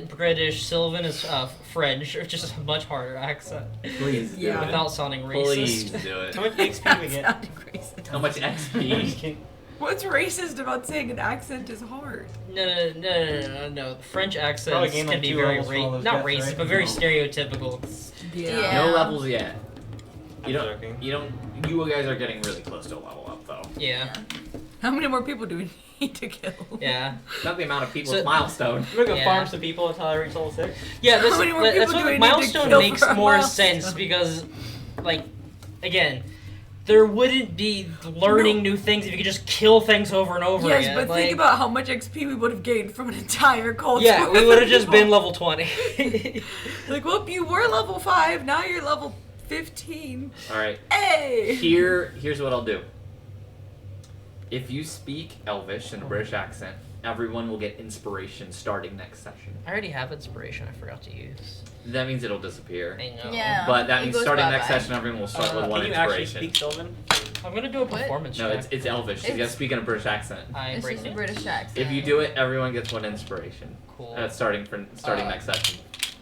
British. Sylvan is French, which is a much harder accent.
Please do
Yeah.
it.
Without sounding racist.
Please do it.
How much XP we get?
Sounding racist.
How much XP?
What's racist about saying an accent is hard?
No. French
Probably
accents
gain,
can
like,
be
2
very
levels for all those
not
deaths,
racist,
right?
but very
No.
stereotypical.
Yeah.
No levels yet. You
I'm
don't.
joking.
You guys are getting really close to a level up, though.
Yeah,
How many more people do we need to kill?
yeah,
Not the amount of people.
So-
It's milestone.
I'm gonna go
Yeah.
farm some people until I reach level 6.
yeah.
How many more
That's
people do we
what
need to
milestone
kill
makes
for a
more
milestone?
sense because, like, again, there wouldn't be learning new things if you could just kill things over and over
Yes,
again.
but
like,
think about how much XP we would have gained from an entire culture.
yeah, we would have just been level 20.
like, whoop, you were level 5, now you're level 15.
All right.
Hey!
Here's what I'll do. If you speak Elvish in a British accent, everyone will get inspiration starting next session.
I already have inspiration. I forgot to use.
That means it'll disappear.
I know.
Yeah.
But that
It
means
goes
starting next
bye-bye.
session, everyone will start with one
Can you actually
inspiration.
speak Sylvan?
I'm gonna do a performance
No,
check.
it's Elvish. You gotta
It's-
speak in a British accent.
I
It's
break
just a
it.
British accent.
If you do it, everyone gets one inspiration.
Cool.
Starting next session.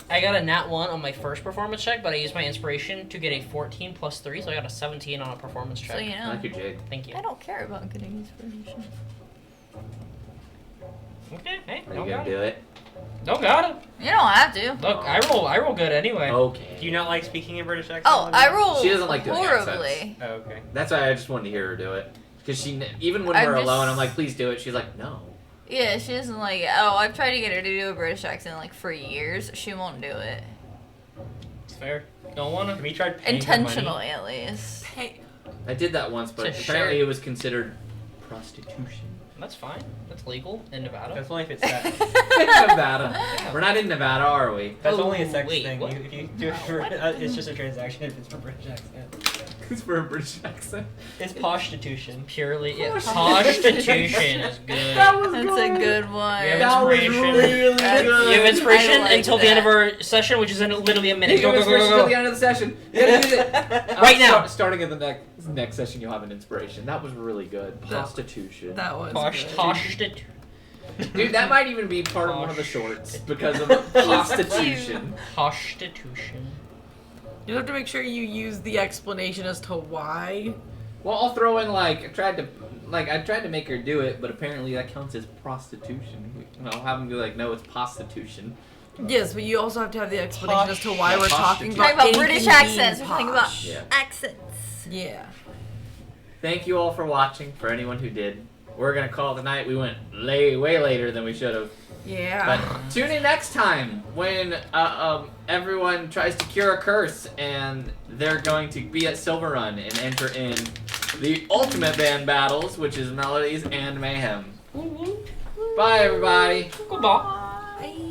I got a nat 1 on my first performance check, but I used my inspiration to get a 14 plus 3, so I got a 17 on a performance check.
So you
I
know.
like your Jade.
Thank you.
I don't care about getting inspiration.
Okay, hey,
Are
don't
you
got
gonna
it.
do it?
Don't got it.
You don't have to.
Look, I roll good anyway.
Okay.
Do you not like speaking in British accent?
Oh, I roll
She doesn't like doing
horribly.
Oh, okay.
That's why I just wanted to hear her do it. Because even when
I'm
we're
just-
alone, I'm like, please do it. She's like, no.
Yeah, she doesn't like it. Oh, I've tried to get her to do a British accent like for years. She won't do it.
It's fair. Don't wanna.
We tried paying her money.
Intentionally, at least.
Hey,
I did that once, but
To
apparently
share.
it was considered prostitution.
That's fine. That's legal in Nevada.
That's only if it's sex.
Nevada. We're not in Nevada, are we?
That's
Oh,
only a sex
wait,
thing.
what?
If you do it for, it's just a transaction if it's for British accent.
It's for a British accent.
It's prostitution.
Purely, yeah. Prostitution is good.
was
That's a good one.
We have
That was
inspiration.
really
That's-
good.
You have inspiration
I like
until the end of
that.
our session, which is in literally a
You
minute. Go,
have
go, go,
inspiration till
go,
the
go.
end of the session. You gotta use it.
Right now.
Starting at the next session, you'll have an inspiration. That was really good. Prostitution.
that was good.
Prostitution.
Dude, that might even be part of one of the shorts because of prostitution.
Prostitution.
You have to make sure you use the explanation as to why.
Well, I'll throw in I tried to make her do it, but apparently that counts as prostitution. And I'll have them be like, no, it's prostitution.
Yes, but you also have to have the explanation as to why
Yeah,
we're talking
prostitute.
about,
Talking about
anything
British
being
accents. We're talking about
posh.
Yeah.
accents.
Yeah.
Thank you all for watching. For anyone who did, we're gonna call it the night. We went way later than we should have.
Yeah.
But tune in next time when everyone tries to cure a curse and they're going to be at Silver Run and enter in the ultimate band battles, which is Melodies and Mayhem. Bye, everybody.
Goodbye.
Bye.